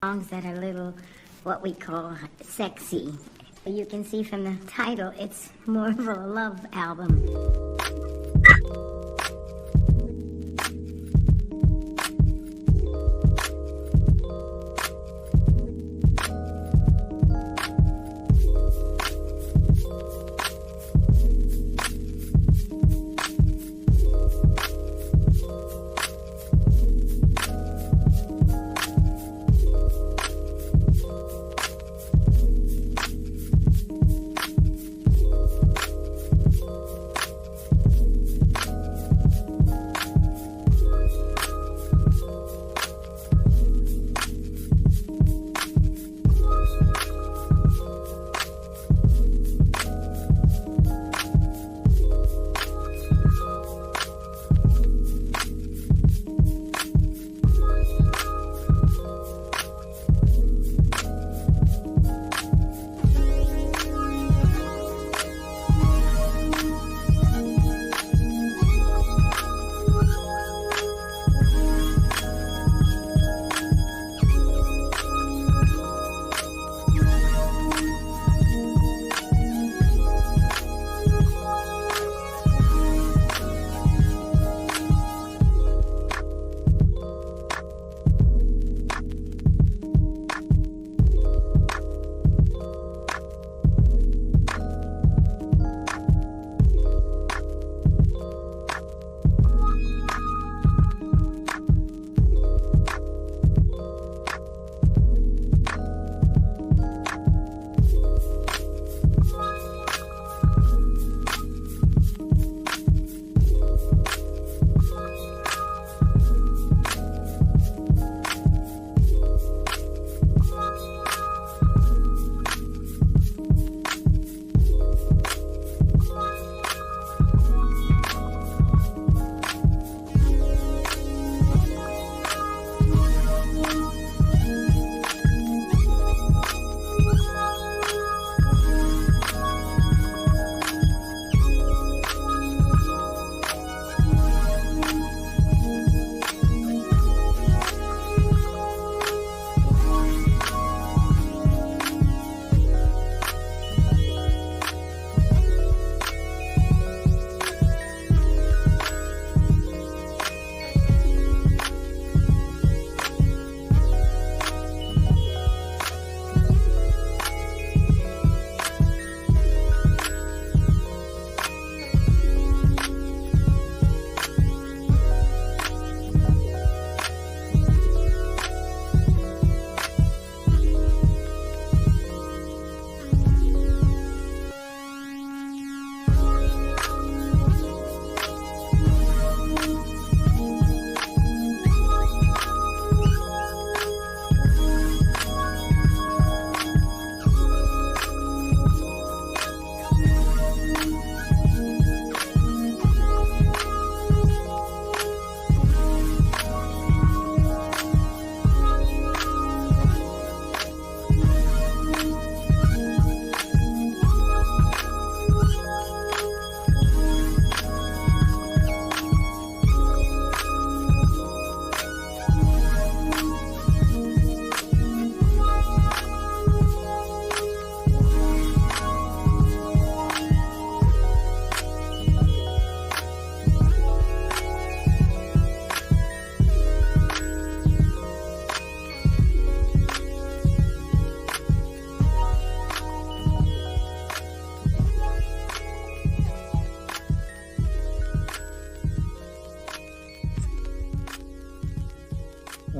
songs that are a little what we call sexy. You can see from the title, it's more of a love album.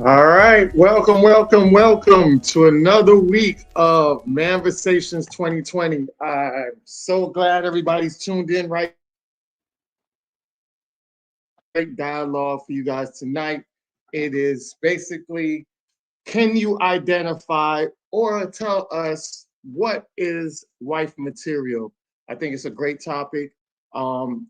All right, welcome to another week of Manversations 2020. I'm so glad everybody's tuned in. Great dialogue for you guys tonight. It is basically, can you identify or tell us what is wife material? I think it's a great topic.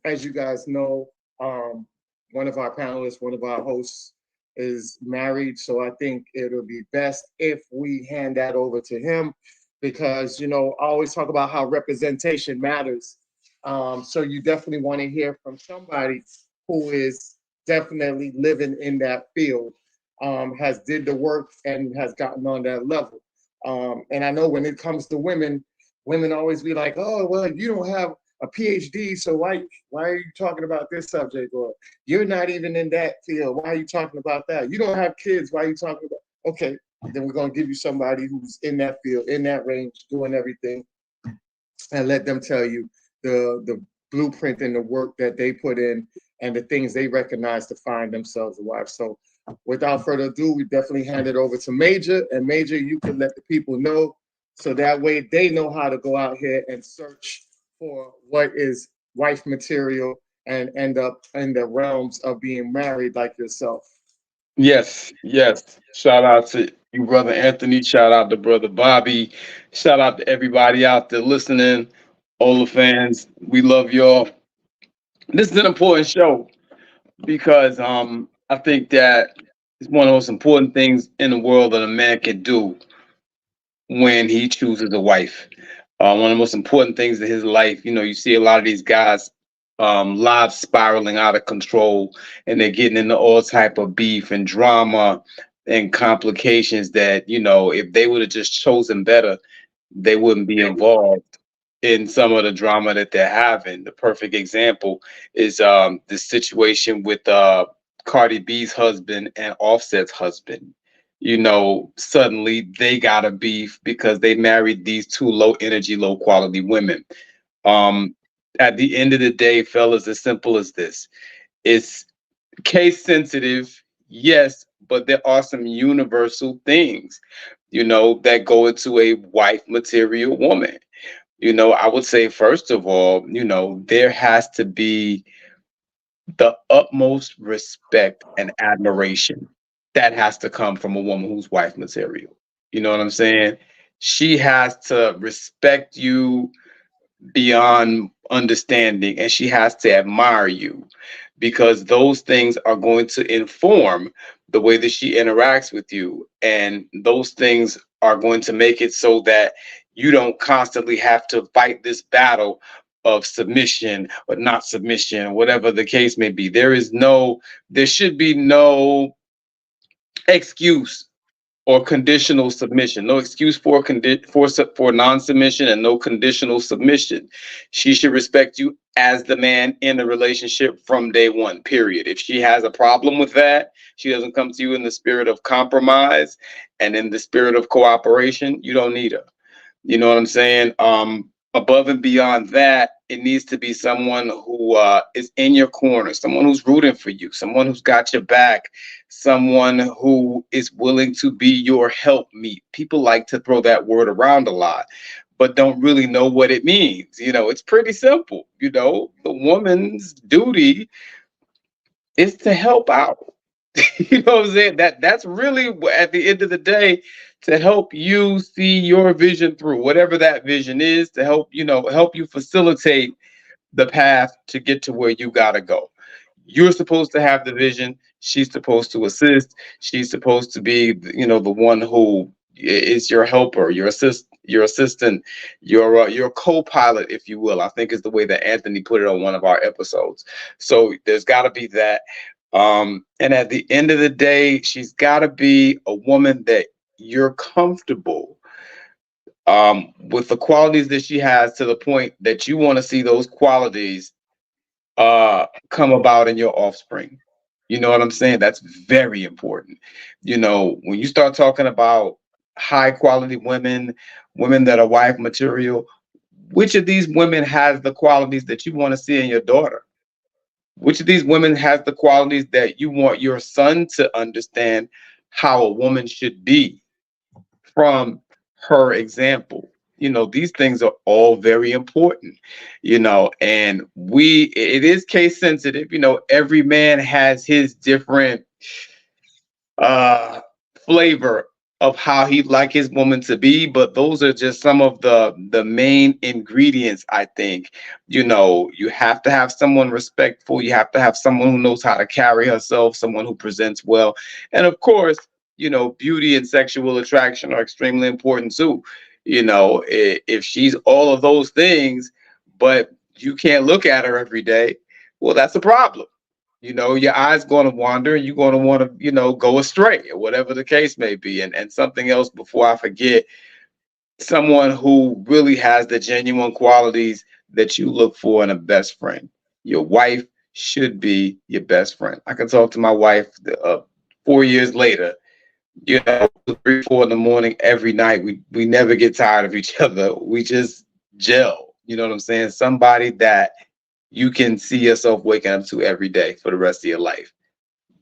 As you guys know, one of our panelists, one of our hosts, is married, so I think it'll be best if we hand that over to him because, I always talk about how representation matters. So you definitely want to hear from somebody who is definitely living in that field. has did the work and has gotten on that level. And I know when it comes to women, women always be like, "Oh, well, you don't have a PhD, so why are you talking about this subject?" Or "You're not even in that field. Why are you talking about that? You don't have kids. Why are you talking about?" Okay, then we're gonna give you somebody who's in that field, in that range, doing everything, and let them tell you the blueprint and the work that they put in and the things they recognize to find themselves a wife. So without further ado, we definitely hand it over to Major. And Major, you can let the people know so that way they know how to go out here and search for what is wife material and end up in the realms of being married like yourself. Yes, yes. Shout out to you, brother Anthony. Shout out to brother Bobby. Shout out to everybody out there listening. All the fans, we love y'all. This is an important show because I think that it's one of the most important things in the world that a man can do when he chooses a wife. One of the most important things in his life. You know, you see a lot of these guys lives spiraling out of control, and they're getting into all type of beef and drama and complications that, you know, if they would have just chosen better, they wouldn't be involved in some of the drama that they're having. The perfect example is the situation with Cardi B's husband and Offset's husband. You know, suddenly they got a beef because they married these two low energy, low quality women. Um, at the end of the day, fellas, as simple as this. It's case sensitive, yes, but there are some universal things, you know, that go into a wife material woman. You know, I would say, first of all, you know, there has to be the utmost respect and admiration that has to come from a woman who's wife material. You know what I'm saying? She has to respect you beyond understanding, and she has to admire you, because those things are going to inform the way that she interacts with you, and those things are going to make it so that you don't constantly have to fight this battle of submission or not submission, whatever the case may be. There should be no excuse or conditional submission. No excuse for for non-submission, and no conditional submission. She should respect you as the man in the relationship from day one. Period. If she has a problem with that, she doesn't come to you in the spirit of compromise and in the spirit of cooperation, you don't need her. You know what I'm saying? Above and beyond that, it needs to be someone who is in your corner, someone who's rooting for you, someone who's got your back, someone who is willing to be your helpmeet. People like to throw that word around a lot, but don't really know what it means. You know, it's pretty simple. You know, the woman's duty is to help out. You know what I'm saying? That's really at the end of the day, to help you see your vision through, whatever that vision is, to help, you know, help you facilitate the path to get to where you gotta go. You're supposed to have the vision. She's supposed to assist. She's supposed to be, you know, the one who is your helper, your assistant, your co-pilot, if you will. I think is the way that Anthony put it on one of our episodes. So there's got to be that. And at the end of the day, she's got to be a woman that you're comfortable with the qualities that she has, to the point that you want to see those qualities come about in your offspring. You know what I'm saying? That's very important. You know, when you start talking about high quality women, women that are wife material, which of these women has the qualities that you want to see in your daughter? Which of these women has the qualities that you want your son to understand how a woman should be from her example? You know, these things are all very important, you know, and it is case sensitive. You know, every man has his different uh flavor of how he'd like his woman to be, but those are just some of the main ingredients. I think, you know, you have to have someone respectful, you have to have someone who knows how to carry herself, someone who presents well, and of course, you know, beauty and sexual attraction are extremely important too. You know, if she's all of those things, but you can't look at her every day, well, that's a problem. your eyes going to wander and you're going to want to, go astray or whatever the case may be. And something else before I forget, someone who really has the genuine qualities that you look for in a best friend. Your wife should be your best friend. I can talk to my wife 4 years later, 3, 4 in the morning every night. We never get tired of each other. We just gel. You know what I'm saying? Somebody that you can see yourself waking up to every day for the rest of your life.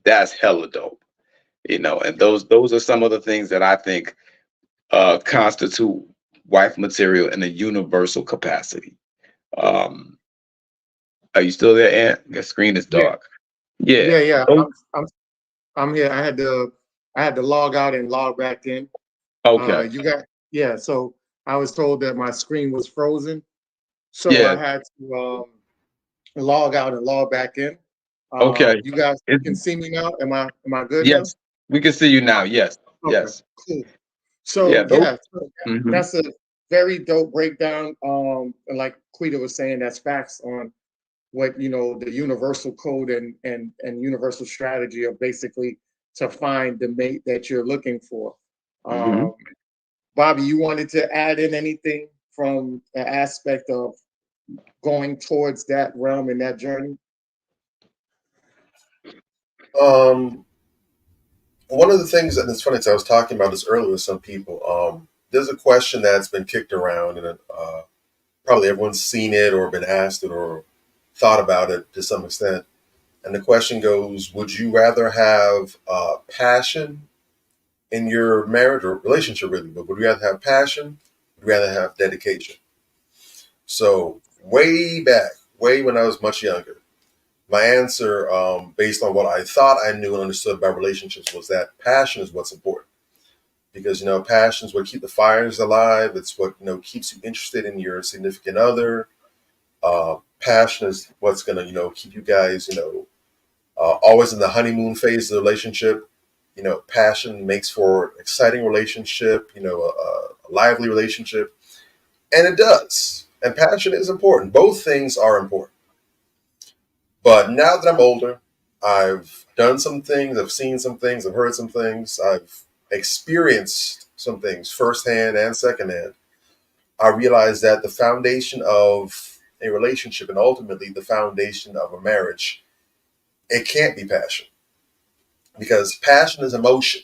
That's hella dope. And those are some of the things that I think constitute wife material in a universal capacity. Um, are you still there, Ant? Your screen is Yeah, dark. Yeah. yeah. Oh, I'm here. I had to log out and log back in. okay. Yeah. So I was told that my screen was frozen, so I Yeah. had to log out and log back in. Okay. You guys It's, can see me now. Am I good now? yes. We can see you now. Yes. Okay, Yes. cool. Yeah. So Those. yeah, so Mhm. that's a very dope breakdown. And like Quita was saying, that's facts on what the universal code and universal strategy of basically to find the mate that you're looking for. Mhm. Um, Bobby, you wanted to add in anything from the aspect of going towards that realm and that journey? Um, One of the things, and it's funny, 'cause I was talking about this earlier with some people. There's a question that's been kicked around, and probably everyone's seen it or been asked it or thought about it to some extent. And the question goes: would you rather have passion in your marriage or relationship, really? But would you rather have passion? Would you rather have dedication? So way back, way when I was much younger, my answer, based on what I thought I knew and understood about relationships, was that passion is what's important because passion is what keeps the fires alive. It's what keeps you interested in your significant other. Passion is what's gonna keep you guys always in the honeymoon phase of the relationship. Passion makes for an exciting relationship. A lively relationship, and it does. And passion is important. Both things are important. But now that I'm older, I've done some things, I've seen some things, I've heard some things, I've experienced some things firsthand and secondhand. I realize that the foundation of a relationship and ultimately the foundation of a marriage, it can't be passion because passion is emotion.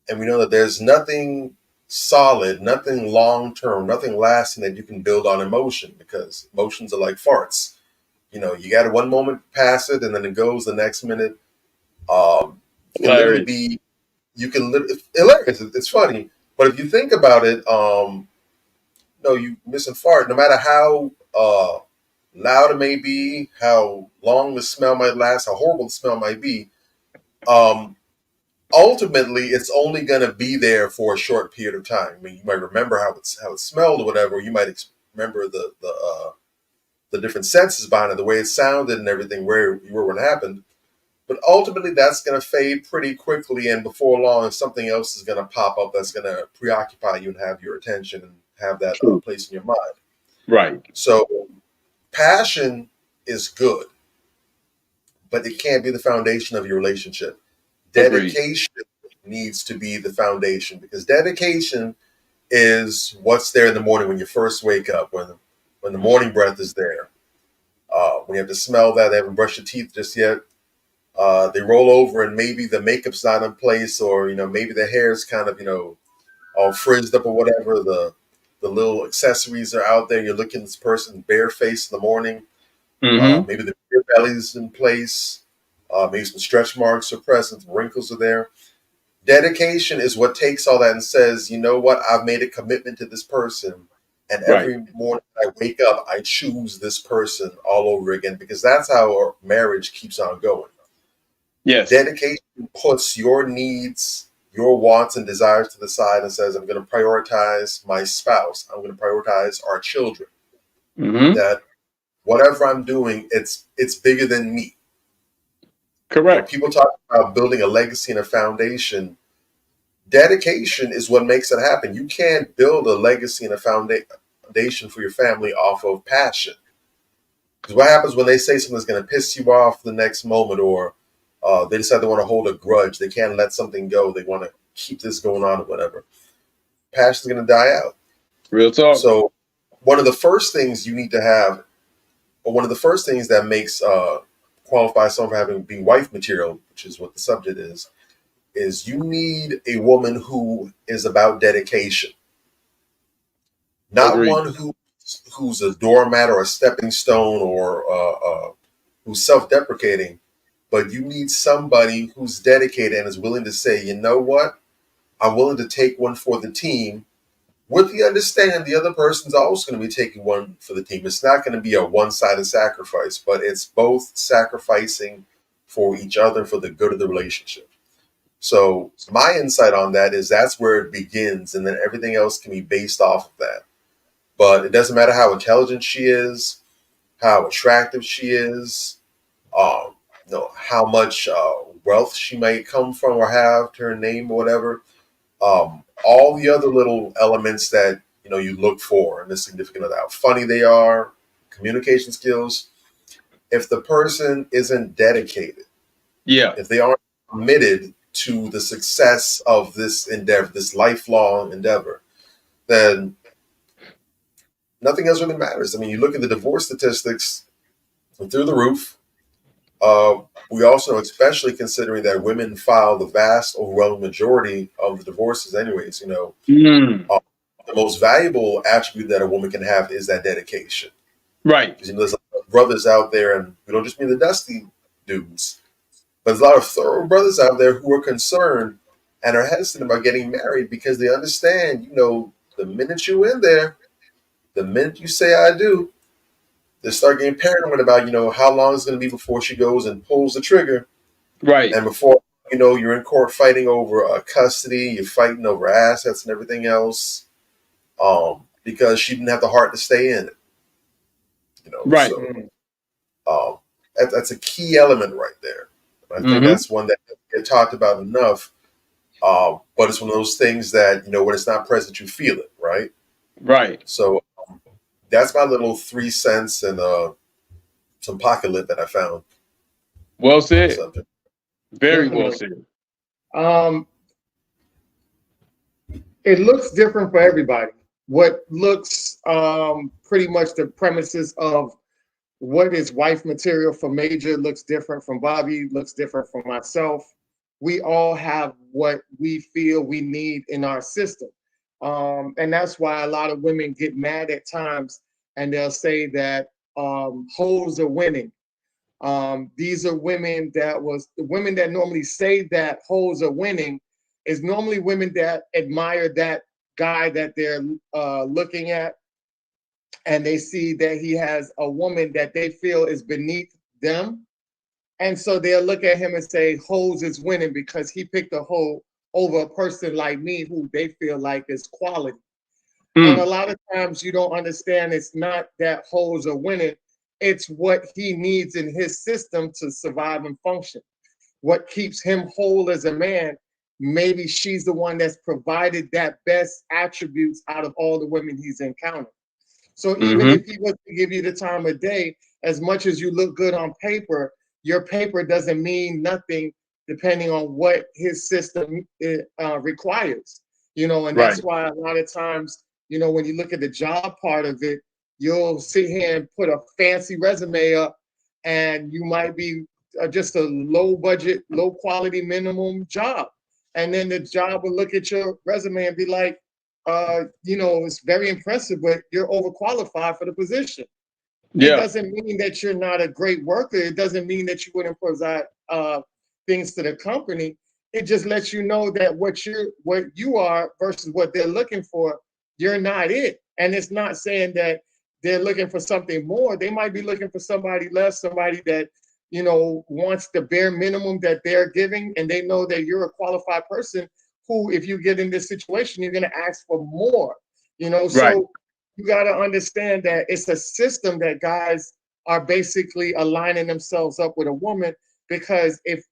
And we know that there's nothing solid, nothing long term, nothing lasting that you can build on emotion because emotions are like farts. You got it one moment, pass it, and then it goes the next minute. It can literally Hilarious. be, it's hilarious. It's funny, but if you think about it, no, you miss a fart. No matter how loud it may be, how long the smell might last, how horrible the smell might be, um, ultimately it's only going to be there for a short period of time. I mean, you might remember how it smelled or whatever. You might remember the different senses behind it, the way it sounded and everything, where you were when it happened. But ultimately, that's going to fade pretty quickly, and before long, something else is going to pop up that's going to preoccupy you and have your attention and have that True. place in your mind. Right. So, passion is good, but it can't be the foundation of your relationship. Agreed. Dedication needs to be the foundation because dedication is what's there in the morning when you first wake up, when the morning breath is there. When you have to smell that, they haven't brushed your teeth just yet. They roll over and maybe the makeup's not in place, or maybe the hair's kind of all frizzed up or whatever. The little accessories are out there. You're looking at this person bare face in the morning. Mm-hmm. Maybe the beer belly's in place. Maybe some stretch marks are present. Wrinkles are there. Dedication is what takes all that and says, you know what? I've made a commitment to this person, and Right. every morning I wake up, I choose this person all over again because that's how our marriage keeps on going. Yes. Dedication puts your needs, your wants and desires to the side and says, I'm going to prioritize my spouse. I'm going to prioritize our children. Mm-hmm. That whatever I'm doing, it's bigger than me. Correct. People talk about building a legacy and a foundation. Dedication is what makes it happen. You can't build a legacy and a foundation for your family off of passion. Because what happens when they say something that's going to piss you off the next moment, or they decide they want to hold a grudge, they can't let something go, they want to keep this going on or whatever, passion's going to die out. Real talk. So one of the first things you need to have, or one of the first things that makes qualify someone for being wife material, which is what the subject is you need a woman who is about dedication. Not Agreed. one who's a doormat or a stepping stone, or who's self-deprecating, but you need somebody who's dedicated and is willing to say, you know what, I'm willing to take one for the team, with the understanding the other person's also going to be taking one for the team. It's not going to be a one-sided sacrifice, but it's both sacrificing for each other for the good of the relationship. So my insight on that is that's where it begins, and then everything else can be based off of that. But it doesn't matter how intelligent she is, how attractive she is, how much wealth she might come from or have to her name or whatever. All the other little elements that you look for in the significant other, how funny they are, communication skills. If the person isn't dedicated, if they aren't committed to the success of this endeavor, this lifelong endeavor, then nothing else really matters. I mean, you look at the divorce statistics, they're through the roof. We also know, especially considering that women file the vast, overwhelming majority of the divorces anyways, the most valuable attribute that a woman can have is that dedication. Right. Because there's a lot of brothers out there, and we don't just mean the dusty dudes, but there's a lot of thorough brothers out there who are concerned and are hesitant about getting married because they understand, the minute you're in there, the minute you say I do, they start getting paranoid about, how long it's going to be before she goes and pulls the trigger. Right. And before, you're in court fighting over custody, you're fighting over assets and everything else, because she didn't have the heart to stay in it. Right. So that's a key element right there. I think that's one that get talked about enough, but it's one of those things that, when it's not present, you feel it, right? Right. So that's my little 3 cents and some pocket lit that I found. Well said. Very well said. It looks different for everybody. What looks pretty much the premises of what is wife material for Major looks different from Bobby, looks different from myself. We all have what we feel we need in our system. And that's why a lot of women get mad at times and they'll say that hoes are winning. These are women the women that normally say that hoes are winning is normally women that admire that guy that they're looking at, and they see that he has a woman that they feel is beneath them. And so they'll look at him and say, hoes is winning because he picked a hoe over a person like me who they feel like is quality. And a lot of times you don't understand it's not that hoes are winning, it's what he needs in his system to survive and function. What keeps him whole as a man, maybe she's the one that's provided that best attributes out of all the women he's encountered. So even if he was to give you the time of day, as much as you look good on paper, your paper doesn't mean nothing depending on what his system requires. And that's why a lot of times, when you look at the job part of it, you'll sit here and put a fancy resume up, and you might be just a low budget, low quality minimum job. And then the job will look at your resume and be like, it's very impressive, but you're overqualified for the position. It doesn't mean that you're not a great worker. It doesn't mean that you wouldn't provide things to the company. It just lets you know that what you are versus what they're looking for, you're not it. And it's not saying that they're looking for something more. They might be looking for somebody less, somebody that wants the bare minimum that they're giving, and they know that you're a qualified person who, if you get in this situation, you're going to ask for more, So you got to understand that it's a system that guys are basically aligning themselves up with a woman, because if,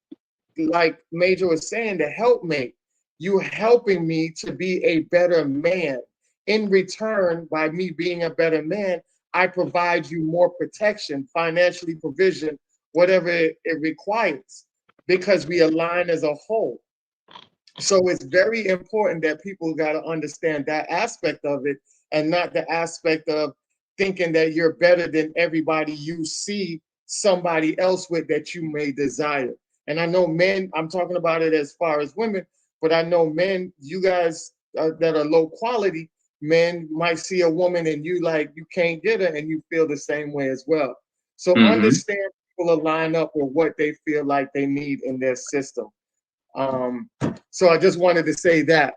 like Major was saying, the helpmate, you helping me to be a better man. In return, by me being a better man, I provide you more protection, financially provision, whatever it requires, because we align as a whole. So it's very important that people got to understand that aspect of it, and not the aspect of thinking that you're better than everybody you see somebody else with that you may desire. And I know men, I'm talking about it as far as women, but I know men, you guys that are low quality, men might see a woman and you like, you can't get her, and you feel the same way as well. So understand people align up with what they feel like they need in their system. So I just wanted to say that.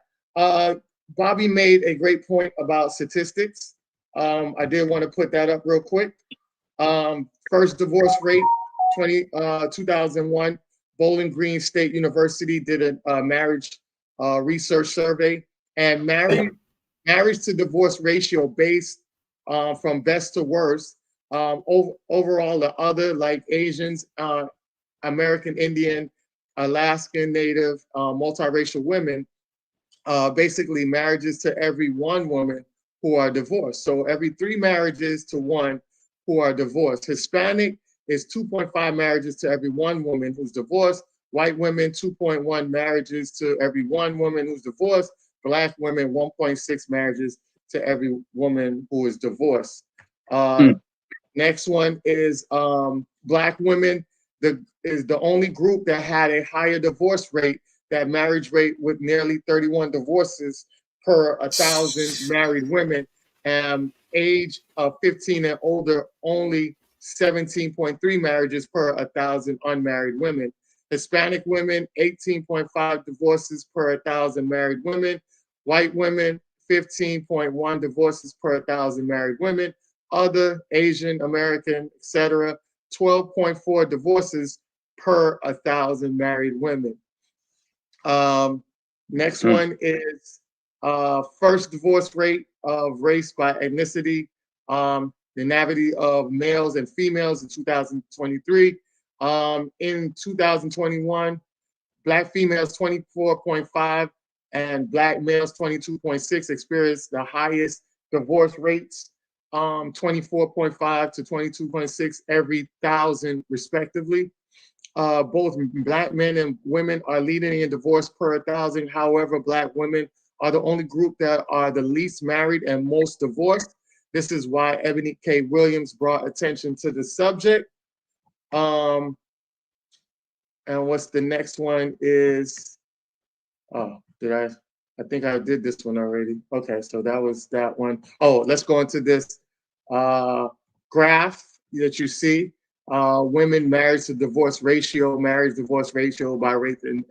Bobby made a great point about statistics. I did want to put that up real quick. First divorce rate, 2001, Bowling Green State University did a marriage research survey, and marriage to divorce ratio based from best to worst. Overall, the other, like Asians, American Indian, Alaskan Native, multiracial women, basically marriages to every one woman who are divorced. So every 3 marriages to 1 who are divorced. Hispanic is 2.5 marriages to every 1 woman who's divorced. White women, 2.1 marriages to every 1 woman who's divorced. Black women, 1.6 marriages to every woman who is divorced. Next one is Black women. Is the only group that had a higher divorce rate, that marriage rate, with nearly 31 divorces per 1,000 married women. Age of 15 and older, only 17.3 marriages per 1,000 unmarried women. Hispanic women, 18.5 divorces per 1,000 married women. White women, 15.1 divorces per 1,000 married women. Other, Asian, American, etc., 12.4 divorces per 1,000 married women. Next one is first divorce rate of race by ethnicity, the navity of males and females in 2023. In 2021, Black females 24.5 and Black males 22.6 experienced the highest divorce rates, 24.5 to 22.6 every 1,000 respectively. Both Black men and women are leading in divorce per 1,000. However, Black women are the only group that are the least married and most divorced. This is why Ebony K. Williams brought attention to the subject. And what's the next one is, oh, I think I did this one already. Okay, so that was that one. Oh, let's go into this graph that you see. Women marriage to divorce ratio, marriage divorce ratio by race and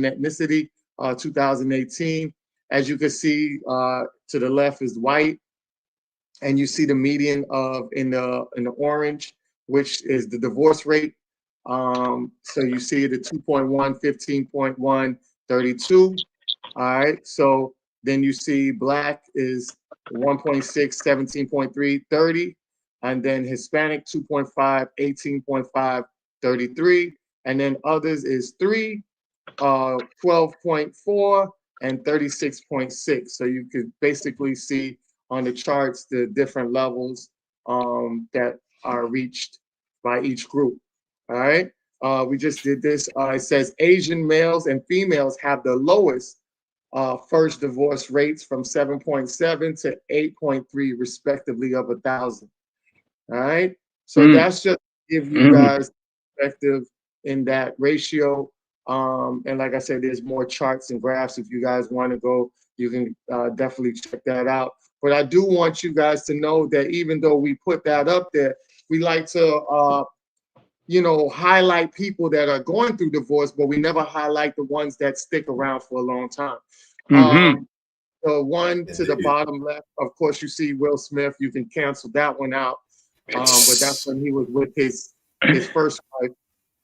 ethnicity, 2018. As you can see, to the left is white, and you see the median of in the orange, which is the divorce rate. So you see the 2.1, 15.1, 32. All right, so then you see Black is 1.6, 17.3, 30. And then Hispanic 2.5, 18.5, 33. And then others is 3, 12.4, and 36.6. So you could basically see on the charts the different levels that are reached by each group. All right, we just did this. It says Asian males and females have the lowest first divorce rates, from 7.7 to 8.3 respectively of 1,000. All right, so that's just to give you guys perspective in that ratio. And like I said, there's more charts and graphs. If you guys want to go, you can definitely check that out. But I do want you guys to know that even though we put that up there, we like to highlight people that are going through divorce, but we never highlight the ones that stick around for a long time. The one to the bottom left, of course, you see Will Smith. You can cancel that one out. But that's when he was with his first wife.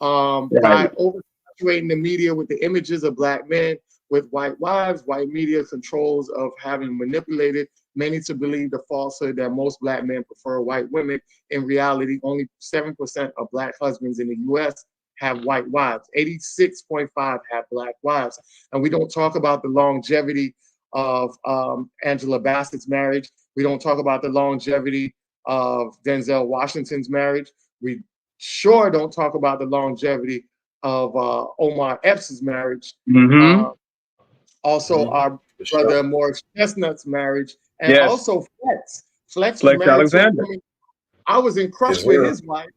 By oversaturating the media with the images of Black men with white wives, white media controls of having manipulated many to believe the falsehood that most Black men prefer white women. In reality, only 7% of Black husbands in the U.S. have white wives. 86.5 have Black wives. And we don't talk about the longevity of Angela Bassett's marriage. We don't talk about the longevity of Denzel Washington's marriage. We sure don't talk about the longevity of Omar Epps' marriage. Mm-hmm. Also, Mhm. our For sure. brother Morris Chestnut's marriage, and Yes. also Flex. Flex was Flex married to a Alexander. woman. I was in crush Yes, with sir. his wife.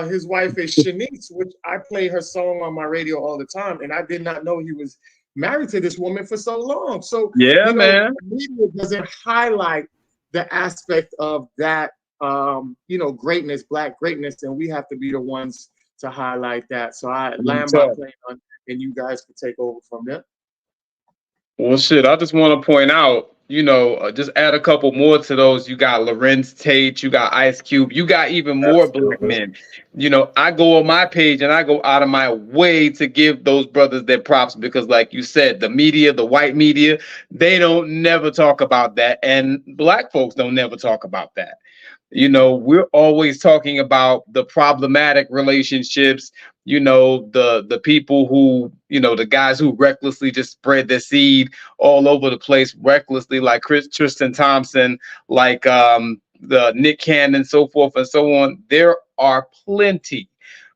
His wife is Shanice, which I play her song on my radio all the time, and I did not know he was married to this woman for so long. So, Yeah, you know, man. the media doesn't highlight the aspect of that, you know, greatness, Black greatness, and we have to be the ones to highlight that. So I land my plane on, and you guys can take over from there. Well, shit, I just want to point out, you know, just add a couple more to those. You got Lorenz Tate, you got Ice Cube, you got even more Black Absolutely. men. You know, I go on my page and I go out of my way to give those brothers their props because, like you said, the media, the white media, they don't never talk about that. And Black folks don't never talk about that. You know, we're always talking about the problematic relationships, you know, the people who, you know, the guys who recklessly just spread their seed all over the place recklessly, like Tristan Thompson, like the Nick Cannon, so forth and so on. There are plenty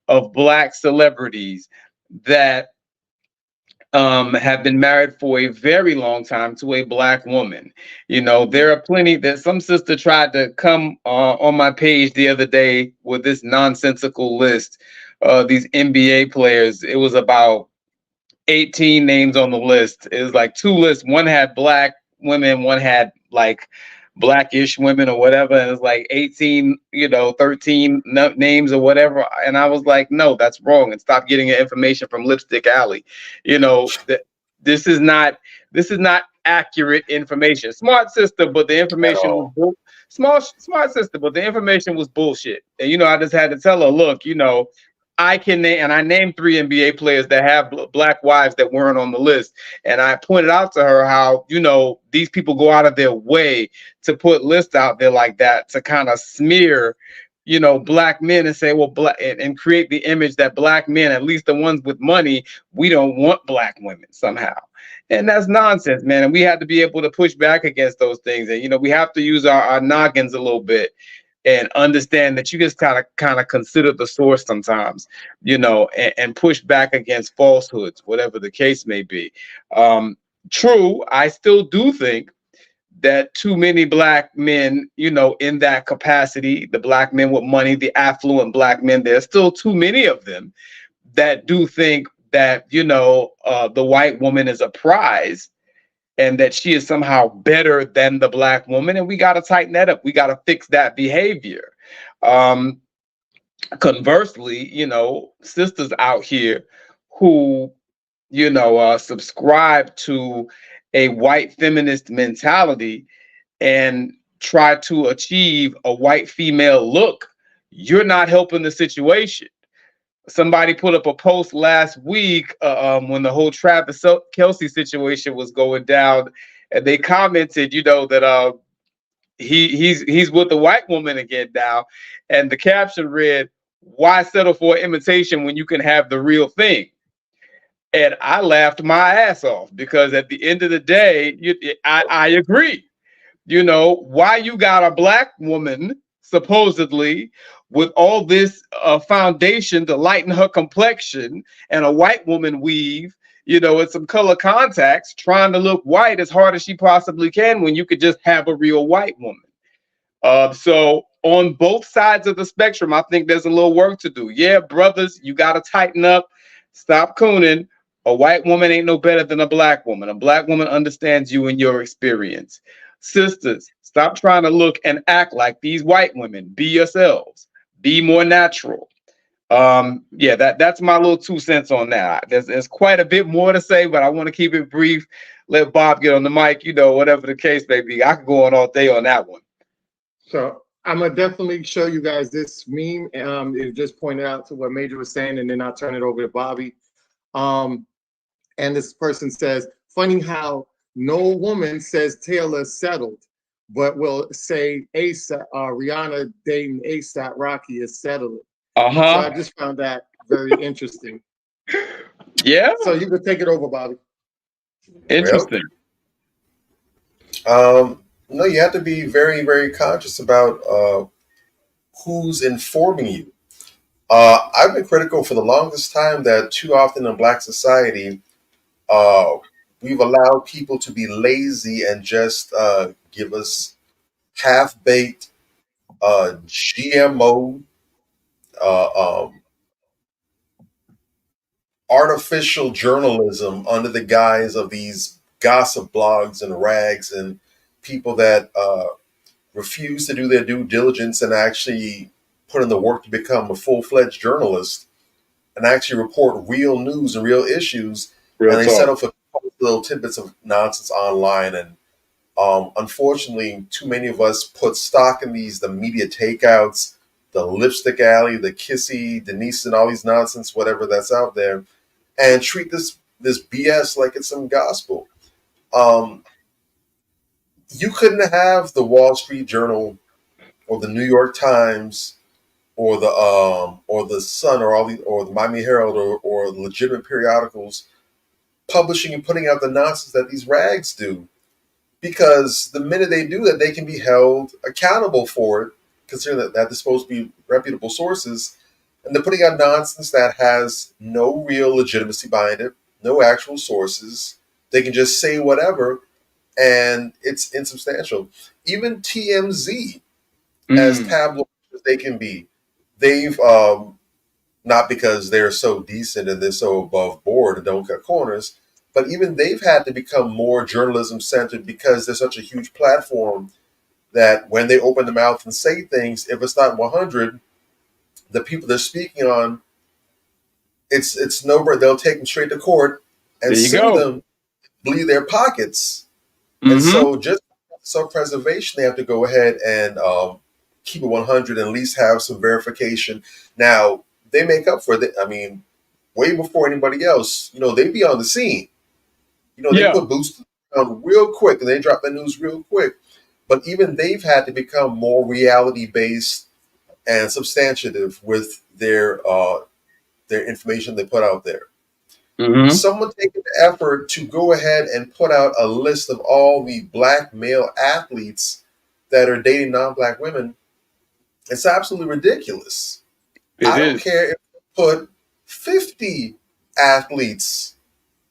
of Black celebrities that have been married for a very long time to a Black woman. You know, there are plenty that some sister tried to come on my page the other day with this nonsensical list. These NBA players, it was about 18 names on the list. It was like two lists. One had Black women, one had like Blackish women or whatever. And it was like 18, you know, 13 names or whatever. And I was like, no, that's wrong. And stop getting your information from Lipstick Alley. You know, this is not accurate information. Smart sister, but the information was smart sister, but the information was bullshit. And you know, I just had to tell her, look, you know, I can name, and I named 3 NBA players that have Black wives that weren't on the list. And I pointed out to her how, you know, these people go out of their way to put lists out there like that to kind of smear, you know, Black men and say, well, Black, and create the image that Black men, at least the ones with money, we don't want Black women somehow. And that's nonsense, man. And we have to be able to push back against those things. And, you know, we have to use our noggins a little bit and understand that you just kind of consider the source sometimes, you know, and push back against falsehoods, whatever the case may be. True, I still do think that too many Black men, you know, in that capacity, the Black men with money, the affluent Black men, there's still too many of them that do think that, you know, the white woman is a prize and that she is somehow better than the Black woman. And we got to tighten that up. We got to fix that behavior. Conversely, you know, sisters out here who, you know, subscribe to a white feminist mentality and try to achieve a white female look, you're not helping the situation. Somebody put up a post last week when the whole Travis Kelce situation was going down, and they commented, you know, that he's with the white woman again now, and the caption read, "Why settle for an imitation when you can have the real thing?" And I laughed my ass off because at the end of the day, I agree. You know, why you got a Black woman supposedly with all this foundation to lighten her complexion and a white woman weave, you know, and some color contacts trying to look white as hard as she possibly can when you could just have a real white woman. So on both sides of the spectrum, I think there's a little work to do. Yeah, brothers, you got to tighten up, stop cooning. A white woman ain't no better than a Black woman. A Black woman understands you and your experience. Sisters, stop trying to look and act like these white women. Be yourselves. Be more natural. Yeah, that's my little 2 cents on that. There's quite a bit more to say, but I want to keep it brief. Let Bob get on the mic, you know, whatever the case may be. I could go on all day on that one. So I'm gonna definitely show you guys this meme. It just pointed out to what Major was saying, and then I'll turn it over to Bobby. And this person says, funny how no woman says Taylor settled, but will say ASAP, Rihanna dating ASAP Rocky is settled. So I just found that very interesting. Yeah. So you can take it over, Bobby. Interesting. No, you have to be very, very conscious about who's informing you. I've been critical for the longest time that too often in Black society, uh, we've allowed people to be lazy and just give us half baked GMO, uh, artificial journalism under the guise of these gossip blogs and rags and people that refuse to do their due diligence and actually put in the work to become a full-fledged journalist and actually report real news and real issues, Real and they talk. settle for little tidbits of nonsense online. And unfortunately, too many of us put stock in the media takeouts, the lipstick alley, the kissy, Denise, and all these nonsense, whatever that's out there, and treat this BS like it's some gospel. Um, you couldn't have the Wall Street Journal or the New York Times or the Sun or the Miami Herald or legitimate periodicals publishing and putting out the nonsense that these rags do, because the minute they do that, they can be held accountable for it, considering that they're supposed to be reputable sources, and they're putting out nonsense that has no real legitimacy behind it, no actual sources. They can just say whatever, and it's insubstantial. Even TMZ, as Mm. tabloid as they can be, they've not because they're so decent and they're so above board and don't cut corners, but even they've had to become more journalism centered because there's such a huge platform that when they open their mouth and say things, if it's not 100, the people they're speaking on, it's no brainer. They'll take them straight to court and There you sue go. them, bleed their pockets. And Mm-hmm. so, just self preservation, they have to go ahead and keep it 100 and at least have some verification. Now, they make up for it. I mean, way before anybody else, they be on the scene. They Yeah. put boots on real quick and they drop the news real quick. But even they've had to become more reality based and substantive with their information they put out there. Mm-hmm. Someone taking the effort to go ahead and put out a list of all the black male athletes that are dating non-black women, it's absolutely ridiculous. It I don't is. care if you put 50 athletes,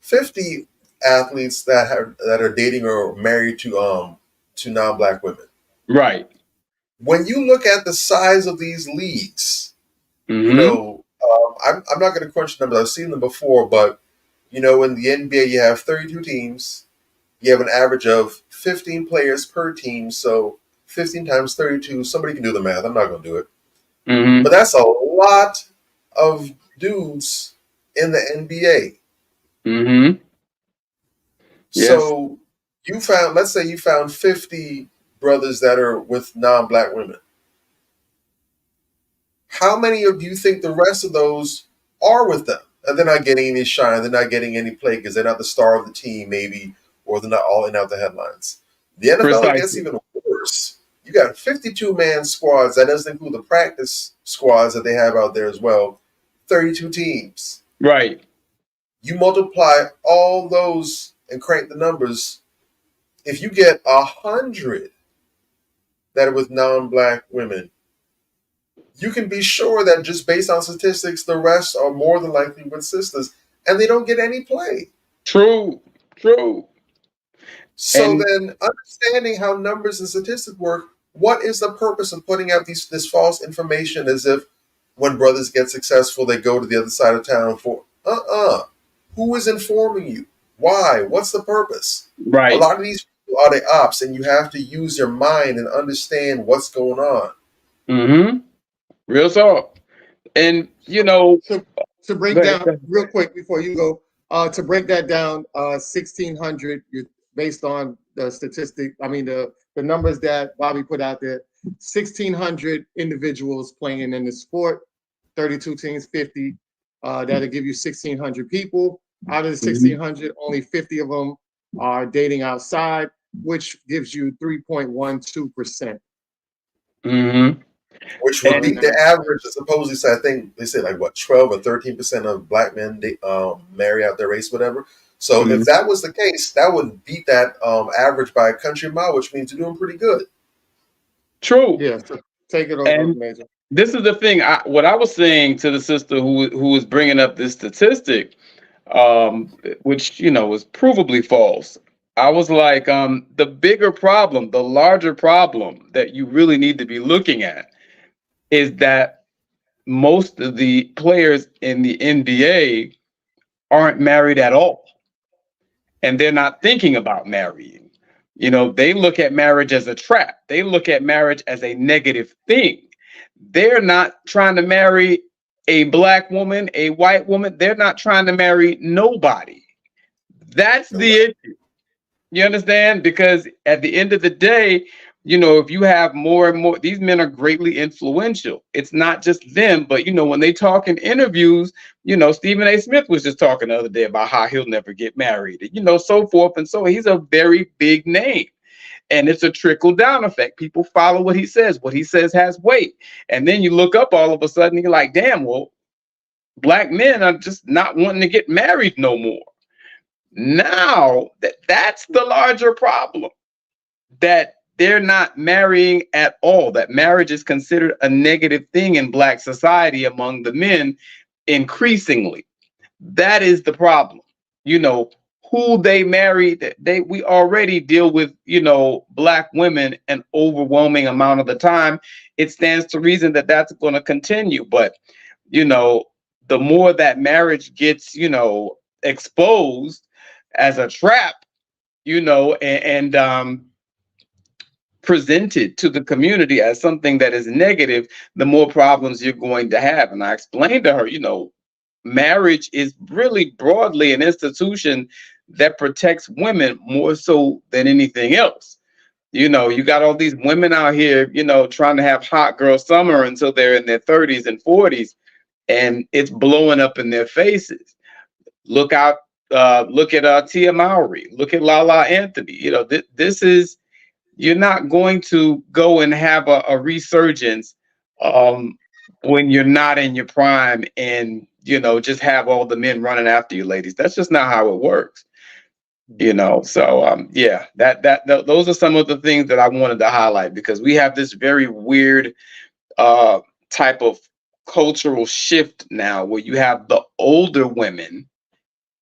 50 athletes that are dating or married to non-black women. Right. When you look at the size of these leagues, Mm-hmm. I'm not going to crunch the numbers. I've seen them before, but in the NBA you have 32 teams. You have an average of 15 players per team, so 15 times 32. Somebody can do the math. I'm not going to do it, but Mm-hmm. that's a lot of dudes in the NBA. Mm-hmm. Yes. So let's say you found 50 brothers that are with non-black women. How many of you think the rest of those are with them? And they're not getting any shine. They're not getting any play because they're not the star of the team, maybe, or they're not all in out the headlines. The NFL, it gets Precisely. even worse. You got 52-man squads. That doesn't include the practice squads that they have out there as well. 32 teams. Right. You multiply all those and crank the numbers. If you get 100 that are with non-black women, you can be sure that just based on statistics, the rest are more than likely with sisters, and they don't get any play. True. True. So And then, understanding how numbers and statistics work, what is the purpose of putting out this false information as if when brothers get successful, they go to the other side of town for Who is informing you? Why? What's the purpose? A right. lot of these people are the ops, and you have to use your mind and understand what's going on. Mm-hmm. Real talk. And So, to, to break go ahead. down real quick before you go, to break that down, 1,600 based on the statistic. I mean the numbers that Bobby put out there. 1,600 individuals playing in the sport. 32 teams, 50. That'll give you 1,600 people. Out of the Mm-hmm. 1,600, only 50 of them are dating outside, which gives you 3.12%. Mm-hmm. Which would And beat the average. Supposedly, so I think they say like what 12 or 13% of black men marry out their race, whatever. So Mhm. if that was the case, that would beat that average by a country mile, which means you're doing pretty good. True. Yeah, so take it over, And Major. this is the thing. What I was saying to the sister who was bringing up this statistic, which was provably false. I was like, the bigger problem, the larger problem that you really need to be looking at is that most of the players in the NBA aren't married at all, and they're not thinking about marrying. They look at marriage as a trap. They look at marriage as a negative thing. They're not trying to marry a black woman, a white woman. They're not trying to marry nobody. That's the issue. You understand? Because at the end of the day, if you have more and more, these men are greatly influential. It's not just them, but when they talk in interviews, Stephen A. Smith was just talking the other day about how he'll never get married, so forth and so. He's a very big name. And it's a trickle down effect. People follow what he says. What he says has weight. And then you look up all of a sudden, you're like, damn, well, black men are just not wanting to get married no more. Now that's the larger problem, that they're not marrying at all, that marriage is considered a negative thing in black society among the men increasingly. That is the problem. Who they marry, we already deal with, black women an overwhelming amount of the time. It stands to reason that that's going to continue. But, the more that marriage gets, exposed as a trap, and presented to the community as something that is negative, the more problems you're going to have. And I explained to her, marriage is really broadly an institution that protects women more so than anything else. You got all these women out here, trying to have hot girl summer until they're in their 30s and 40s, and it's blowing up in their faces. Look out, look at Tia Mowry, look at Lala Anthony. This is, you're not going to go and have a resurgence when you're not in your prime and just have all the men running after you, ladies. That's just not how it works. So yeah, those are some of the things that I wanted to highlight, because we have this very weird type of cultural shift now where you have the older women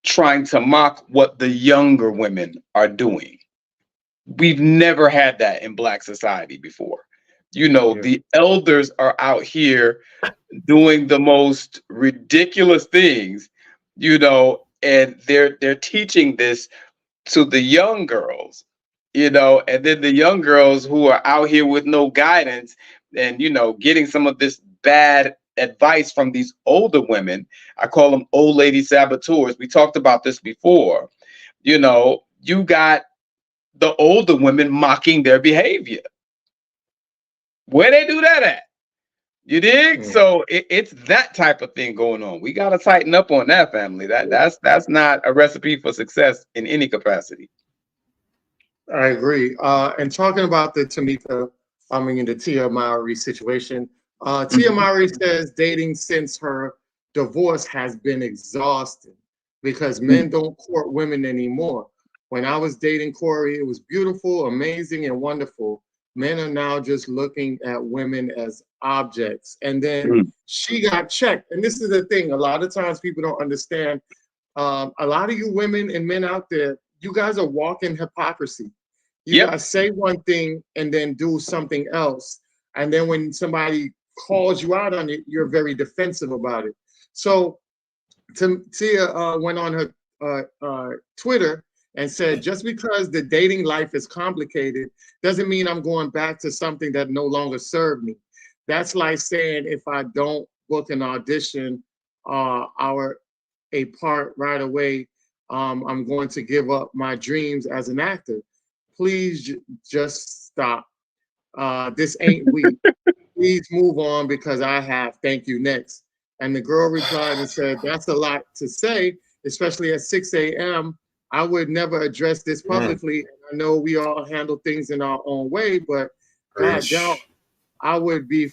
trying to mock what the younger women are doing. We've never had that in black society before. The elders are out here doing the most ridiculous things, and they're teaching this to the young girls, and then the young girls who are out here with no guidance and, getting some of this bad advice from these older women. I call them old lady saboteurs. We talked about this before. You got the older women mocking their behavior. Where they do that at? You dig? So it's that type of thing going on. We got to tighten up on that, family. That's not a recipe for success in any capacity. I agree. And talking about the the Tia Mowry situation, Tia Mowry says dating since her divorce has been exhausting because men don't court women anymore. When I was dating Corey, it was beautiful, amazing, and wonderful. Men are now just looking at women as objects. And then she got checked. And this is the thing, a lot of times people don't understand. A lot of you women and men out there, you guys are walking hypocrisy. You guys say one thing and then do something else. And then when somebody calls you out on it, you're very defensive about it. So Tia went on her Twitter and said, just because the dating life is complicated doesn't mean I'm going back to something that no longer served me. That's like saying if I don't book an audition a part right away, I'm going to give up my dreams as an actor. Please just stop. This ain't we. Please move on because I have. Thank you. Next. And the girl replied and said, that's a lot to say, especially at 6 a.m. I would never address this publicly. I know we all handle things in our own way, but I would be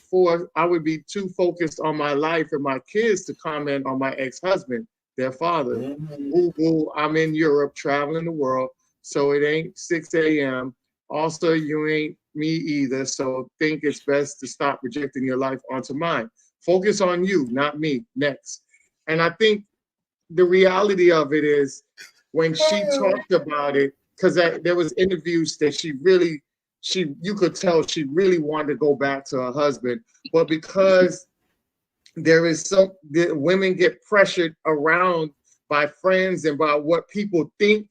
too focused on my life and my kids to comment on my ex-husband. their father. Mhm. Boo, I'm in Europe traveling the world, so it ain't 6 a.m. Also, you ain't me either, so think it's best to stop projecting your life onto mine. Focus on you, not me. Next. And I think the reality of it is when she talked about it, because there was interviews that you could tell she really wanted to go back to her husband, but because there is the women get pressured around by friends and by what people think.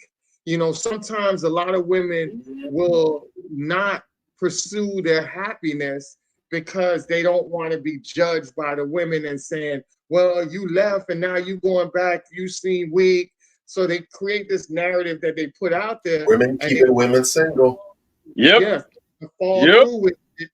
Sometimes a lot of women will not pursue their happiness because they don't want to be judged by the women and saying, well, you left and now you going back, you seem weak. So they create this narrative that they put out there. Women keeping women single. Yep. Yeah, fall Yep. through with it.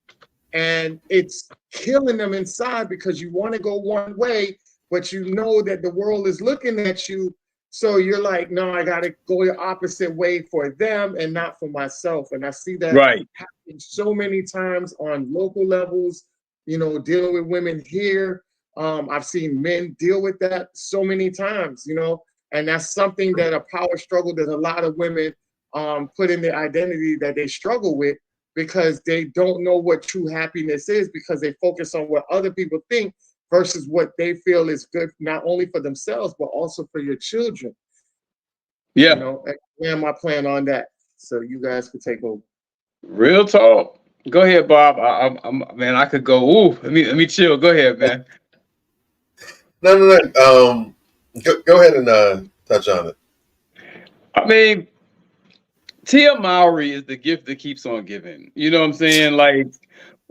And it's killing them inside because you want to go one way, but you know that the world is looking at you. So you're like, no, I got to go the opposite way for them and not for myself. And I see that Right. happen so many times on local levels, dealing with women here. I've seen men deal with that so many times, and that's something that a power struggle that a lot of women put in their identity that they struggle with, because they don't know what true happiness is, because they focus on what other people think versus what they feel is good, not only for themselves, but also for your children. Yeah. And my plan on that. So you guys could take over. Real talk. Go ahead, Bob. Man, I could go. Ooh, let me chill. Go ahead, man. No. Go ahead and touch on it. I mean, Tia Mowry is the gift that keeps on giving. You know what I'm saying? Like,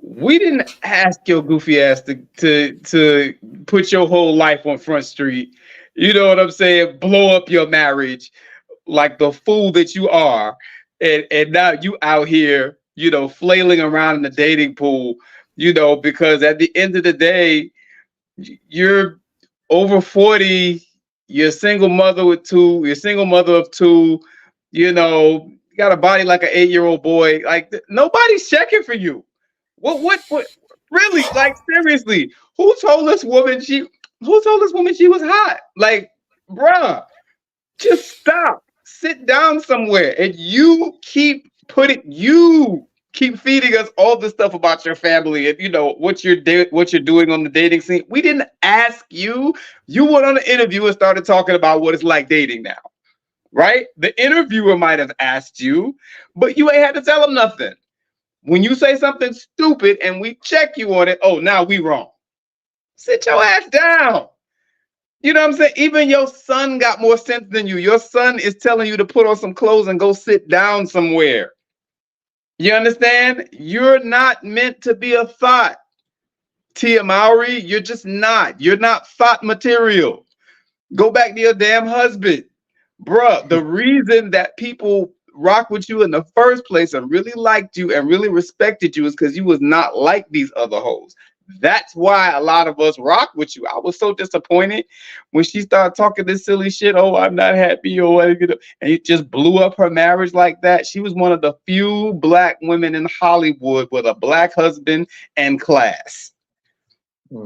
we didn't ask your goofy ass to put your whole life on Front Street. You know what I'm saying? Blow up your marriage like the fool that you are, and now you out here, flailing around in the dating pool. Because at the end of the day, you're over 40. You're a single mother of two. You got a body like an 8-year-old boy. Like, nobody's checking for you. What really, like, seriously, who told this woman she was hot? Like, bruh, just stop, sit down somewhere, and you keep feeding us all this stuff about your family and what you're doing on the dating scene. We didn't ask you. You went on an interview and started talking about what it's like dating now. Right? The interviewer might have asked you, but you ain't had to tell them nothing. When you say something stupid and we check you on it, oh, now we wrong. Sit your ass down. You know what I'm saying? Even your son got more sense than you. Your son is telling you to put on some clothes and go sit down somewhere. You understand? You're not meant to be a thought. Tia Mowry, you're just not. You're not thought material. Go back to your damn husband. Bruh, the reason that people rock with you in the first place and really liked you and really respected you is because you was not like these other hoes. That's why a lot of us rock with you. I was so disappointed when she started talking this silly shit. Oh, I'm not happy, and it just blew up her marriage like that. She was one of the few black women in Hollywood with a black husband and class.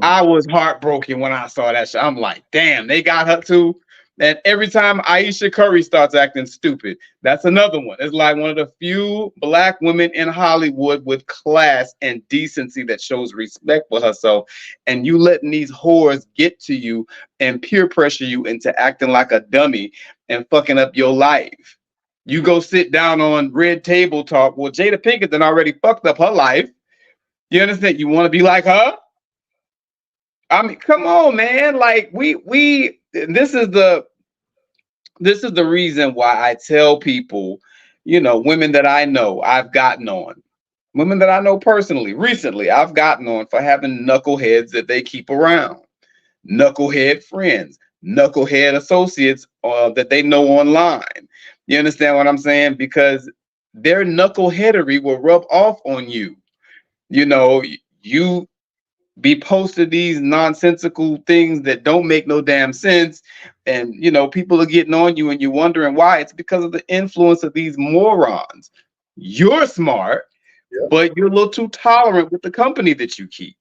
I was heartbroken when I saw that shit. I'm like, damn, they got her too. And every time Aisha Curry starts acting stupid, that's another one. It's like one of the few black women in Hollywood with class and decency that shows respect for herself. And you letting these whores get to you and peer pressure you into acting like a dummy and fucking up your life. You go sit down on Red Table Talk. Well, Jada Pinkett done already fucked up her life. You understand? You want to be like her? I mean, come on, man. Like, this is the reason why I tell people, women that I know, I've gotten on, women that I know personally, recently, I've gotten on for having knuckleheads that they keep around, knucklehead friends, knucklehead associates that they know online. You understand what I'm saying? Because their knuckleheadery will rub off on you. You be posting these nonsensical things that don't make no damn sense, and people are getting on you and you're wondering why. It's because of the influence of these morons. You're smart, but you're a little too tolerant with the company that you keep.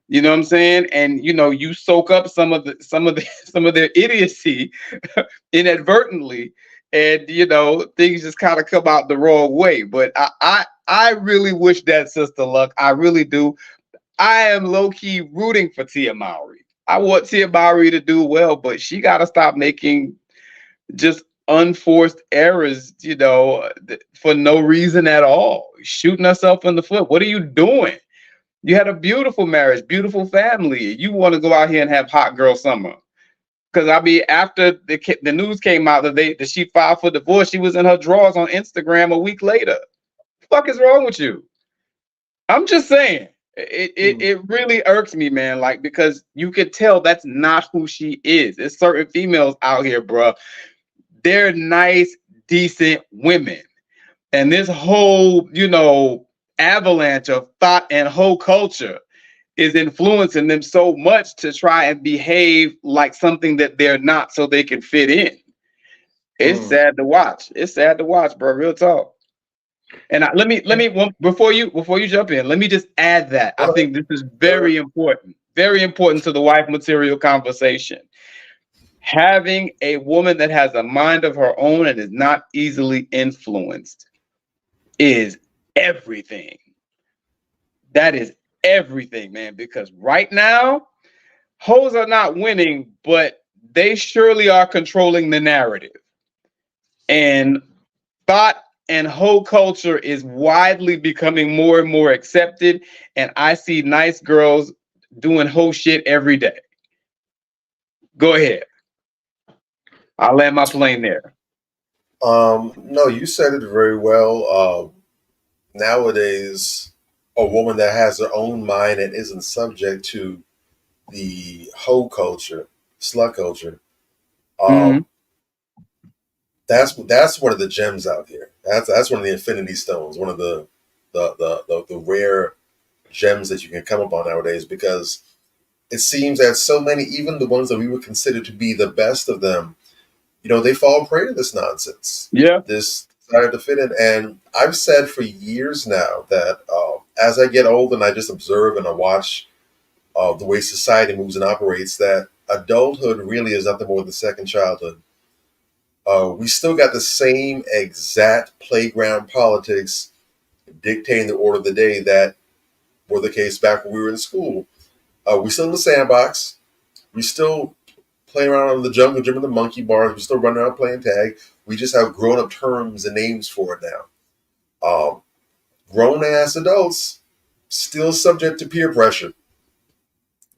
You know what I'm saying? And you soak up some of their idiocy inadvertently, and things just kind of come out the wrong way. But I really wish that sister luck. I really do. I am low key rooting for Tia Mowry. I want Tia Mowry to do well, but she got to stop making just unforced errors, for no reason at all. Shooting herself in the foot. What are you doing? You had a beautiful marriage, beautiful family. You want to go out here and have hot girl summer. Because I mean, after the news came out that she filed for divorce, she was in her drawers on Instagram a week later. The fuck is wrong with you? I'm just saying. It really irks me, man. Like, because you could tell that's not who she is. There's certain females out here, bro. They're nice, decent women. And this whole, avalanche of thought and whole culture is influencing them so much to try and behave like something that they're not so they can fit in. It's sad to watch. It's sad to watch, bro. Real talk. And let me before you jump in, let me just add that I think this is very important to the wife material conversation. Having a woman that has a mind of her own and is not easily influenced is everything. That is everything, man, because right now, hoes are not winning, but they surely are controlling the narrative. And thought and hoe culture is widely becoming more and more accepted. And I see nice girls doing hoe shit every day. Go ahead. I'll land my plane there. No, you said it very well. Nowadays, a woman that has her own mind and isn't subject to the hoe culture, slut culture, that's one of the gems out here. That's one of the infinity stones, one of the rare gems that you can come upon nowadays, because it seems that so many, even the ones that we would consider to be the best of them, they fall prey to this nonsense. Yeah. This desire to fit in. And I've said for years now that as I get older and I just observe and I watch the way society moves and operates, that adulthood really is nothing more than second childhood. We still got the same exact playground politics dictating the order of the day that were the case back when we were in school. We still in the sandbox. We still playing around in the jungle gym and the monkey bars. We still running around playing tag. We just have grown-up terms and names for it now. Grown-ass adults still subject to peer pressure.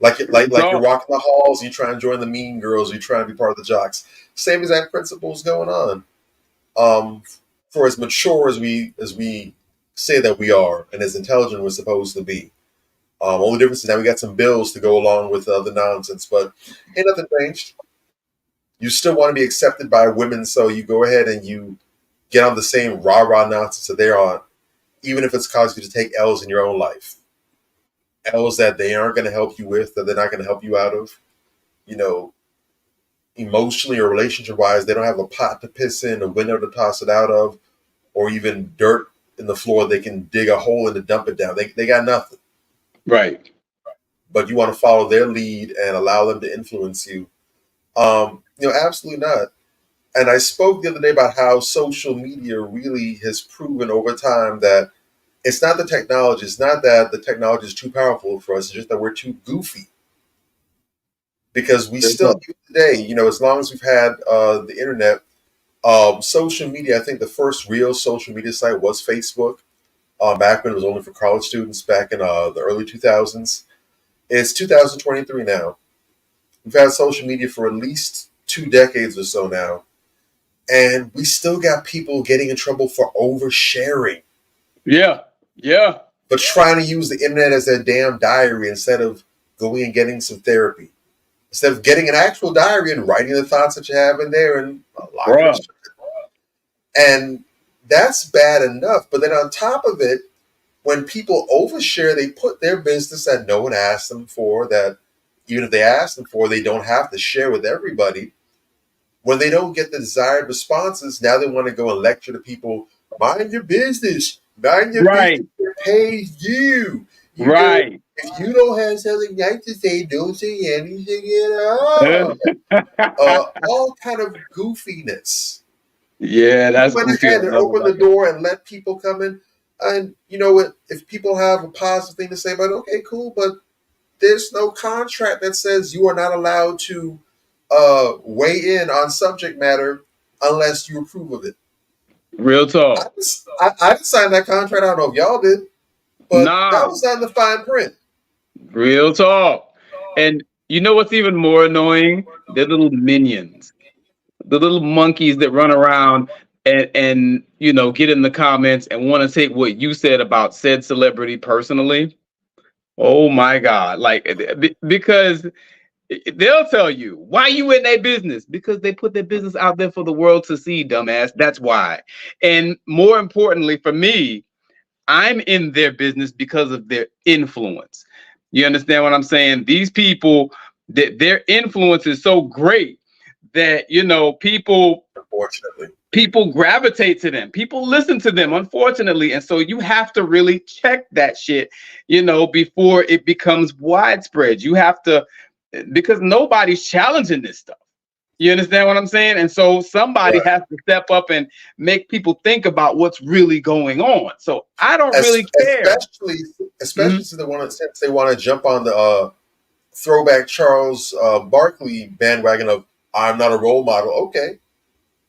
Like you're walking the halls, you try and join the mean girls, you try and be part of the jocks. Same exact principles going on. For as mature as we say that we are, and as intelligent we're supposed to be. Only difference is now we got some bills to go along with the nonsense, but ain't nothing changed. You still want to be accepted by women, so you go ahead and you get on the same rah-rah nonsense that they're on, even if it's causing you to take L's in your own life. L's that they aren't going to help you with, that they're not going to help you out of. Emotionally or relationship-wise, they don't have a pot to piss in, a window to toss it out of, or even dirt in the floor they can dig a hole in to dump it down. They got nothing. Right. But you want to follow their lead and allow them to influence you. Absolutely not. And I spoke the other day about how social media really has proven over time that it's not the technology. It's not that the technology is too powerful for us. It's just that we're too goofy. Because we still, today, as long as we've had the internet, social media, I think the first real social media site was Facebook. Back when it was only for college students, back in the early 2000s. It's 2023 now. We've had social media for at least 2 decades or so now. And we still got people getting in trouble for oversharing. Yeah. But trying to use the internet as their damn diary instead of going and getting some therapy. Instead of getting an actual diary and writing the thoughts that you have in there and and that's bad enough. But then on top of it, when people overshare, they put their business that no one asked them for, that even if they ask them for, they don't have to share with everybody. When they don't get the desired responses, now they want to go and lecture to people, mind your business, mind your business, it pays you. You know, Right. if you don't have something nice to say, don't say anything at all. All kind of goofiness. Yeah, You that's went goofy. I ahead and love it opened the like that. door and let people come in. And you know what? If people have a positive thing to say about it, okay, cool. But there's no contract that says you are not allowed to weigh in on subject matter unless you approve of it. Real talk. I didn't sign that contract. I don't know if y'all did, but that Nah, was not in the fine print. real talk. And you know what's even more annoying? They're little minions, the little monkeys that run around and get in the comments and want to take what you said about said celebrity personally. Oh my God. Like because they'll tell you why you in their business because they put their business out there for the world to see, dumbass. That's why. And more importantly for me, I'm in their business because of their influence. You understand what I'm saying? These people, that their influence is so great that Unfortunately, people gravitate to them. People listen to them, unfortunately. And so you have to really check that shit, before it becomes widespread. You have to, because nobody's challenging this stuff. You understand what I'm saying? And so somebody right. has to step up and make people think about what's really going on. So I don't Es- really care. especially, Mhm. especially since they want to jump on the throwback Charles Barkley bandwagon of I'm not a role model. Okay,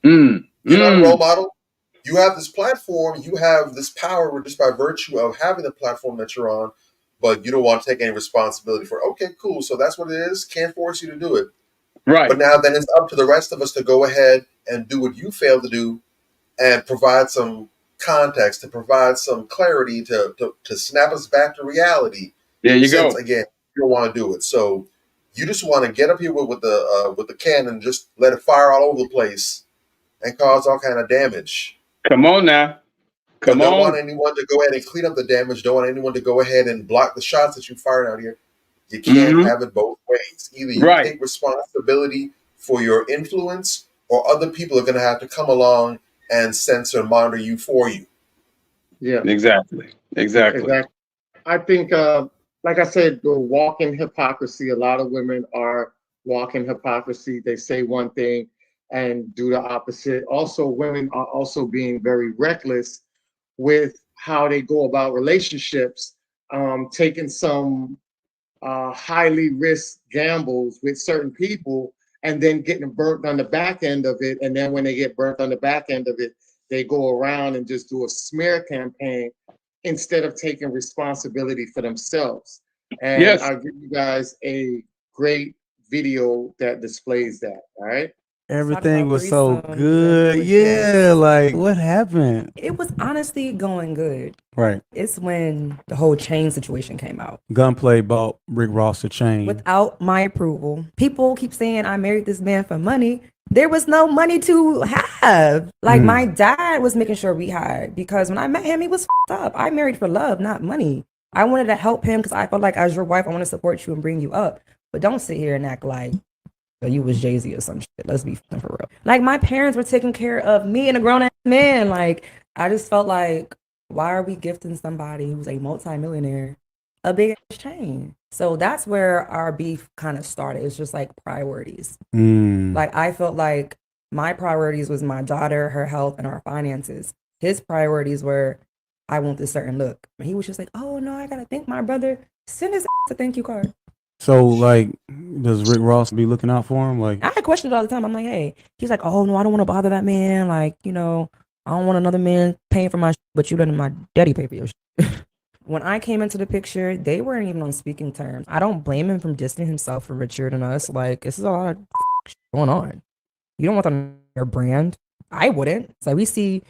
Mm, you're not a role mm, model. You have this platform. You have this power just by virtue of having the platform that you're on, but you don't want to take any responsibility for it. Okay, cool. So that's what it is. Can't force you to do it. But right. now then it's up to the rest of us to go ahead and do what you failed to do and provide some context, to provide some clarity, to snap us back to reality. There you Since go. again, you don't want to do it, so you just want to get up here with the cannon, and just let it fire all over the place and cause all kind of damage. Come on now. But Come don't want on. anyone to go ahead and clean up the damage. Don't want anyone to go ahead and block the shots that you fired out here. You can't Hmm. have it both ways. Either you Right. take responsibility for your influence, or other people are going to have to come along and censor and monitor you for you. Yeah, Exactly. Exactly. exactly. I think, like I said, the walking hypocrisy. A lot of women are walking hypocrisy. They say one thing and do the opposite. Also, women are also being very reckless with how they go about relationships, taking some highly risk gambles with certain people and then getting burnt on the back end of it. And then when they get burnt on the back end of it, they go around and just do a smear campaign instead of taking responsibility for themselves. And Yes. I'll give you guys a great video that displays that. All right. Everything was so threesome good. situation. Yeah, like what happened? It was honestly going good. Right. It's when the whole chain situation came out. Gunplay bought Rick Ross a chain. Without my approval. People keep saying I married this man for money. There was no money to have. Like my dad was making sure we had, because when I met him, he was f***ed up. I married for love, not money. I wanted to help him because I felt like as your wife, I want to support you and bring you up. But don't sit here and act like you was Jay-Z or some shit. Let's be for real. Like my parents were taking care of me and a grown-ass man. Like I just felt like, why are we gifting somebody who's a multimillionaire a big ass chain? So that's where our beef kind of started. It's just like priorities. Like I felt like my priorities was my daughter, her health, and our finances. His priorities were, I want this certain look. And he was just like, oh no, I gotta thank my brother. Send his a thank you card. So, like, does Rick Ross be looking out for him? Like, I had questions all the time. I'm like, hey, he's like, oh no, I don't want to bother that man. Like, I don't want another man paying for my shit, but you letting my daddy pay for your shit. When I came into the picture, they weren't even on speaking terms. I don't blame him from distancing himself from richer than us. Like, this is a lot of going on. You don't want that on your brand. I wouldn't. So we see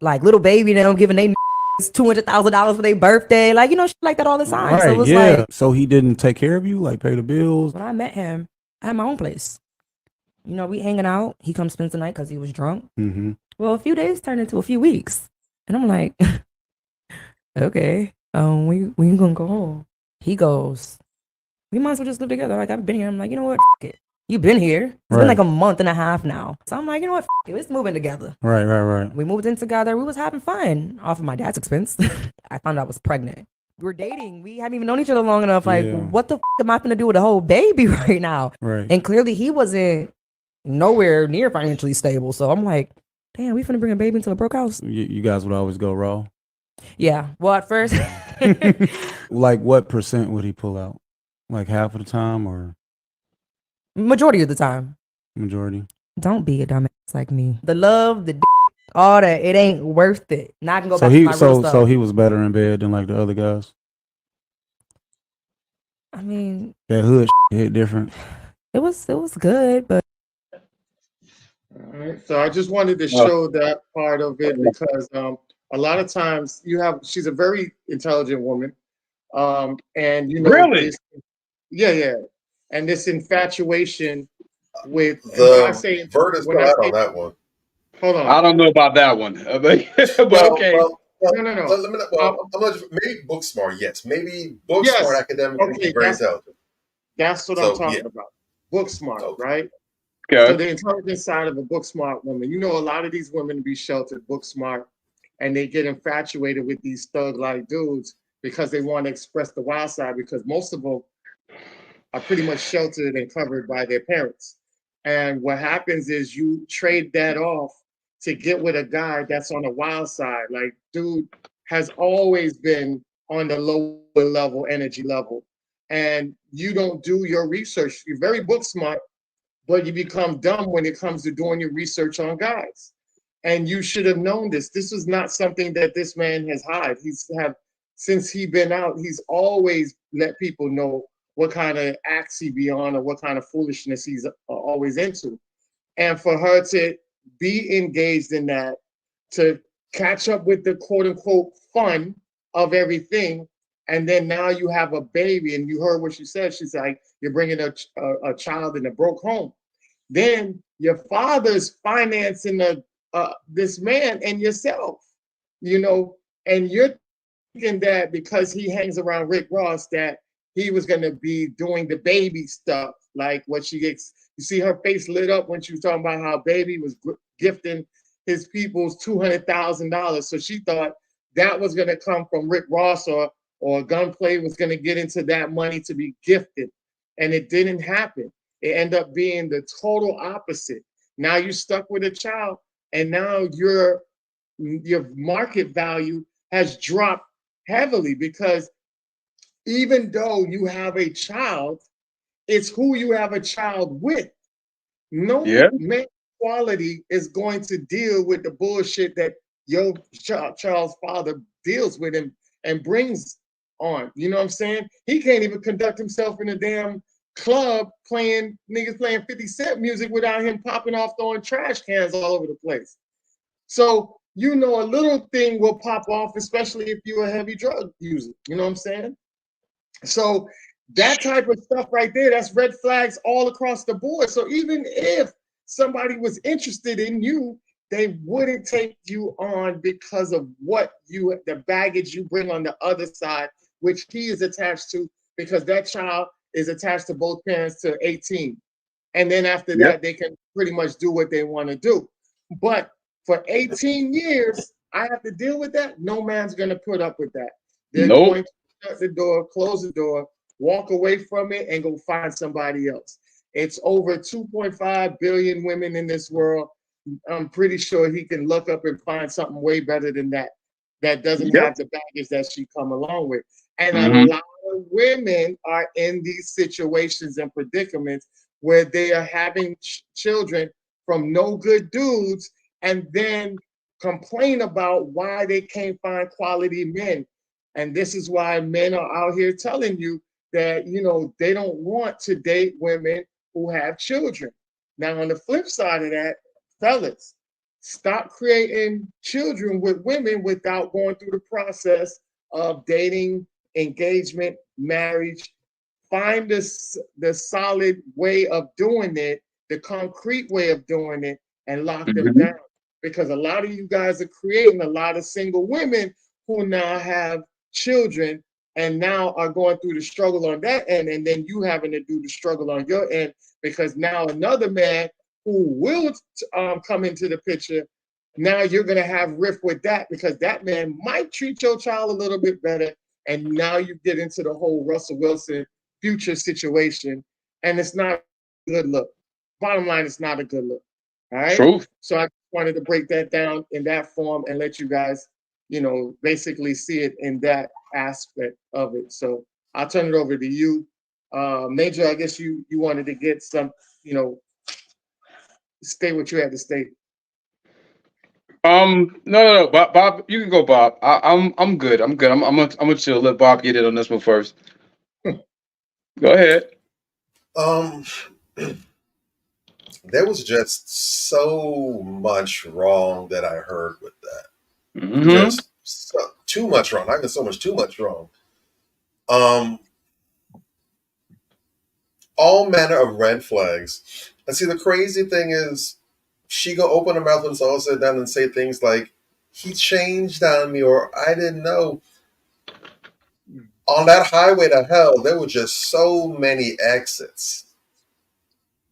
like little baby now giving they $200,000 for their birthday, like shit like that all the time. So it was like, so he didn't take care of you, like pay the bills. when I met him, I had my own place. We hanging out. He comes spend the night because he was drunk. Mm-hmm. Well, a few days turned into a few weeks, and I'm like, okay, we gonna go home. He goes, we might as well just live together. Like I've been here. I'm like, you know what? F- it. You've been here. It's been like a month and a half now. So I'm like, you know what? F- it. Let's move in together. Right. We moved in together. We was having fun off of my dad's expense. I found out I was pregnant. we're dating. We haven't even known each other long enough. Like, Yeah. what the am I gonna do with a whole baby right now? Right. And clearly, he wasn't nowhere near financially stable. So I'm like, damn, we finna bring a baby into a broke house. You guys would always go raw. Yeah. Well, at first, Like, what percent would he pull out? Like half of the time or majority of the time. majority? Don't be a dumbass like me. The love, the all that, it ain't worth it. Now I can go So back to my real stuff. so he was better in bed than like the other guys. I mean, That hood hit different. it was good, but All right. So I just wanted to show that part of it because a lot of times she's a very intelligent woman. And you know, Really? yeah. And this infatuation with The Vert is when still I out say, on that one. hold on. I don't know about that one, but okay. No. Let me, I'm not, maybe Booksmart, yes. Maybe Booksmart Yes. academically Okay, very intelligent. That's what So, I'm talking yeah. about. Book smart, Okay. right? So Okay. the intelligent side of a book smart woman. You know, a lot of these women be sheltered, book smart, and they get infatuated with these thug-like dudes because they want to express the wild side because most of them are pretty much sheltered and covered by their parents. And what happens is you trade that off to get with a guy that's on the wild side. Like, dude has always been on the lower level, energy level. And you don't do your research. You're very book smart, but you become dumb when it comes to doing your research on guys. And you should have known this. This is not something that this man has hid. Since he's been out, he's always let people know what kind of acts he be on or what kind of foolishness he's always into. And for her to be engaged in that, to catch up with the quote unquote fun of everything, and then now you have a baby, and you heard what she said. She's like, you're bringing a child in a broke home. Then your father's financing this man and yourself, you know, and you're thinking that because he hangs around Rick Ross that he was going to be doing the baby stuff, like what she gets. You see her face lit up when she was talking about how baby was gifting his people's $200,000. So she thought that was going to come from Rick Ross or Gunplay was going to get into that money to be gifted. And it didn't happen. It ended up being the total opposite. Now you're stuck with a child, and now your market value has dropped heavily because even though you have a child, it's who you have a child with. No man quality is going to deal with the bullshit that your child's father deals with him and brings on. You know what I'm saying? He can't even conduct himself in a damn club playing 50 Cent music without him popping off throwing trash cans all over the place. So, you know, a little thing will pop off, especially if you're a heavy drug user. You know what I'm saying? So that type of stuff right there, that's red flags all across the board. So even if somebody was interested in you, they wouldn't take you on because of the baggage you bring on the other side, which he is attached to, because that child is attached to both parents to 18. And then after that, they can pretty much do what they want to do. But for 18 years, I have to deal with that. No man's going to put up with that. They're going to shut the door, close the door, walk away from it, and go find somebody else. It's over 2.5 billion women in this world. I'm pretty sure he can look up and find something way better than that. That doesn't have the baggage that she come along with. And a lot of women are in these situations and predicaments where they are having children from no good dudes and then complain about why they can't find quality men. And this is why men are out here telling you that, you know, they don't want to date women who have children. Now, on the flip side of that, fellas, stop creating children with women without going through the process of dating, engagement, marriage. Find the solid way of doing it, the concrete way of doing it, and lock them down. Because a lot of you guys are creating a lot of single women who now have children and now are going through the struggle on that end, and then you having to do the struggle on your end because now another man who will come into the picture, now you're going to have rift with that because that man might treat your child a little bit better and now you get into the whole Russell Wilson Future situation, and it's not a good look. Bottom line, it's not a good look. All right. Truth. So I wanted to break that down in that form and let you guys, basically see it in that aspect of it. So I'll turn it over to you. Major, I guess you wanted to get some, stay what you had to stay. No. Bob, you can go, Bob. I'm good. I'm gonna chill. Let Bob get it on this one first. Go ahead. There was just so much wrong that I heard with that. Mm-hmm. Just too much wrong. Not even so much, too much wrong. All manner of red flags. And see, the crazy thing is, she gonna open her mouth when it's all said and done and say things like, "He changed on me," or "I didn't know." On that highway to hell, there were just so many exits.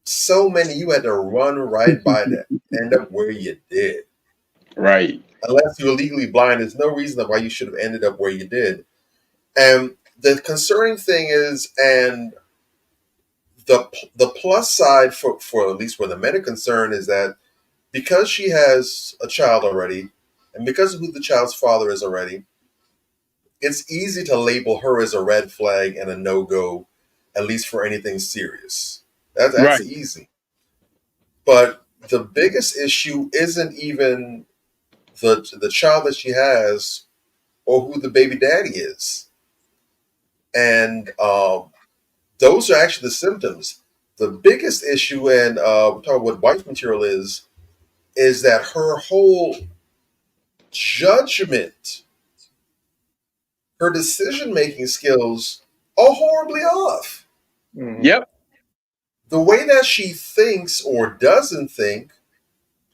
So many you had to run right by that, end up where you did. Right. Unless you're legally blind, there's no reason why you should have ended up where you did. And the concerning thing is, and the plus side for at least where the men are concerned, is that because she has a child already, and because of who the child's father is already, it's easy to label her as a red flag and a no-go, at least for anything serious. That's Right. easy. But the biggest issue isn't even the child that she has or who the baby daddy is. And those are actually the symptoms. The biggest issue, and we're talking about what wife material is that her whole judgment, her decision-making skills are horribly off. Yep. The way that she thinks or doesn't think,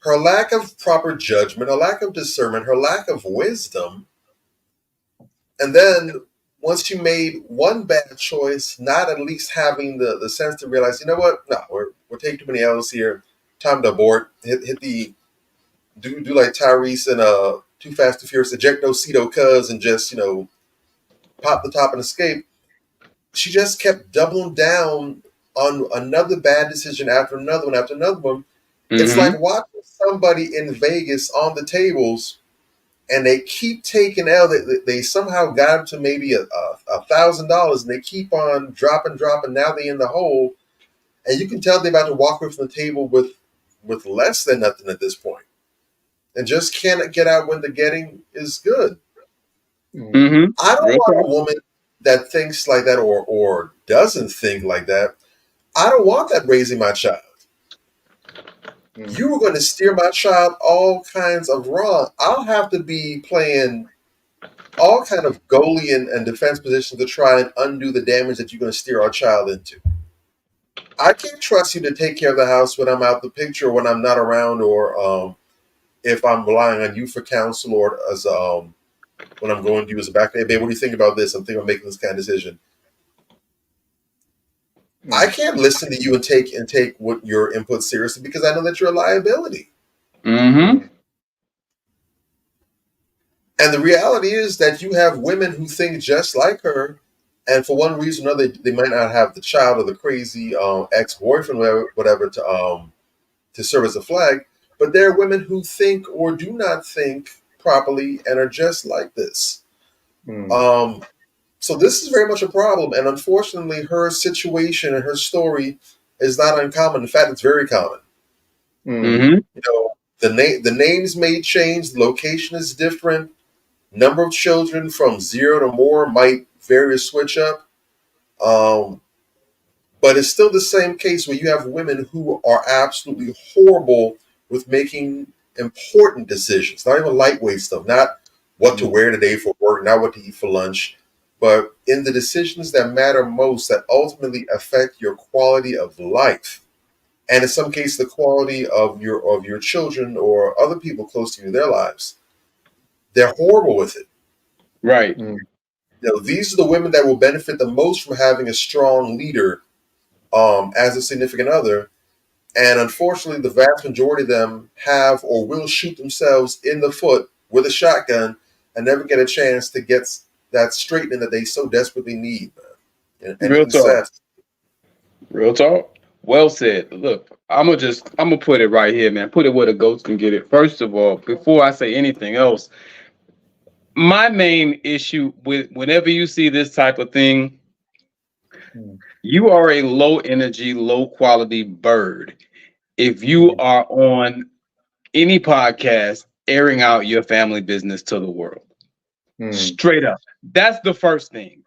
her lack of proper judgment, her lack of discernment, her lack of wisdom, and then once you made one bad choice, not at least having the sense to realize, you know what? No, we're taking too many L's here. Time to abort. Hit the do like Tyrese and Too Fast, Too Furious, eject those Cedo cuz and just, pop the top and escape. She just kept doubling down on another bad decision after another one after another one. It's Mm-hmm. like watching somebody in Vegas on the tables, and they keep taking L. They somehow got up to maybe $1,000, and they keep on dropping. Now they're in the hole, and you can tell they're about to walk away from the table with less than nothing at this point, and just can't get out when the getting is good. Mm-hmm. I don't Real want talk. a woman that thinks like that or doesn't think like that. I don't want that raising my child. You were going to steer my child all kinds of wrong. I'll have to be playing all kind of goalie and defense positions to try and undo the damage that you're going to steer our child into. I can't trust you to take care of the house when I'm out the picture, or when I'm not around, or if I'm relying on you for counsel, or as when I'm going to you as a back. Hey, babe, what do you think about this? I'm thinking of making this kind of decision. I can't listen to you and take what your input seriously, because I know that you're a liability. Mm-hmm. And the reality is that you have women who think just like her, and for one reason or another, they might not have the child or the crazy ex-boyfriend, whatever, to serve as a flag. But there are women who think or do not think properly and are just like this. So this is very much a problem, and unfortunately, her situation and her story is not uncommon. In fact, it's very common. Mm-hmm. The names may change, the location is different, number of children from 0 to more might vary or switch up, but it's still the same case where you have women who are absolutely horrible with making important decisions, not even lightweight stuff, not what to wear today for work, not what to eat for lunch, but in the decisions that matter most, that ultimately affect your quality of life, and in some cases the quality of your children or other people close to you, their lives. They're horrible with it. Right. These are the women that will benefit the most from having a strong leader as a significant other, and unfortunately, the vast majority of them have or will shoot themselves in the foot with a shotgun and never get a chance to get that straightening that they so desperately need, man. And Real it's talk. sad. Real talk. Well said. Look, I'm gonna put it right here, man. Put it where the goats can get it. First of all, before I say anything else, my main issue with whenever you see this type of thing, you are a low energy, low quality bird. If you are on any podcast airing out your family business to the world, straight up, that's the first thing.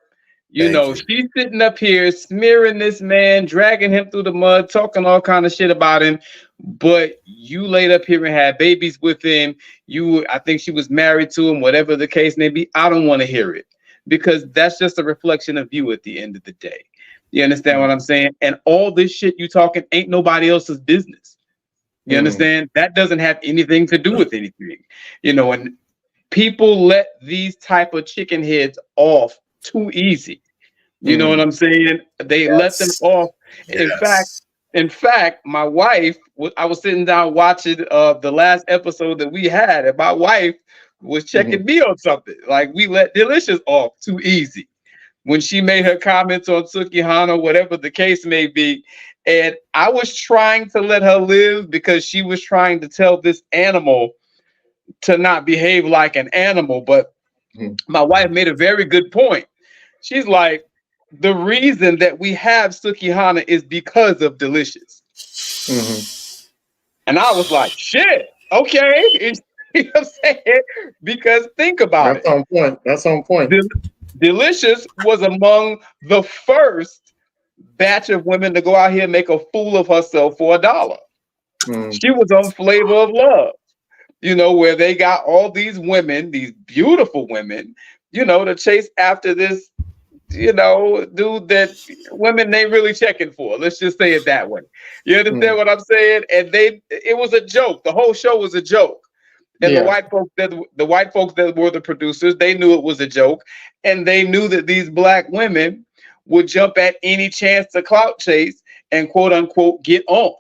You Thank know, you. she's sitting up here smearing this man, dragging him through the mud, talking all kind of shit about him. But you laid up here and had babies with him. I think she was married to him, whatever the case may be. I don't want to hear it because that's just a reflection of you at the end of the day. You understand what I'm saying? And all this shit you talking ain't nobody else's business. You understand? That doesn't have anything to do with anything. You know, and people let these type of chicken heads off too easy. You know what I'm saying? They let them off. In fact, my wife, I was sitting down watching the last episode that we had, and my wife was checking me on something. Like, we let Delicious off too easy when she made her comments on Sukihana, whatever the case may be. And I was trying to let her live because she was trying to tell this animal to not behave like an animal. But my wife made a very good point. She's like, the reason that we have Sukihana is because of Delicious. And I was like, shit, okay. You know what I'm saying? Because think about it. That's on point. That's on point. Delicious was among the first batch of women to go out here and make a fool of herself for $1. She was on Flavor of Love, you know, where they got all these women, these beautiful women, you know, to chase after this, you know, dude that women ain't really checking for. Let's just say it that way. You understand what I'm saying? And it was a joke. The whole show was a joke. And the white folks that were the producers, they knew it was a joke, and they knew that these black women would jump at any chance to clout chase and quote unquote get on.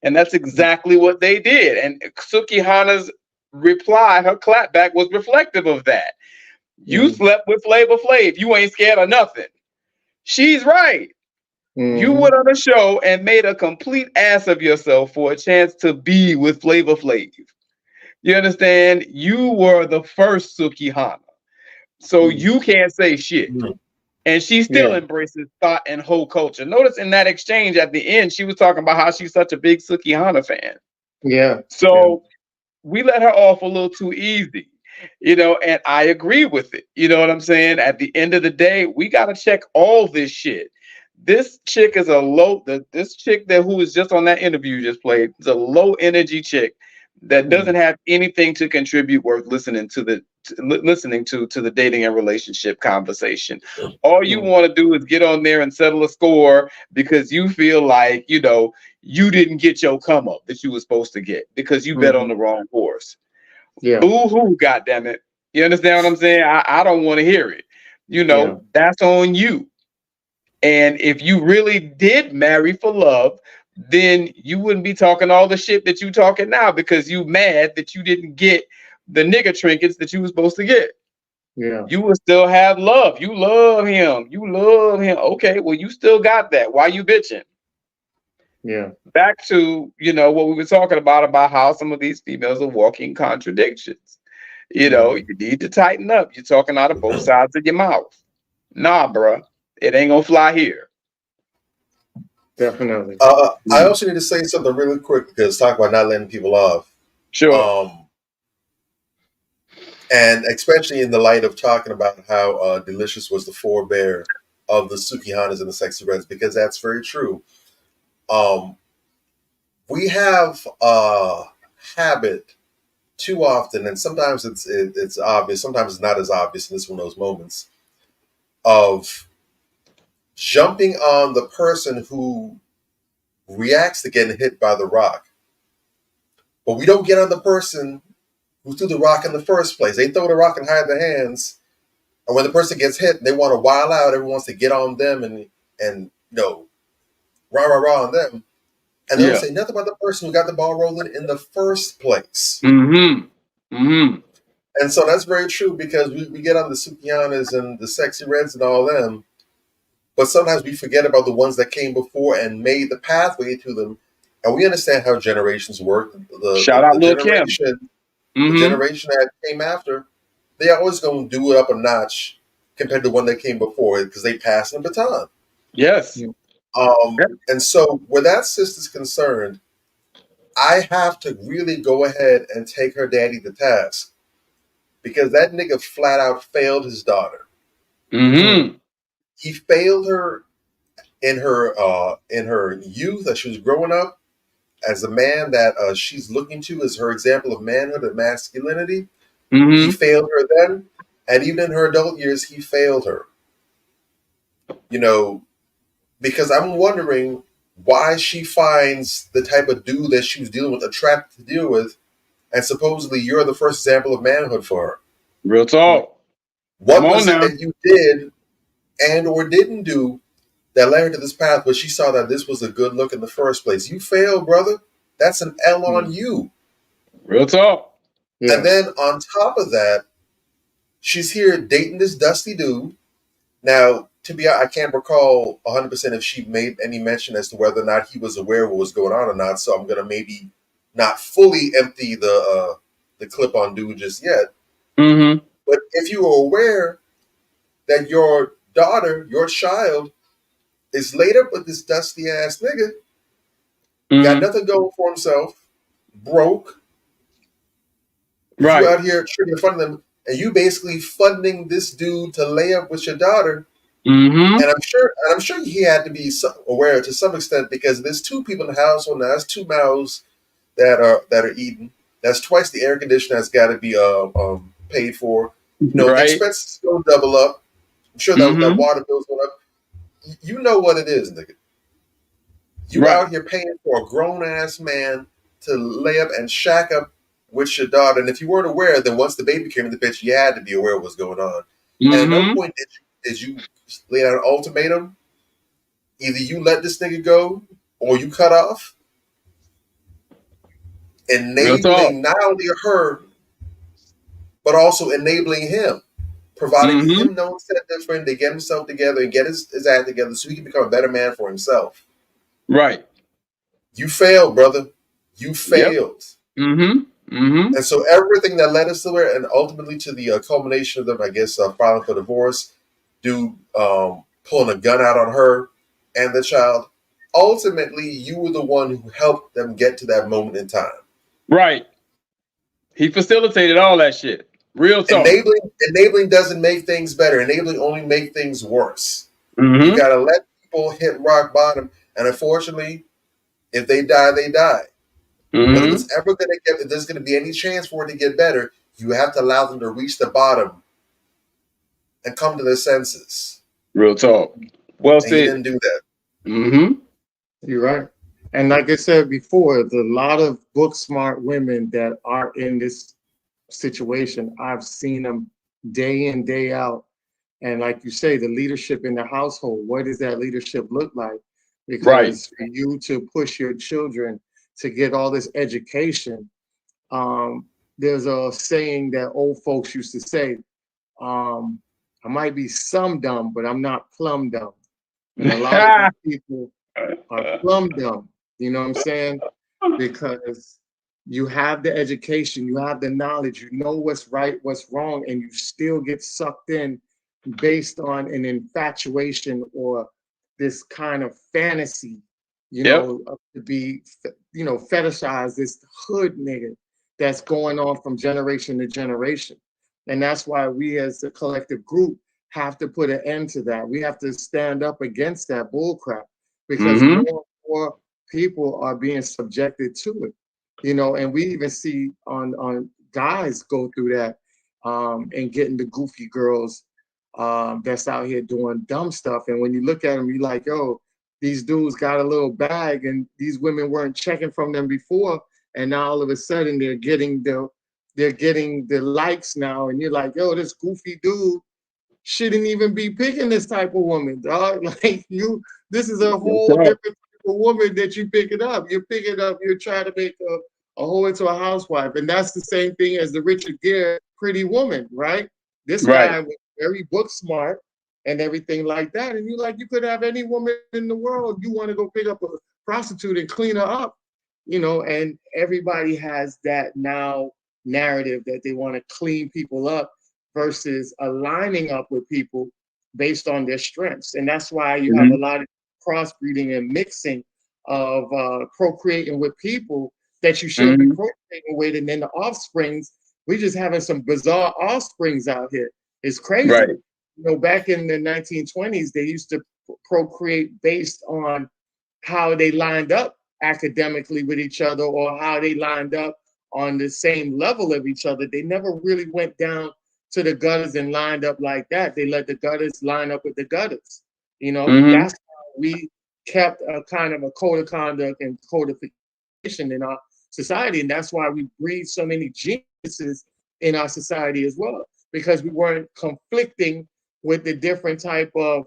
And that's exactly what they did. And Sukihana's reply, her clapback, was reflective of that. You slept with Flavor Flav. You ain't scared of nothing. She's right. You went on a show and made a complete ass of yourself for a chance to be with Flavor Flav. You understand? You were the first Sukihana. So you can't say shit. And she still embraces thought and whole culture. Notice in that exchange at the end, she was talking about how she's such a big Sukihana fan. So we let her off a little too easy, you know, and I agree with it. You know what I'm saying? At the end of the day, we got to check all this shit. This chick is this chick who was just on that interview you just played is a low energy chick that doesn't have anything to contribute worth listening to the dating and relationship conversation. All you want to do is get on there and settle a score because you feel like, you know, you didn't get your come up that you were supposed to get because you bet on the wrong horse. Boo-hoo, goddammit. You understand what I'm saying? I don't want to hear it. You know, that's on you. And if you really did marry for love, then you wouldn't be talking all the shit that you talking now because you mad that you didn't get the nigga trinkets that you were supposed to get. You will still have love. You love him. You love him. Okay, well, you still got that. Why you bitching? Back to, you know, what we were talking about how some of these females are walking contradictions. You know, you need to tighten up. You're talking out of both sides of your mouth. Nah, bruh. It ain't gonna fly here. Definitely. I also need to say something really quick because talk about not letting people off. Sure. And especially in the light of talking about how Delicious was the forebear of the Sukihanas and the Sexy Reds, because that's very true. We have a habit too often, and sometimes it's obvious, sometimes it's not as obvious, and this is one of those moments of jumping on the person who reacts to getting hit by the rock. But we don't get on the person who threw the rock in the first place. They throw the rock and hide their hands. And when the person gets hit, they want to wild out. Everyone wants to get on them and you know, rah on them. And they don't say nothing about the person who got the ball rolling in the first place. And so that's very true because we get on the Sukianas and the Sexy Reds and all them, but sometimes we forget about the ones that came before and made the pathway to them. And we understand how generations work. Shout out The Lil Kim. generation, the Mm-hmm. generation that came after, they always going to do it up a notch compared to the one that came before because they passed the baton. Yes. Yep. And so where that sister's concerned, I have to really go ahead and take her daddy to task because that nigga flat out failed his daughter. Mm-hmm. He failed her in her youth as she was growing up as a man that she's looking to as her example of manhood and masculinity. Mm-hmm. He failed her then, and even in her adult years, he failed her. You know, because I'm wondering why she finds the type of dude that she was dealing with attractive to deal with, and supposedly you're the first example of manhood for her. Real talk. What Come on was it now. that you did and or didn't do that led her to this path where she saw that this was a good look in the first place? You failed, brother. That's an L on you. Real talk. Yeah. And then on top of that, she's here dating this dusty dude. Now, I can't recall 100% if she made any mention as to whether or not he was aware of what was going on or not. So I'm gonna maybe not fully empty the clip on dude just yet. Mm-hmm. But if you are aware that your daughter, your child, is laid up with this dusty ass nigga, got nothing going for himself, broke. Right. You out here trying to fund them, and you basically funding this dude to lay up with your daughter. Mm-hmm. And I'm sure he had to be aware to some extent because there's two people in the household now. That's two mouths that are eating. That's twice the air conditioner that's got to be paid for. You know, Right. expenses go double up. I'm sure that water bill's going up. You know what it is, nigga. You Right. out here paying for a grown ass man to lay up and shack up with your daughter, and if you weren't aware, then once the baby came in the picture, you had to be aware of what's going on. And at no point did you lay out an ultimatum. Either you let this nigga go or you cut off. Enabling not only her, but also enabling him. Providing him no incentive for him to get himself together and get his act together so he can become a better man for himself. Right. You failed, brother. You failed. Yep. Mm-hmm. Mm-hmm. And so everything that led us to where, and ultimately to the culmination of them, I guess, filing for divorce, dude pulling a gun out on her and the child. Ultimately, you were the one who helped them get to that moment in time. Right. He facilitated all that shit. Real talk. Enabling doesn't make things better. Enabling only make things worse. Mm-hmm. You gotta let people hit rock bottom, and unfortunately, if they die, they die. Mm-hmm. But if there's gonna be any chance for it to get better, you have to allow them to reach the bottom and come to their senses. Real talk. Well said. And he didn't do that. Mm-hmm. You're right. And like I said before, there's a lot of book smart women that are in this situation. I've seen them day in, day out. And like you say, the leadership in the household, what does that leadership look like? Because for you to push your children to get all this education, there's a saying that old folks used to say, I might be some dumb, but I'm not plumb dumb. And a lot of people are plumb dumb. You know what I'm saying? Because you have the education, you have the knowledge, you know what's right, what's wrong, and you still get sucked in based on an infatuation or this kind of fantasy, to be, fetishized, this hood nigga that's going on from generation to generation. And that's why we as a collective group have to put an end to that. We have to stand up against that bullcrap because more and more people are being subjected to it. And we even see on guys go through that and getting the goofy girls that's out here doing dumb stuff. And when you look at them, you're like, yo, these dudes got a little bag and these women weren't checking from them before. And now all of a sudden they're getting the likes now. And you're like, yo, this goofy dude shouldn't even be picking this type of woman, dog. Like this is a whole different type of woman that you picking up. You're picking up, you're trying to make a hoe into a housewife. And that's the same thing as the Richard Gere Pretty Woman, right? This Right. guy was very book smart and everything like that. And you could have any woman in the world. You want to go pick up a prostitute and clean her up, and everybody has that now narrative that they want to clean people up versus aligning up with people based on their strengths. And that's why you have a lot of crossbreeding and mixing of procreating with people that you should be procreating with, and then the offsprings, we just having some bizarre offsprings out here. It's crazy. Right. Back in the 1920s, they used to procreate based on how they lined up academically with each other or how they lined up on the same level of each other. They never really went down to the gutters and lined up like that. They let the gutters line up with the gutters. That's how we kept a kind of a code of conduct and codification in our society. And that's why we breed so many geniuses in our society as well, because we weren't conflicting with the different type of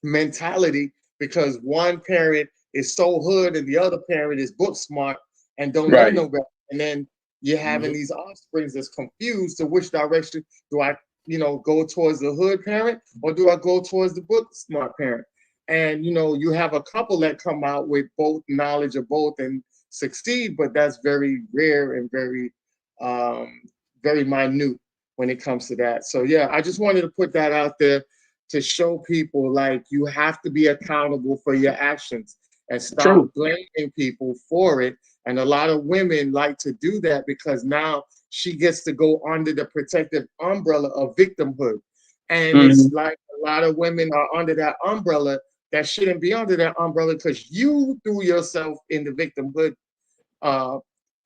mentality, because one parent is so hood and the other parent is book smart and don't know no better. And then you're having these offsprings that's confused to which direction do I, go towards the hood parent or do I go towards the book smart parent? And, you have a couple that come out with both knowledge of both and succeed, but that's very rare and very, very minute when it comes to that. So, yeah, I just wanted to put that out there to show people, like, you have to be accountable for your actions and stop blaming people for it. And a lot of women like to do that because now she gets to go under the protective umbrella of victimhood. And it's like a lot of women are under that umbrella that shouldn't be under that umbrella because you threw yourself in the victimhood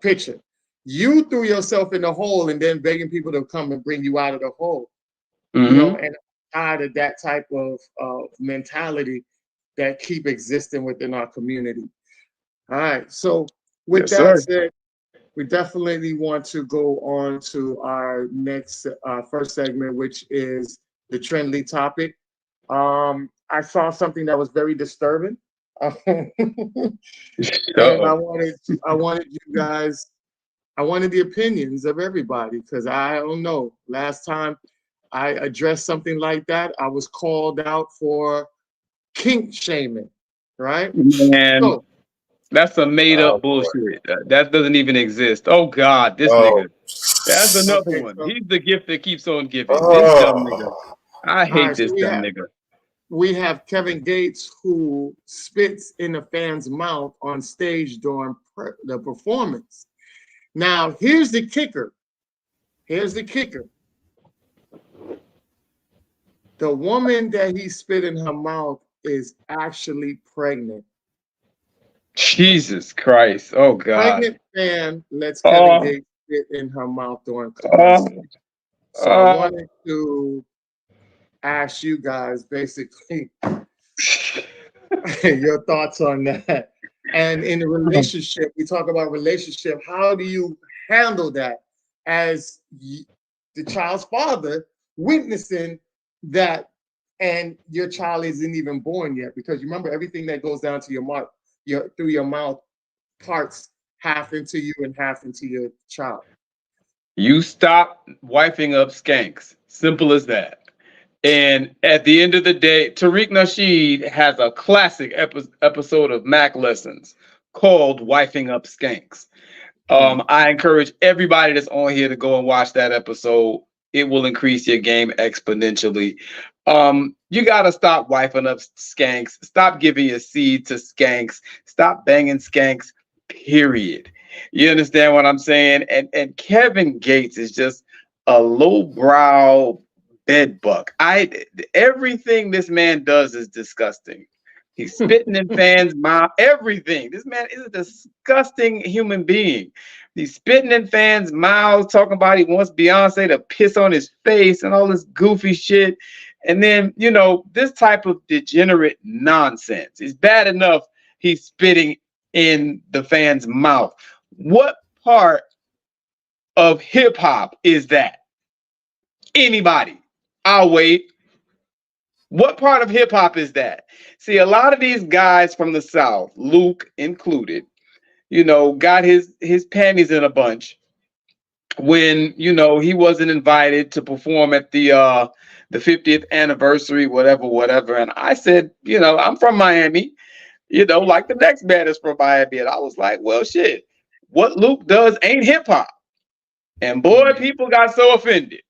picture. You threw yourself in the hole and then begging people to come and bring you out of the hole. And I'm tired of that type of mentality that keep existing within our community. All right, so with that said, we definitely want to go on to our next first segment, which is the trendy topic. I saw something that was very disturbing, and I wanted you guys. I wanted the opinions of everybody because I don't know. Last time I addressed something like that, I was called out for kink shaming, right? Man, so, that's some made up bullshit. That doesn't even exist. Oh God, this nigga. That's another one. He's the gift that keeps on giving. This dumb nigga. I hate this dumb nigga. We have Kevin Gates, who spits in a fan's mouth on stage during the performance. Now, here's the kicker. The woman that he spit in her mouth is actually pregnant. Jesus Christ. Oh, God. Pregnant fan lets Kevin Gates spit in her mouth during commercial. So I wanted to ask you guys basically your thoughts on that. And in a relationship, we talk about relationship. How do you handle that as the child's father witnessing that, and your child isn't even born yet? Because you remember, everything that goes down to your mouth, through your mouth, parts half into you and half into your child. You stop wiping up skanks. Simple as that. And at the end of the day, Tariq Nasheed has a classic episode of Mac Lessons called Wifing Up Skanks. I encourage everybody that's on here to go and watch that episode. It will increase your game exponentially. You got to stop wiping up skanks. Stop giving your seed to skanks. Stop banging skanks, period. You understand what I'm saying? And Kevin Gates is just a lowbrow bedbug. Everything this man does is disgusting. He's spitting in fans' mouth. Everything. This man is a disgusting human being. He's spitting in fans' mouths, talking about he wants Beyonce to piss on his face and all this goofy shit. And then, this type of degenerate nonsense. It's bad enough he's spitting in the fan's mouth. What part of hip hop is that? Anybody? I'll wait. What part of hip hop is that? See, a lot of these guys from the South, Luke included, got his panties in a bunch when he wasn't invited to perform at the 50th anniversary, whatever. And I said, I'm from Miami, like the next man is from Miami. And I was like, well, shit, what Luke does ain't hip hop. And boy, people got so offended.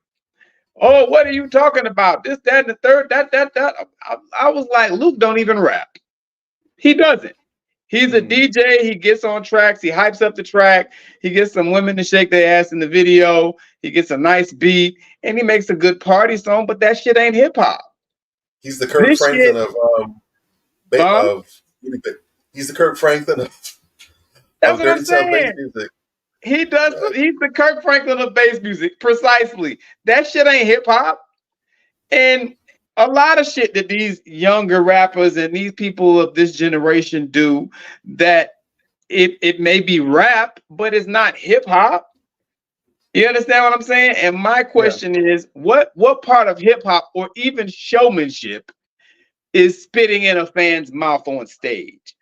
Oh, what are you talking about? This, that, and the third, that. I was like, Luke don't even rap. He doesn't. He's a DJ. He gets on tracks. He hypes up the track. He gets some women to shake their ass in the video. He gets a nice beat, and he makes a good party song. But that shit ain't hip hop. He's the Kirk Franklin of he's the Kirk Franklin of That's what Dirty I'm South bass saying. music. He does. He's the Kirk Franklin of bass music, precisely. That shit ain't hip hop. And a lot of shit that these younger rappers and these people of this generation do, that it may be rap, but it's not hip hop. You understand what I'm saying? And my question is, what part of hip hop or even showmanship is spitting in a fan's mouth on stage?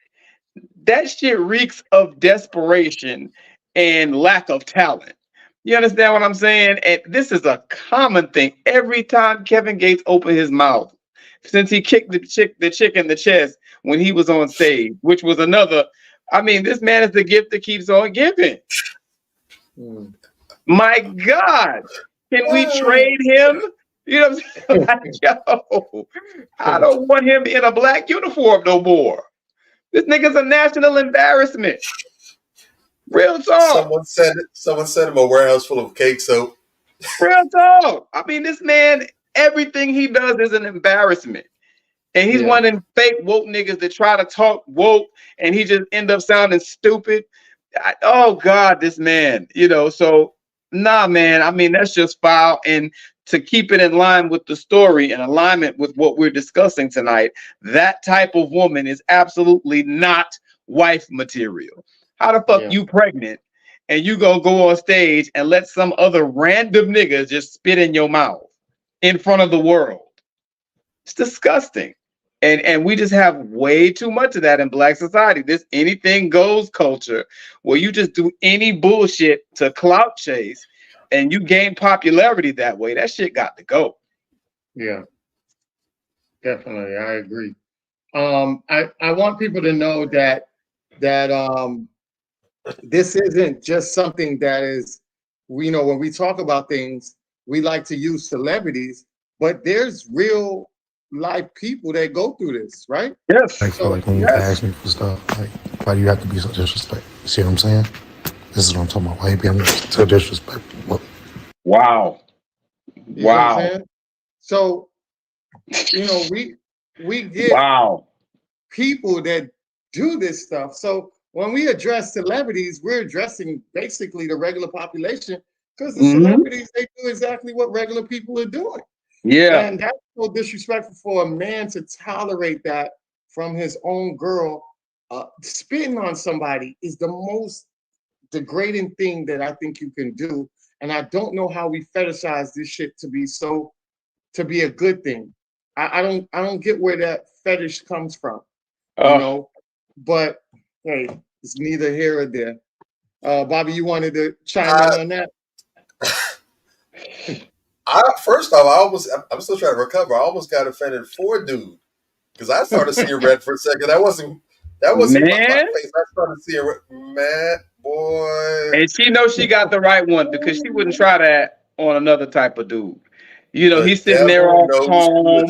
That shit reeks of desperation and lack of talent. You understand what I'm saying? And this is a common thing. Every time Kevin Gates opened his mouth, since he kicked the chick in the chest when he was on stage, which was another. I mean, this man is the gift that keeps on giving. My God, can we trade him? You know what I'm saying? Like, yo, I don't want him in a black uniform no more. This nigga's a national embarrassment. Real talk. Someone sent him a warehouse full of cake soap. Real talk. I mean, this man, everything he does is an embarrassment. And he's one of them fake woke niggas that try to talk woke and he just end up sounding stupid. Oh God, this man, so nah, man. I mean, that's just foul. And to keep it in line with the story and alignment with what we're discussing tonight, that type of woman is absolutely not wife material. How the fuck you pregnant and you gonna go on stage and let some other random nigga just spit in your mouth in front of the world? It's disgusting. And we just have way too much of that in black society. This anything goes culture where you just do any bullshit to clout chase and you gain popularity that way. That shit got to go. Yeah, definitely. I agree. I want people to know that this isn't just something that is, when we talk about things, we like to use celebrities, but there's real life people that go through this, right? Yes. Like, so, like when you ask me for stuff, like, why do you have to be so disrespectful? You see what I'm saying? This is what I'm talking about. Why you being so disrespectful? Wow. You know what I'm saying? So, we get people that do this stuff. So when we address celebrities, we're addressing basically the regular population because the celebrities, they do exactly what regular people are doing. Yeah. And that's so disrespectful for a man to tolerate that from his own girl. Spitting on somebody is the most degrading thing that I think you can do. And I don't know how we fetishize this shit to be a good thing. I don't get where that fetish comes from, But hey, it's neither here or there. Bobby, you wanted to chime in on that? First off, I'm still trying to recover. I almost got offended for dude because I started seeing red for a second. That wasn't my face. I started seeing red. Man, boy. And she knows she got the right one because she wouldn't try that on another type of dude. He's sitting there all calm.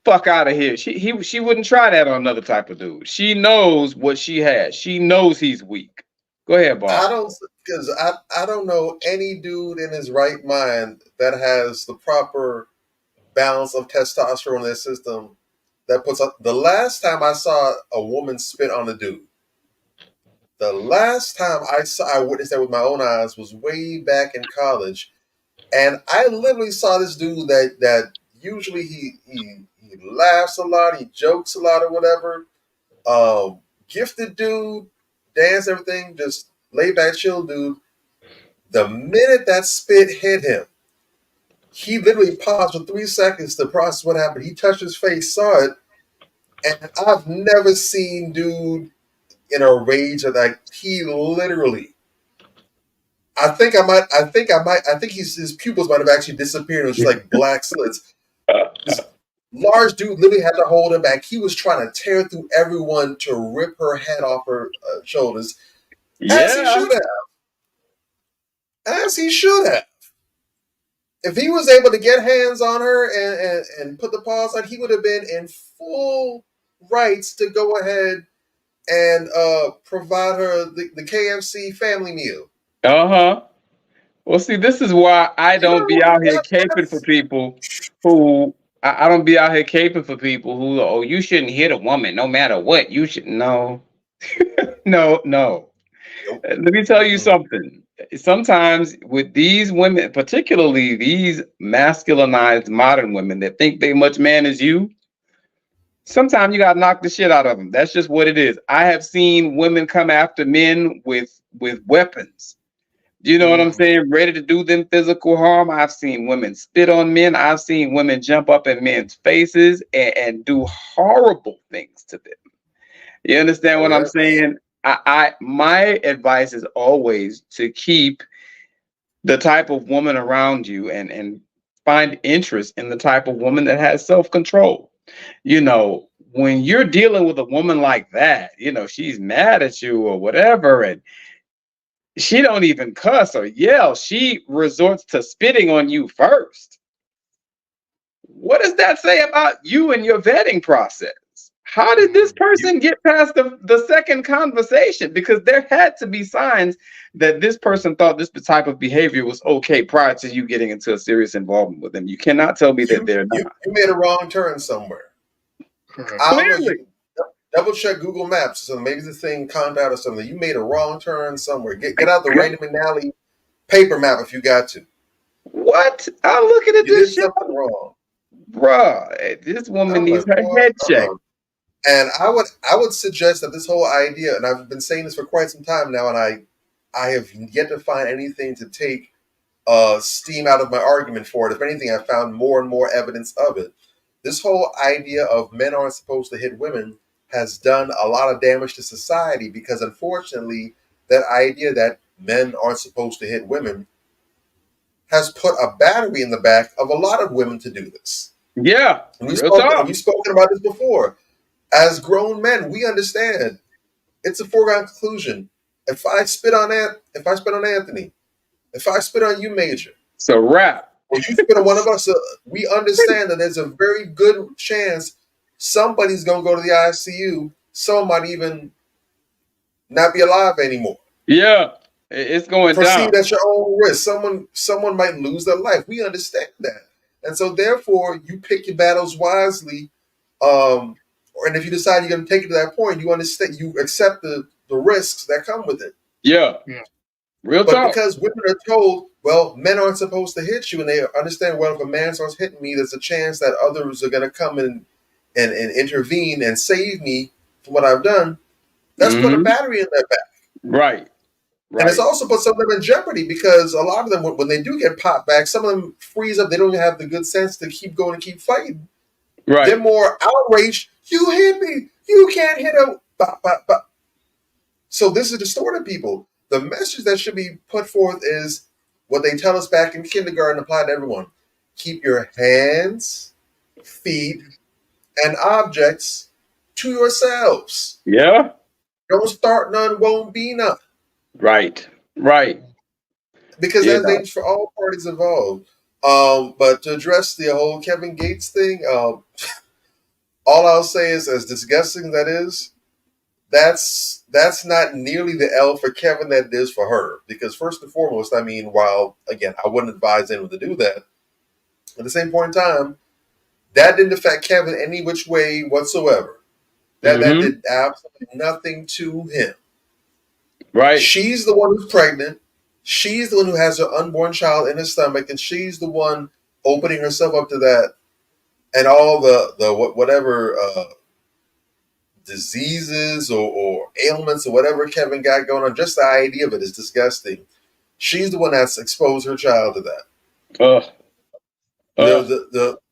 Fuck out of here. She wouldn't try that on another type of dude. She knows what she has. She knows he's weak. Go ahead, Bob. I don't know any dude in his right mind that has the proper balance of testosterone in their system that puts up. The last time I saw a woman spit on a dude, the last time I witnessed that with my own eyes was way back in college, and I literally saw this dude that usually he laughs a lot, he jokes a lot or whatever. Gifted dude, dance, everything, just laid back, chill dude. The minute that spit hit him, he literally paused for 3 seconds to process what happened. He touched his face, saw it, and I've never seen dude in a rage of that. He literally I think his pupils might have actually disappeared. It was just like black slits. This large dude literally had to hold him back. He was trying to tear through everyone to rip her head off her shoulders, as he Yeah. should have. As he should have. If he was able to get hands on her and put the paws on, he would have been in full rights to go ahead and provide her the KFC family meal. Uh-huh. Well, see, this is why I don't be out here caping for people who I don't be out here caping for people who, oh, you shouldn't hit a woman no matter what. You should no. No. Nope. Let me tell you something. Sometimes with these women, particularly these masculinized modern women that think they much man as you, sometimes you gotta knock the shit out of them. That's just what it is. I have seen women come after men with weapons. You know what I'm saying? Ready to do them physical harm. I've seen women spit on men. I've seen women jump up in men's faces and do horrible things to them. You understand what I'm saying? My advice is always to keep the type of woman around you and find interest in the type of woman that has self-control. You know, when you're dealing with a woman like that, you know, she's mad at you or whatever, and she don't even cuss or yell. She resorts to spitting on you first. What does that say about you and your vetting process? How did this person get past the second conversation? Because there had to be signs that this person thought this type of behavior was okay prior to you getting into a serious involvement with them. You cannot tell me that they're not. You made a wrong turn somewhere. Clearly. Double check Google Maps. So maybe the thing conned out or something. You made a wrong turn somewhere. Get out the Raymond McNally paper map if you got to. What? I'm looking at You this did shit. something wrong. Bruh, this woman I'm needs like, her boy, head checked. And I would suggest that this whole idea, and I've been saying this for quite some time now, and I have yet to find anything to take steam out of my argument for it. If anything, I found more and more evidence of it. This whole idea of men aren't supposed to hit women has done a lot of damage to society because, unfortunately, that idea that men aren't supposed to hit women has put a battery in the back of a lot of women to do this. Yeah, We've spoken about this before. As grown men, we understand it's a foregone conclusion. If I spit on Anthony, if I spit on you, Major, it's a wrap. or you spit on one of us, we understand that there's a very good chance somebody's gonna go to the ICU. Someone might even not be alive anymore. Yeah, it's going down. Proceed at your own risk. Someone might lose their life. We understand that, and so therefore you pick your battles wisely. And if you decide you're going to take it to that point, you understand, you accept the risks that come with it. Yeah. Real but talk. Because women are told, well, men aren't supposed to hit you, and they understand, well, if a man starts hitting me, there's a chance that others are going to come in and intervene and save me from what I've done. That's put a battery in their back. Right. And it's also put some of them in jeopardy because a lot of them, when they do get popped back, some of them freeze up. They don't even have the good sense to keep going and keep fighting. Right. They're more outraged. You hit me. You can't hit him. Bop, bop, bop. So this is distorting people. The message that should be put forth is what they tell us back in kindergarten, apply to everyone. Keep your hands, feet, and objects to yourselves. Yeah. Don't start none, won't be none. Right. Because that's dangerous for all parties involved. But to address the whole Kevin Gates thing, all I'll say is, as disgusting that is, that's not nearly the L for Kevin that it is for her. Because first and foremost, I mean, while again, I wouldn't advise anyone to do that, at the same point in time, that didn't affect Kevin any which way whatsoever. That did absolutely nothing to him. Right. She's the one who's pregnant. She's the one who has her unborn child in her stomach, and she's the one opening herself up to that, and all the whatever diseases or ailments or whatever Kevin got going on. Just the idea of it is disgusting. She's the one that's exposed her child to that.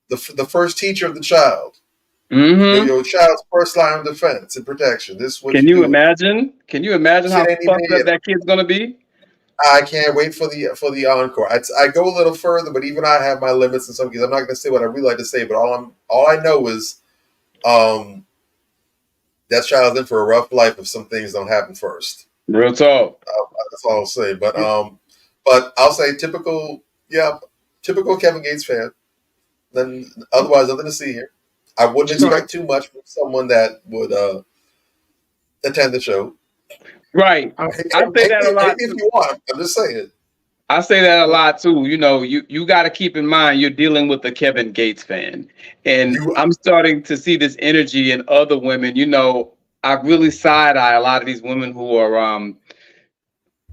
The first teacher of the child. Your child's first line of defense and protection. This is what Can you imagine? Can you imagine how fucked up that kid's gonna be? I can't wait for the encore. I go a little further, but even I have my limits in some cases. I'm not going to say what I really like to say, but all I know is, that child's in for a rough life if some things don't happen first. Real talk. That's all I'll say. But I'll say typical Kevin Gates fan. Then otherwise, nothing to see here. I wouldn't expect too much from someone that would attend the show. Right. I say that a lot. If you want, I'm just saying. I say that a lot too. You know, you got to keep in mind you're dealing with a Kevin Gates fan, and I'm starting to see this energy in other women. You know, I really side eye a lot of these women who are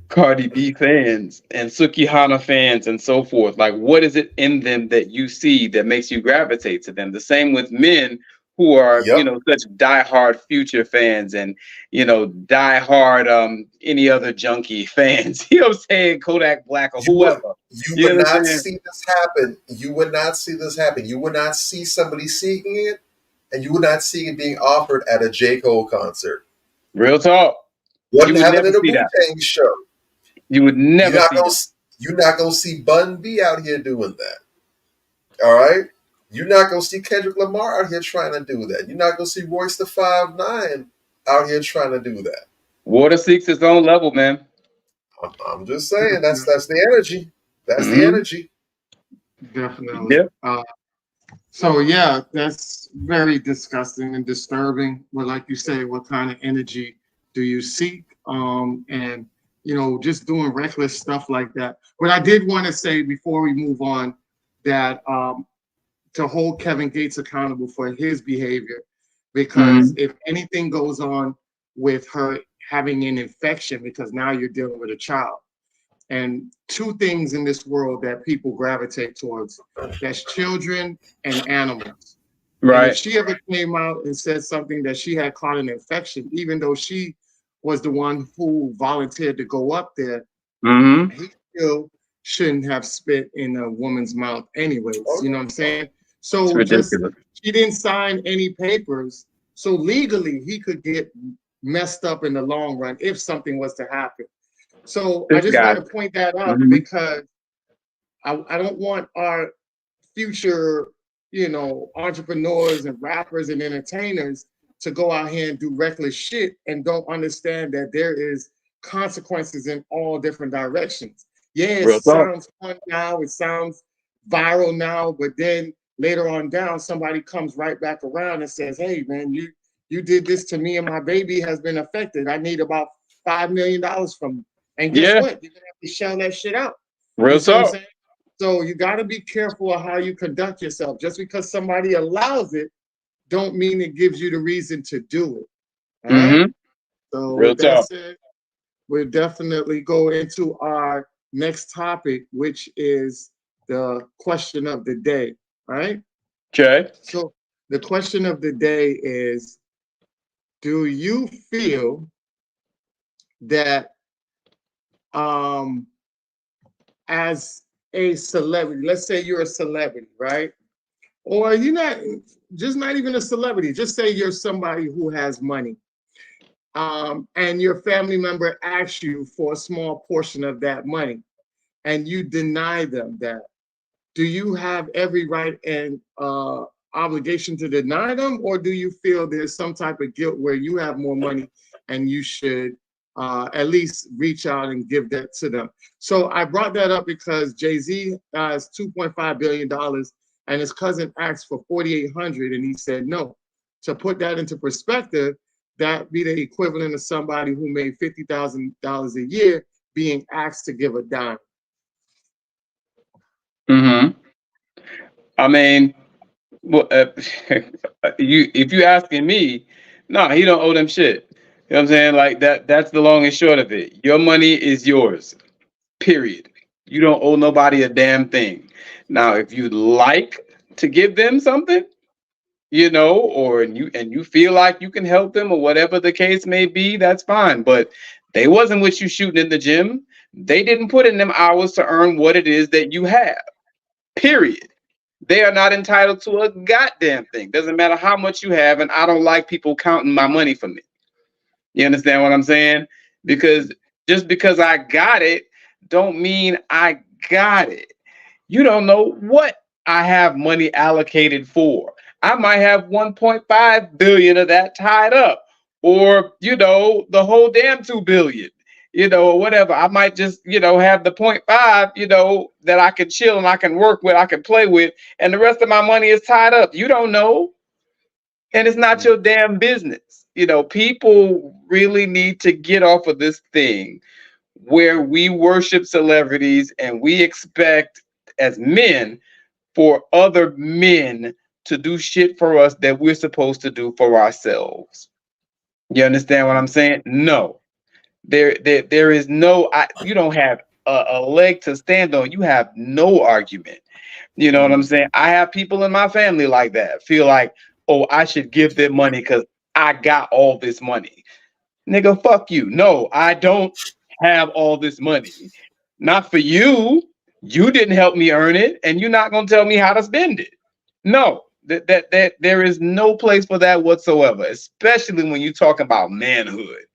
Cardi B fans and Sukihana fans and so forth. Like, what is it in them that you see that makes you gravitate to them? The same with men who are, you know, such diehard Future fans and, you know, diehard any other junkie fans. You know what I'm saying? Kodak Black or whoever. You would not see this happen. You would not see this happen. You would not see somebody seeking it, and you would not see it being offered at a J. Cole concert. Real talk. Wouldn't happen at a Wu-Tang show. You would never You're not going to see Bun B out here doing that. All right? You're not going to see Kendrick Lamar out here trying to do that. You're not going to see Royce the 5'9" out here trying to do that. Water seeks its own level, man. I'm just saying, that's the energy. That's the energy. Definitely. Yeah. So yeah, that's very disgusting and disturbing. Well, like you say, what kind of energy do you seek? And you know, just doing reckless stuff like that. But I did want to say before we move on that to hold Kevin Gates accountable for his behavior, because if anything goes on with her having an infection, because now you're dealing with a child. And two things in this world that people gravitate towards, that's children and animals. Right. And if she ever came out and said something that she had caught an infection, even though she was the one who volunteered to go up there, he still shouldn't have spit in a woman's mouth anyways. You know what I'm saying? So she didn't sign any papers. So legally he could get messed up in the long run if something was to happen. So I just want to point that out because I don't want our future, you know, entrepreneurs and rappers and entertainers to go out here and do reckless shit and don't understand that there is consequences in all different directions. Yeah, it sounds fun now, it sounds viral now, but then later on down, somebody comes right back around and says, hey man, you did this to me and my baby has been affected. I need about $5 million from you. And guess what? You're gonna have to shell that shit out. Real talk. So you gotta be careful of how you conduct yourself. Just because somebody allows it, don't mean it gives you the reason to do it. Right? So real talk. We'll definitely go into our next topic, which is the question of the day. Right? Okay. So the question of the day is, do you feel that as a celebrity, let's say you're a celebrity, right? Or you're not even a celebrity, just say you're somebody who has money, and your family member asks you for a small portion of that money and you deny them that. Do you have every right and obligation to deny them, or do you feel there's some type of guilt where you have more money and you should at least reach out and give that to them? So I brought that up because Jay-Z has $2.5 billion and his cousin asked for $4,800 and he said no. To put that into perspective, that'd be the equivalent of somebody who made $50,000 a year being asked to give a dime. I mean, well, if you asking me, no, he don't owe them shit. You know what I'm saying? Like that's the long and short of it. Your money is yours. Period. You don't owe nobody a damn thing. Now, if you'd like to give them something, you know, or you feel like you can help them or whatever the case may be, that's fine. But they wasn't with you shooting in the gym. They didn't put in them hours to earn what it is that you have. Period. They are not entitled to a goddamn thing. Doesn't matter how much you have, and I don't like people counting my money for me. You understand what I'm saying? Because just because I got it don't mean I got it. You don't know what I have money allocated for. I might have 1.5 billion of that tied up, or the whole damn 2 billion, or whatever. I might just, have the 0.5, that I can chill and I can work with, I can play with, and the rest of my money is tied up. You don't know. And it's not your damn business. People really need to get off of this thing where we worship celebrities and we expect as men for other men to do shit for us that we're supposed to do for ourselves. You understand what I'm saying? No. There is no, you don't have a leg to stand on. You have no argument. You know what I'm saying? I have people in my family like that, feel like, oh, I should give them money because I got all this money. Nigga, fuck you. No, I don't have all this money. Not for you. You didn't help me earn it, and you're not gonna tell me how to spend it. No, that there is no place for that whatsoever, especially when you talk about manhood.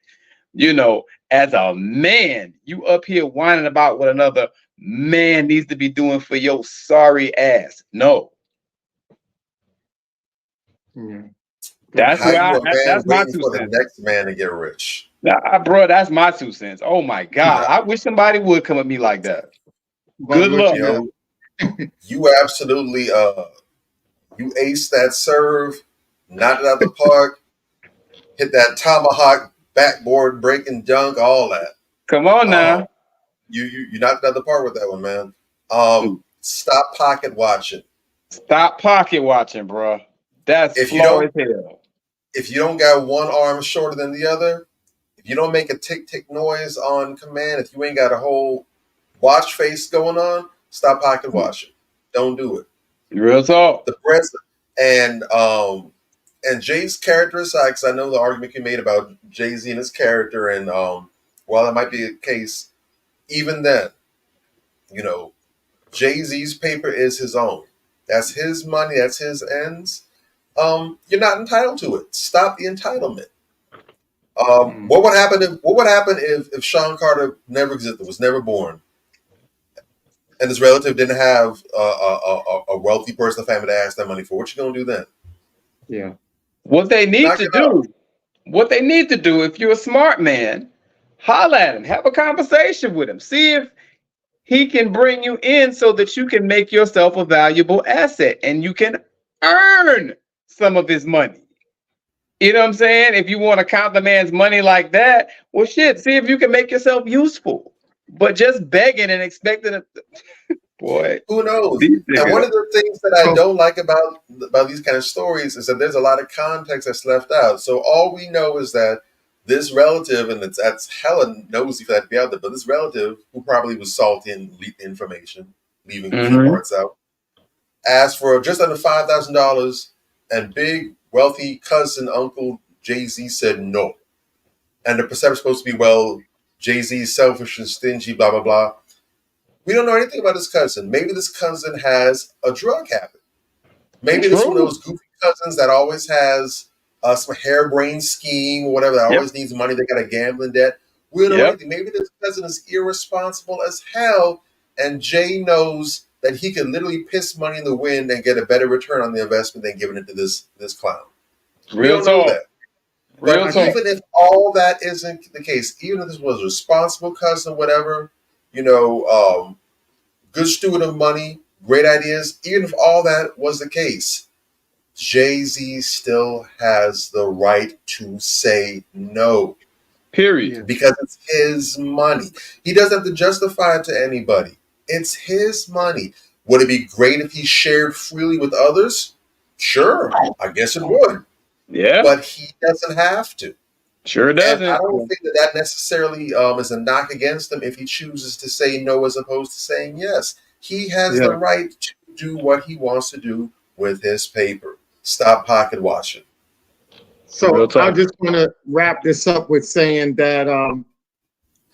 As a man, you up here whining about what another man needs to be doing for your sorry ass. No. Yeah. That's How where you a man that's my waiting 2 for the cents. next man to get rich? Bro, that's my 2 cents. Oh my God. I wish somebody would come at me like that. Good luck. You absolutely you ace that serve, knock it out the park, hit that tomahawk, backboard breaking dunk, all that. Come on now. You knocked it out the park with that one, man. Stop pocket watching. Stop pocket watching, bro. That's floor as hell. If you don't got one arm shorter than the other, if you don't make a tick-tick noise on command, if you ain't got a whole watch face going on, stop pocket watching. Don't do it. Real talk. The president and Jay's character aside, because I know the argument you made about Jay-Z and his character, and while that might be the case, even then, Jay-Z's paper is his own. That's his money. That's his ends. You're not entitled to it. Stop the entitlement. What would happen if Sean Carter never existed, was never born, and his relative didn't have a wealthy person in the family to ask that money for? What you gonna do then? Yeah. What they need to do, if you're a smart man, holler at him, have a conversation with him, see if he can bring you in so that you can make yourself a valuable asset and you can earn some of his money. You know what I'm saying? If you want to count the man's money like that, well, shit, see if you can make yourself useful. But just begging and expecting it, boy. Who knows? And one of the things that I don't like about these kind of stories is that there's a lot of context that's left out. So all we know is that this relative, and that's hella nosy for that to be out there, but this relative, who probably was salty and leaked information, leaving parts out, asked for just under $5,000, and big wealthy cousin Uncle Jay-Z said no. And the perception is supposed to be, well, Jay-Z's selfish and stingy, blah, blah, blah. We don't know anything about this cousin. Maybe this cousin has a drug habit. Maybe this one of those goofy cousins that always has some harebrained scheme or whatever, that always needs money. They got a gambling debt. We don't know anything. Maybe this cousin is irresponsible as hell, and Jay knows that he could literally piss money in the wind and get a better return on the investment than giving it to this clown. Real talk. But even if all that isn't the case, even if this was a responsible cousin, whatever, good steward of money, great ideas, even if all that was the case, Jay-Z still has the right to say no. Period. Because it's his money. He doesn't have to justify it to anybody. It's his money. Would it be great if he shared freely with others? Sure, I guess it would. Yeah. But he doesn't have to. Sure doesn't. And I don't think that necessarily is a knock against him if he chooses to say no as opposed to saying yes. He has the right to do what he wants to do with his paper. Stop pocket watching. So I just want to wrap this up with saying that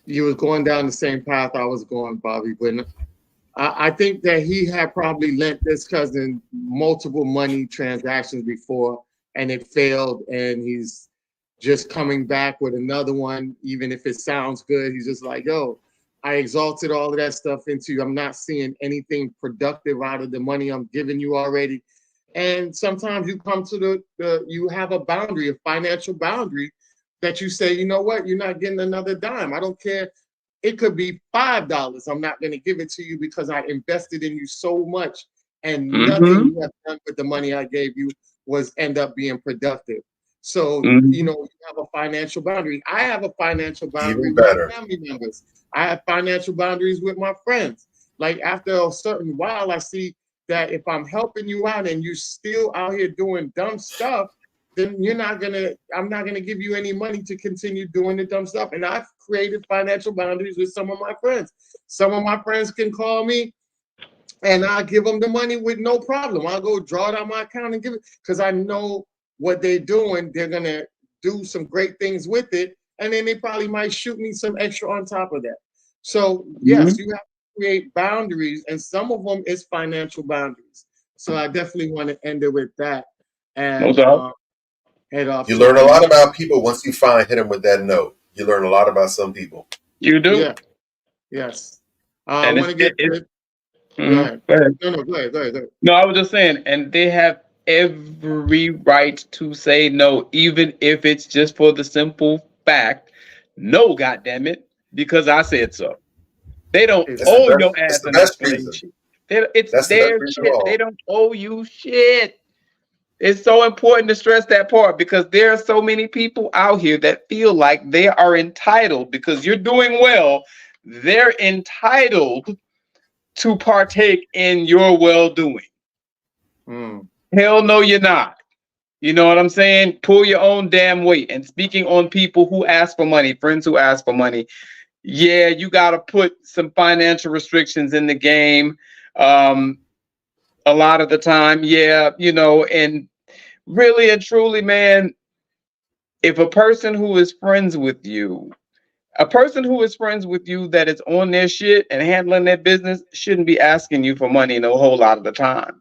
you was going down the same path I was going, Bobby. But I think that he had probably lent this cousin multiple money transactions before, and it failed, and he's just coming back with another one. Even if it sounds good, he's just like, yo, I exalted all of that stuff into you. I'm not seeing anything productive out of the money I'm giving you already. And sometimes you come to you have a boundary, a financial boundary that you say, you know what, you're not getting another dime. I don't care. It could be $5. I'm not going to give it to you because I invested in you so much, and nothing you have done with the money I gave you was end up being productive. So, you know, you have a financial boundary. I have a financial boundary Even with better. my family members. I have financial boundaries with my friends. Like after a certain while, I see that if I'm helping you out and you still out here doing dumb stuff, then I'm not gonna give you any money to continue doing the dumb stuff. And I've created financial boundaries with some of my friends. Some of my friends can call me and I'll give them the money with no problem. I'll go draw it out my account and give it because I know what they're doing. They're gonna do some great things with it, and then they probably might shoot me some extra on top of that. So yes, you have to create boundaries, and some of them is financial boundaries. So I definitely want to end it with that. And head off. You learn a lot about people once you hit them with that note. You learn a lot about some people. You do. Yeah. Yes. I want to get to it. Go ahead. No, go ahead. No, I was just saying, and they have every right to say no, even if it's just for the simple fact, no, goddammit, because I said so. They don't owe your ass an explanation. It's their shit. They don't owe you shit. It's so important to stress that part because there are so many people out here that feel like they are entitled because you're doing well. They're entitled to partake in your well-doing. Hell no, you're not. You know what I'm saying? Pull your own damn weight. And speaking on people who ask for money, friends who ask for money, yeah, you got to put some financial restrictions in the game. A lot of the time, yeah, you know, and really and truly, man, if a person who is friends with you, that is on their shit and handling their business shouldn't be asking you for money a whole lot of the time.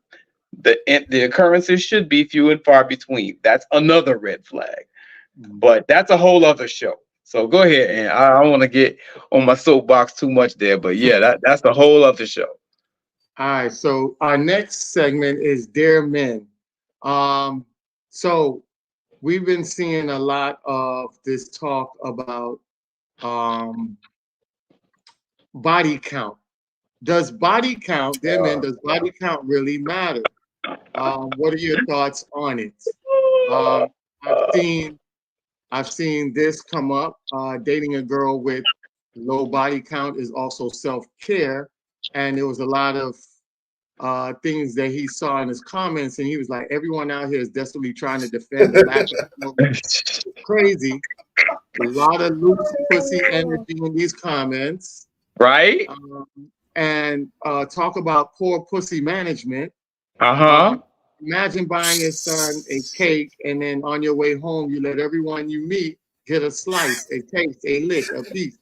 The occurrences should be few and far between. That's another red flag, but that's a whole other show. So go ahead, and I don't want to get on my soapbox too much there, but yeah, that's a whole other show. All right, so our next segment is Dear Men. So we've been seeing a lot of this talk about body count. Does body count, Dear Men, does body count really matter? What are your thoughts on it? I've seen this come up. Dating a girl with low body count is also self-care. And there was a lot of things that he saw in his comments, and he was like, everyone out here is desperately trying to defend the lack of it's crazy. A lot of loose pussy energy in these comments. Right? And talk about poor pussy management. Imagine buying your son a cake, and then on your way home, you let everyone you meet get a slice, a taste, a lick, a piece.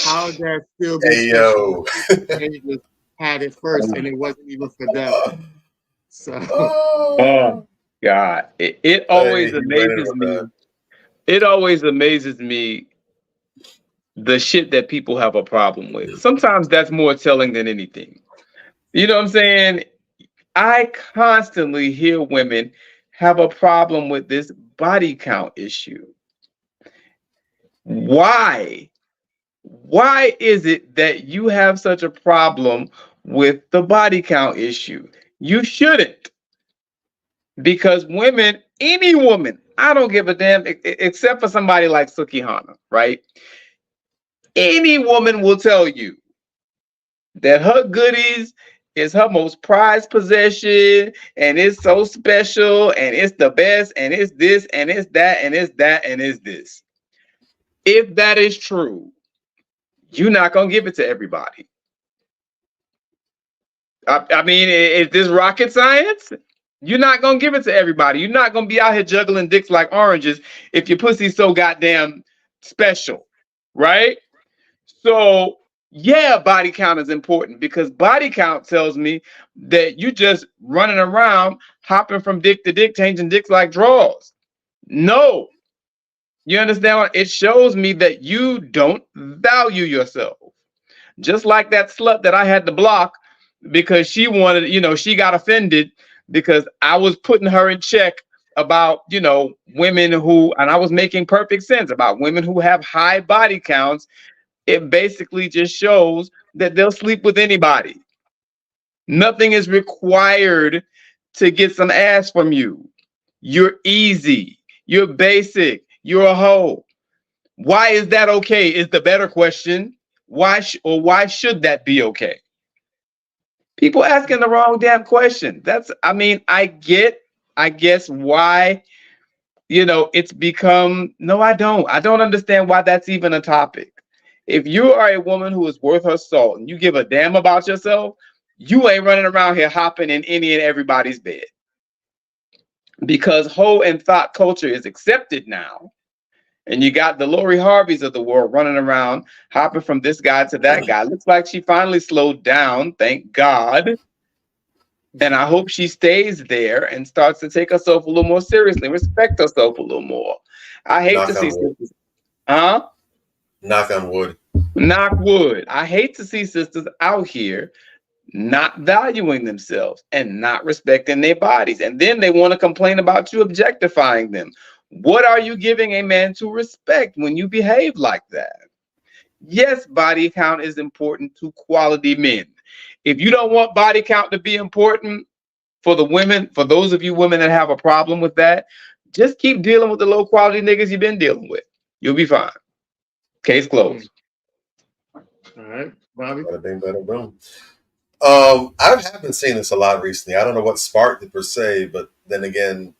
How is that still be special? They just had it first, and it wasn't even for them. So, oh God, it always amazes me. It always amazes me the shit that people have a problem with. Sometimes that's more telling than anything. You know what I'm saying? I constantly hear women have a problem with this body count issue. Why? Why is it that you have such a problem with the body count issue? You shouldn't. Because women, any woman, I don't give a damn, except for somebody like Sukihana, right? Any woman will tell you that her goodies is her most prized possession, and it's so special, and it's the best, and it's this, and it's that, and it's that, and it's this. If that is true, you're not gonna give it to everybody. I mean, is this rocket science? You're not gonna give it to everybody. You're not gonna be out here juggling dicks like oranges if your pussy's so goddamn special, right? So yeah, body count is important because body count tells me that you just running around, hopping from dick to dick, changing dicks like drawers. No. You understand? It shows me that you don't value yourself. Just like that slut that I had to block because she wanted, she got offended because I was putting her in check about, women who, and I was making perfect sense about women who have high body counts. It basically just shows that they'll sleep with anybody. Nothing is required to get some ass from you. You're easy. You're basic. You're a hoe. Why is that okay? Is the better question. Why should that be okay? People asking the wrong damn question. I guess why, it's become, no, I don't understand why that's even a topic. If you are a woman who is worth her salt and you give a damn about yourself, you ain't running around here hopping in any and everybody's bed. Because hoe and thought culture is accepted now. And you got the Lori Harveys of the world running around, hopping from this guy to that guy. Looks like she finally slowed down, thank God. And I hope she stays there and starts to take herself a little more seriously, respect herself a little more. I hate to see sisters. Huh? Knock on wood. Knock wood. I hate to see sisters out here not valuing themselves and not respecting their bodies. And then they want to complain about you objectifying them. What are you giving a man to respect when you behave like that? Yes, body count is important to quality men. If you don't want body count to be important for the women, for those of you women that have a problem with that, just keep dealing with the low quality niggas you've been dealing with. You'll be fine. Case closed. All right, Bobby. Bada bing, bada boom. I have been seeing this a lot recently. I don't know what sparked it per se, but then again,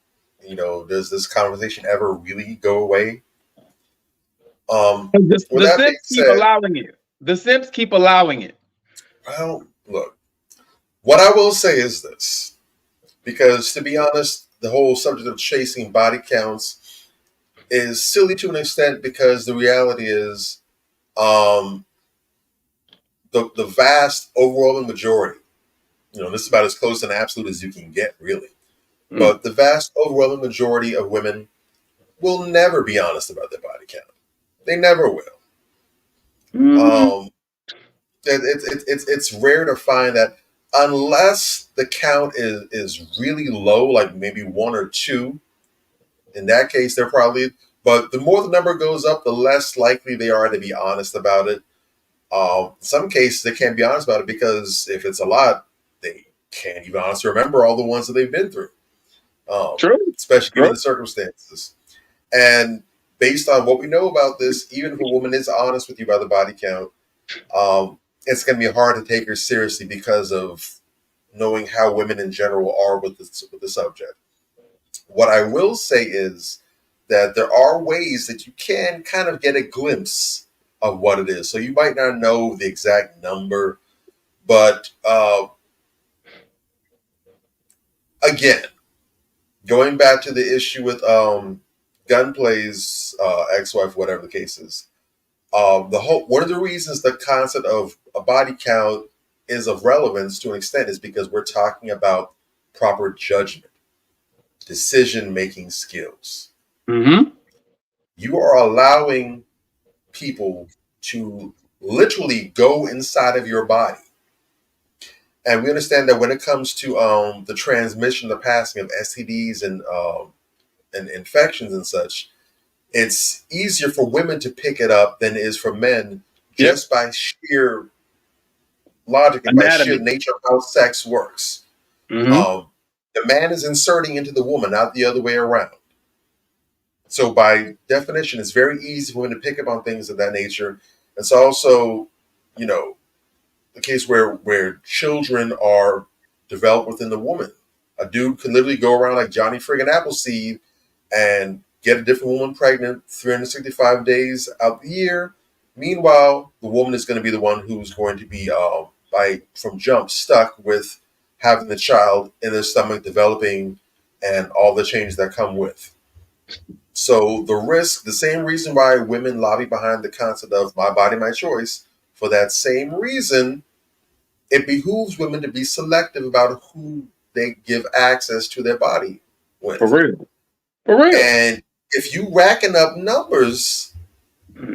does this conversation ever really go away? The simps keep allowing it. The simps keep allowing it. Well, look, what I will say is this, because to be honest, the whole subject of chasing body counts is silly to an extent, because the reality is, the vast overwhelming majority, this is about as close to an absolute as you can get, really. But the vast overwhelming majority of women will never be honest about their body count. They never will. It's rare to find that, unless the count is really low, like maybe 1 or 2. In that case, they're probably. But the more the number goes up, the less likely they are to be honest about it. In some cases, they can't be honest about it because if it's a lot, they can't even honestly remember all the ones that they've been through. True. Especially given the circumstances. And based on what we know about this, even if a woman is honest with you about the body count, it's going to be hard to take her seriously because of knowing how women in general are with the subject. What I will say is that there are ways that you can kind of get a glimpse of what it is. So you might not know the exact number, but again, going back to the issue with Gunplay's ex-wife, whatever the case is, one of the reasons the concept of a body count is of relevance to an extent is because we're talking about proper judgment, decision-making skills. Mm-hmm. You are allowing people to literally go inside of your body. And we understand that when it comes to the transmission, the passing of STDs and infections and such, it's easier for women to pick it up than it is for men, just by sheer logic and by sheer nature of how sex works. Mm-hmm. The man is inserting into the woman, not the other way around. So by definition, it's very easy for women to pick up on things of that nature. It's also, the case where children are developed within the woman. A dude can literally go around like Johnny friggin' Appleseed and get a different woman pregnant 365 days out the year. Meanwhile, the woman is going to be the one who's going to be, from jump, stuck with having the child in their stomach, developing, and all the changes that come with. So the same reason why women lobby behind the concept of my body, my choice, for that same reason, it behooves women to be selective about who they give access to their body with. For real. And if you racking up numbers,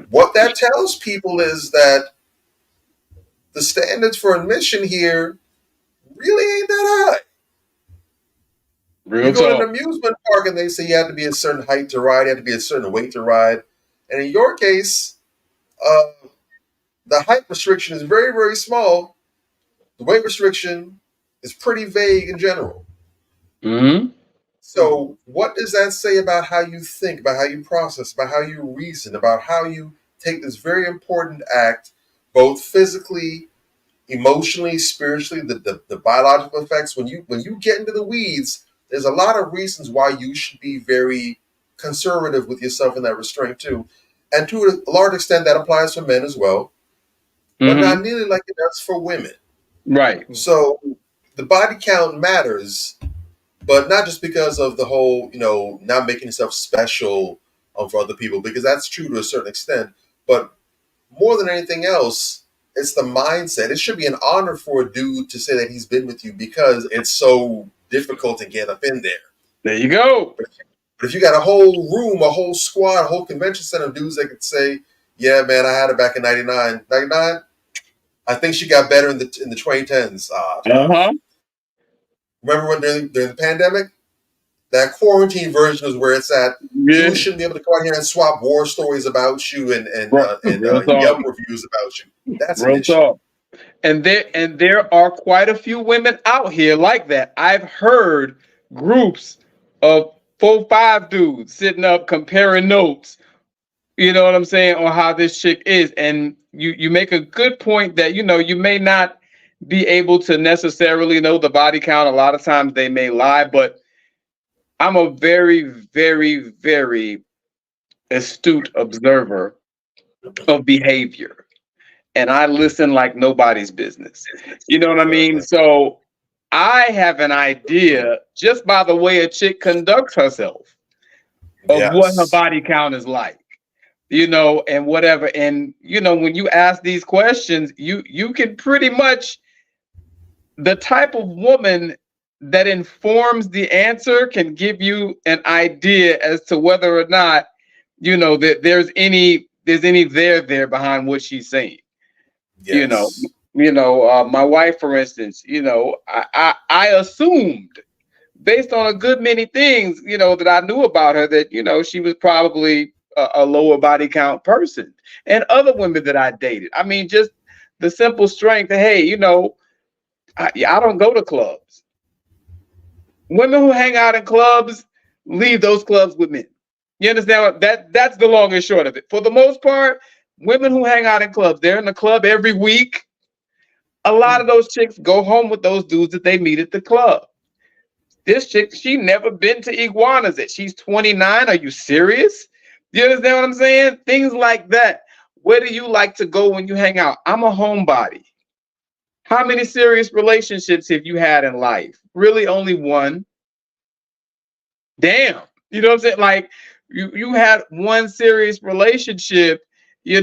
what that tells people is that the standards for admission here really ain't that high. Real You go to an talk. amusement park and they say you have to be a certain height to ride, you have to be a certain weight to ride. And in your case, the height restriction is very, very small. The weight restriction is pretty vague in general. Mm-hmm. So what does that say about how you think, about how you process, about how you reason, about how you take this very important act, both physically, emotionally, spiritually, the biological effects? When you get into the weeds, there's a lot of reasons why you should be very conservative with yourself in that restraint too. And to a large extent, that applies for men as well, but not nearly like it does for women. Right. So the body count matters, but not just because of the whole, not making yourself special for other people, because that's true to a certain extent. But more than anything else, it's the mindset. It should be an honor for a dude to say that he's been with you because it's so difficult to get up in there. There you go. But if you got a whole room, a whole squad, a whole convention center of dudes that could say, yeah, man, I had it back in 99. 99? I think she got better in the 2010s. Remember when during the pandemic? That quarantine version is where it's at. Yeah. You shouldn't be able to come out here and swap war stories about you and Real talk. Yelp reviews about you. That's an Real issue. talk. And there are quite a few women out here like that. I've heard groups of 4-5 dudes sitting up comparing notes. You know what I'm saying, on how this chick is. And you make a good point that, you may not be able to necessarily know the body count. A lot of times they may lie, but I'm a very, very, very astute observer of behavior. And I listen like nobody's business. You know what I mean? So I have an idea just by the way a chick conducts herself of what her body count is like. And whatever. And, when you ask these questions, you can pretty much, the type of woman that informs the answer can give you an idea as to whether or not, that there's any there behind what she's saying. Yes. My wife, for instance, I assumed based on a good many things, that I knew about her that, she was probably a lower body count person, and other women that I dated. I mean, just the simple strength that, hey, I don't go to clubs. Women who hang out in clubs leave those clubs with men. You understand? That's the long and short of it. For the most part, women who hang out in clubs, they're in the club every week. A lot of those chicks go home with those dudes that they meet at the club. This chick, she never been to Iguanas. She's 29. Are you serious? You understand what I'm saying? Things like that. Where do you like to go when you hang out? I'm a homebody. How many serious relationships have you had in life? Really, only one. Damn. You know what I'm saying? Like, you had one serious relationship, you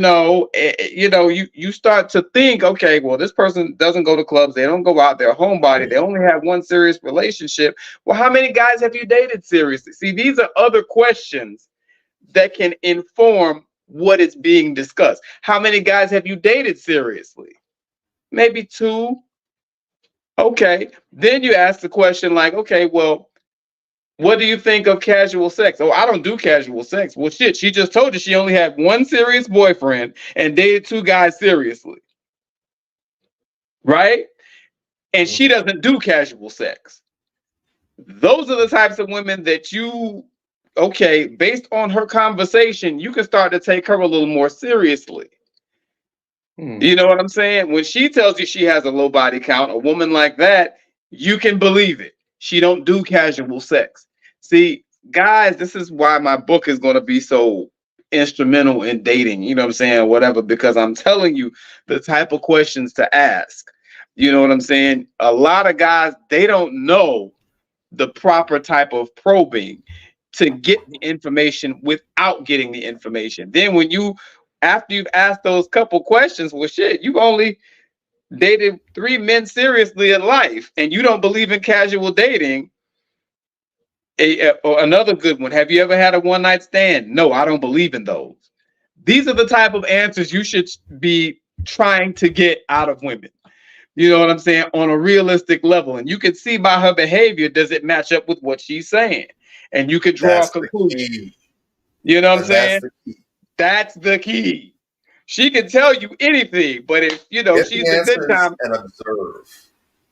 start to think, okay, well, this person doesn't go to clubs. They don't go out. They're a homebody. They only have one serious relationship. Well, how many guys have you dated seriously? See, these are other questions that can inform what is being discussed. How many guys have you dated seriously? Maybe 2. Okay. Then you ask the question like, okay, well, what do you think of casual sex? Oh, I don't do casual sex. Well, shit, she just told you she only had one serious boyfriend and dated 2 guys seriously. Right? And she doesn't do casual sex. Those are the types of women that based on her conversation, you can start to take her a little more seriously. You know what I'm saying? When she tells you she has a low body count, a woman like that, you can believe it. She don't do casual sex. See, guys, this is why my book is going to be so instrumental in dating, you know what I'm saying? Whatever, because I'm telling you the type of questions to ask. You know what I'm saying? A lot of guys, they don't know the proper type of probing to get the information without getting the information. Then after you've asked those couple questions, well, shit, you've only dated 3 men seriously in life and you don't believe in casual dating. Or another good one. Have you ever had a one-night stand? No, I don't believe in those. These are the type of answers you should be trying to get out of women. You know what I'm saying? On a realistic level. And you can see by her behavior, does it match up with what she's saying? And you could draw That's a the conclusion. key. You know what I'm And that's saying? the key. That's the key. She can tell you anything, but if Get she's the a good answers time. and observe.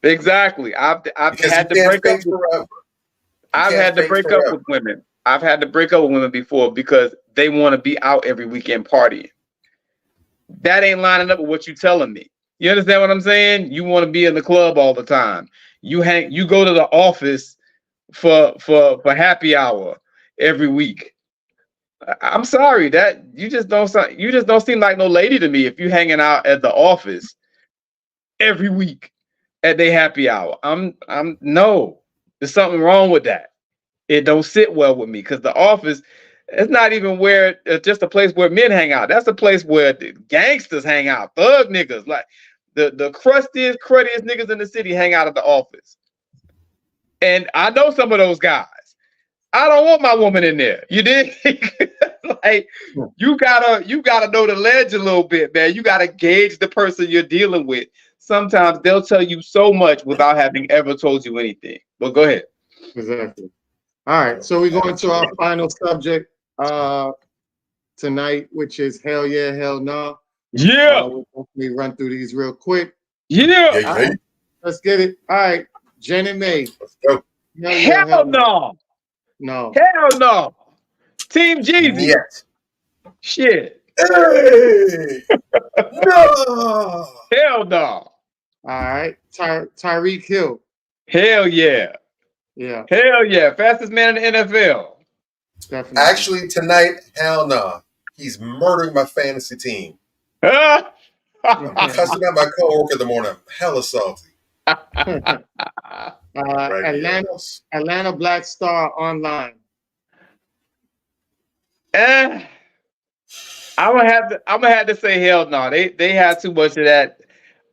Exactly. I've Because had you to can't break up fake with forever. I've can't had to fake break up forever. with women. I've had to break up with women before because they want to be out every weekend partying. That ain't lining up with what you're telling me. You understand what I'm saying? You want to be in the club all the time. You go to the office for happy hour every week. I'm sorry that you just don't seem like no lady to me if you hanging out at the office every week at their happy hour. I'm no. There's something wrong with that. It don't sit well with me because the office, it's not even where just a place where men hang out. That's a place where the gangsters hang out, thug niggas, like the crustiest, cruddiest niggas in the city hang out at the office. And I know some of those guys. I don't want my woman in there. You did like you gotta know the ledge a little bit, man. You gotta gauge the person you're dealing with. Sometimes they'll tell you so much without having ever told you anything. But go ahead. Exactly. All right, so we're going to our final subject tonight, which is hell yeah, hell no. Yeah. We'll hopefully run through these real quick. Yeah. All right, let's get it. All right, Jen and May. Let's go. Hell no. No. Hell no. Team Jeezy. Yes. Shit. Hey! No! Hell no. All right, Tyreek Hill. Hell yeah. Yeah, Hell yeah. Fastest man in the NFL. definitely. Actually, tonight, hell no. He's murdering my fantasy team. Huh? I'm cussing out my coworker in the morning. I'm hella salty. Atlanta Black Star Online. I'm gonna have to say hell no. They have too much of that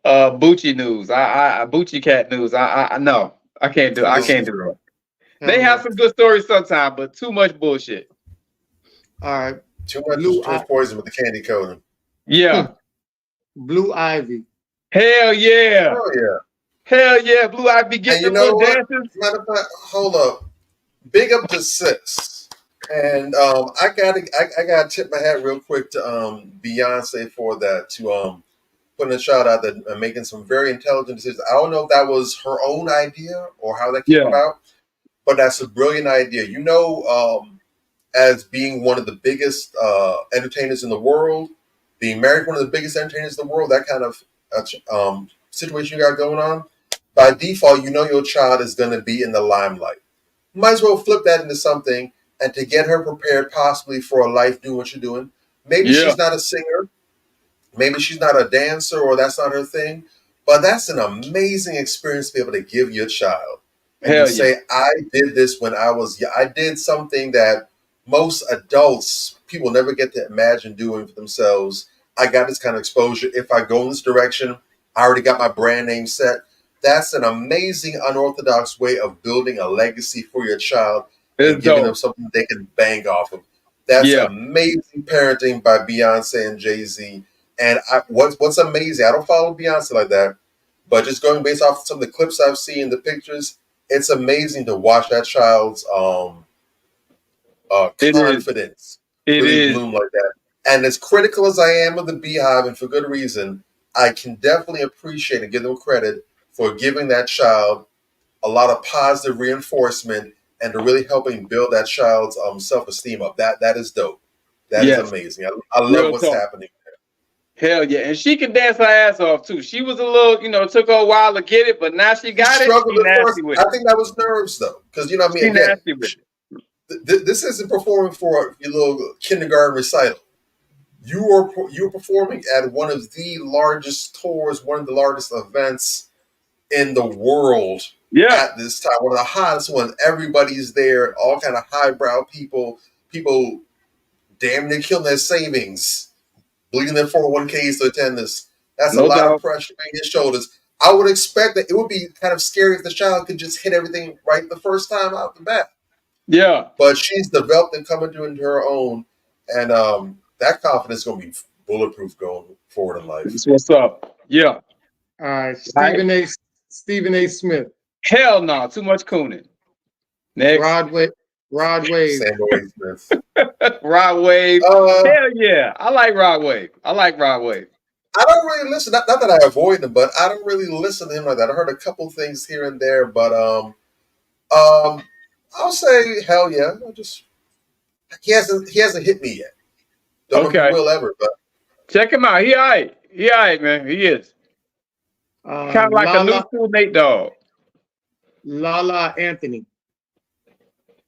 Bucci news. Bucci cat news. I no. I can't do it. They have some good stories sometimes, but too much bullshit. All right. Too much poison with the candy coating. Yeah. Blue Ivy. Hell yeah. Oh yeah. Hell yeah. Blue Ivy getting the little dances. Matter of fact, hold up. Big up to Sis. And I gotta tip my hat real quick to Beyonce for that, to putting a shout out that making some very intelligent decisions. I don't know if that was her own idea or how that came about, but that's a brilliant idea. You know, as being one of the biggest entertainers in the world, being married to one of the biggest entertainers in the world, that kind of situation you got going on, by default, you know your child is going to be in the limelight. You might as well flip that into something, and to get her prepared possibly for a life doing what you're doing. Maybe she's not a singer. Maybe she's not a dancer, or that's not her thing. But that's an amazing experience to be able to give your child. And to say, I did this when I did something that most adults, people never get to imagine doing for themselves. I got this kind of exposure. If I go in this direction, I already got my brand name set. That's an amazing, unorthodox way of building a legacy for your child and giving them something they can bang off of. That's amazing parenting by Beyonce and Jay-Z. And what's amazing, I don't follow Beyonce like that, but just going based off some of the clips I've seen, the pictures, it's amazing to watch that child's confidence really bloom like that. And as critical as I am of the Beehive, and for good reason, I can definitely appreciate and give them credit for giving that child a lot of positive reinforcement and to really helping build that child's self-esteem up. That is dope. That is amazing. I love what's happening there. Hell yeah. And she can dance her ass off too. She was a little, it took her a while to get it, but now she got it. She nasty with it. I think that was nerves though. Because you know what I mean? She nasty with it. This isn't performing for your little kindergarten recital. You were performing at one of the largest tours, one of the largest events in the world at this time. One of the hottest ones. Everybody's there. All kind of highbrow people damn near killing their savings, bleeding their 401ks to attend this. That's a lot of pressure on his shoulders. I would expect that it would be kind of scary if the child could just hit everything right the first time out the bat. Yeah. But she's developed and coming into her own, and that confidence is going to be bulletproof going forward in life. That's what's up. Yeah. All right, Right. Stephen A. Smith, Hell no. Too much cooning. Next. Rod Wave, Samuel A. Smith. Rod Wave. Uh, Hell yeah. I like Rod Wave. I like Rod Wave. I don't really listen. Not that I avoid him, but I don't really listen to him like that. I heard a couple things here and there, but I'll say hell yeah. He hasn't hit me yet. Don't know if Okay. he will ever, but Check him out. He all right. He all right, man. He is. Kind of like a new school Nate Dogg. Lala Anthony.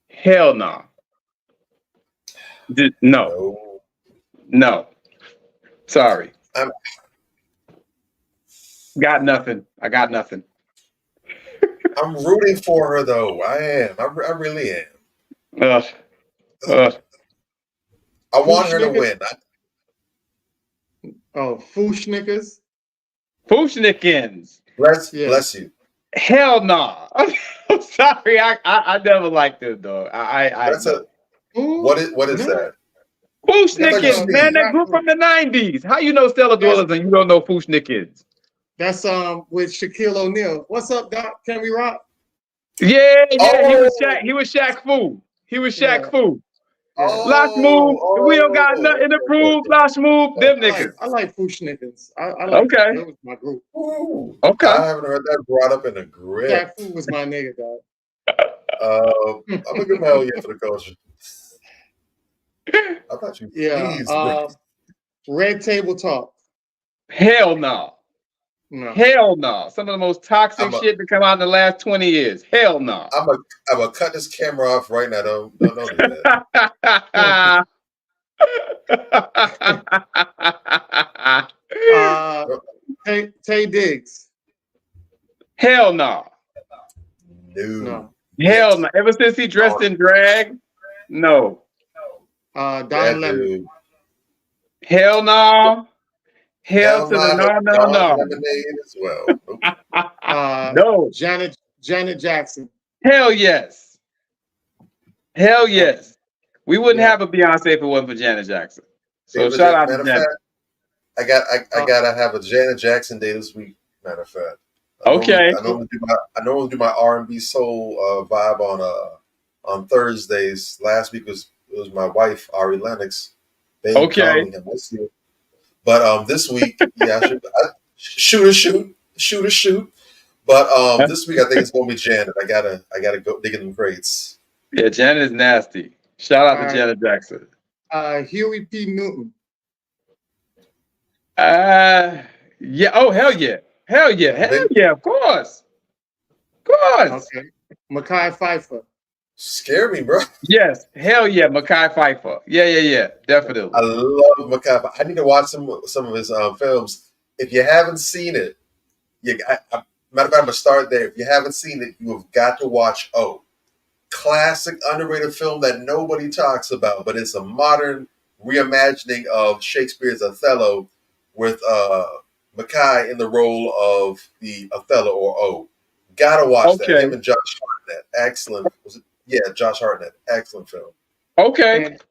Hell no. No. no. No. Sorry. I'm- Got nothing. I got nothing. I'm rooting for her though. I am. I really am. Ugh. I want her to Fushnickers? win. Oh, Fushnickers. Fushnikins. Bless Yeah. you. Hell no. I'm sorry. I never liked this dog. That's a Who? what is that? Fushnikins, That's man. That group from the 90s. How you know Stellar Dwellers and you don't know Fushnikins? That's with Shaquille O'Neal. What's up, Doc? Can we rock? Yeah. He was Oh. Shaq. He was Shaq Fu. He was Shaq Yeah. Fu. Oh, Last move. We don't got nothing to prove. Last move. Them niggas. I like Fushnickers. I like Okay. that was my group. Ooh. Okay. I haven't heard that brought up in a grip. Shaq Fu was my nigga, dog. I'm gonna give hell yeah for the culture. I thought you Yeah. please. Red Table Talk. Hell no. No. Hell no. Some of the most toxic shit to come out in the last 20 years. Hell no. I'm gonna cut this camera off right now. Don't do that. Tay Diggs. Hell no. No. Hell no. Ever since he dressed in drag, no. Don That Lemon. dude. Hell no. Hell to the Don no. Lemonade as well. Nope. No. Janet Jackson. Hell yes. Hell yes. We wouldn't Yeah. have a Beyonce if it wasn't for Janet Jackson. So Matter shout out to of Janet. fact, I gotta have a Janet Jackson day this week. Matter of fact. Okay. I normally do my R&B soul vibe on Thursdays. Last week was my wife Ari Lennox. Okay. But this week, yeah, shoot. But this week I think it's gonna be Janet. I gotta go dig in them crates. Yeah, Janet is nasty. Shout out to Alright. Janet Jackson. Huey P. Newton. Yeah. Oh, hell yeah. Hell yeah. Hell yeah. Of course. Of course. Okay. Mekhi Phifer. Scare me, bro. Yes. Hell yeah. Mekhi Phifer. Yeah. Definitely. I love Mekhi. I need to watch some of his films. If you haven't seen it, matter of fact, I'm gonna start there. If you haven't seen it, you have got to watch O. Classic, underrated film that nobody talks about, but it's a modern reimagining of Shakespeare's Othello with Mekhi in the role of the Othello or O. Gotta watch that. Him and Josh Hartnett. Excellent. Josh Hartnett. Excellent film. Okay. And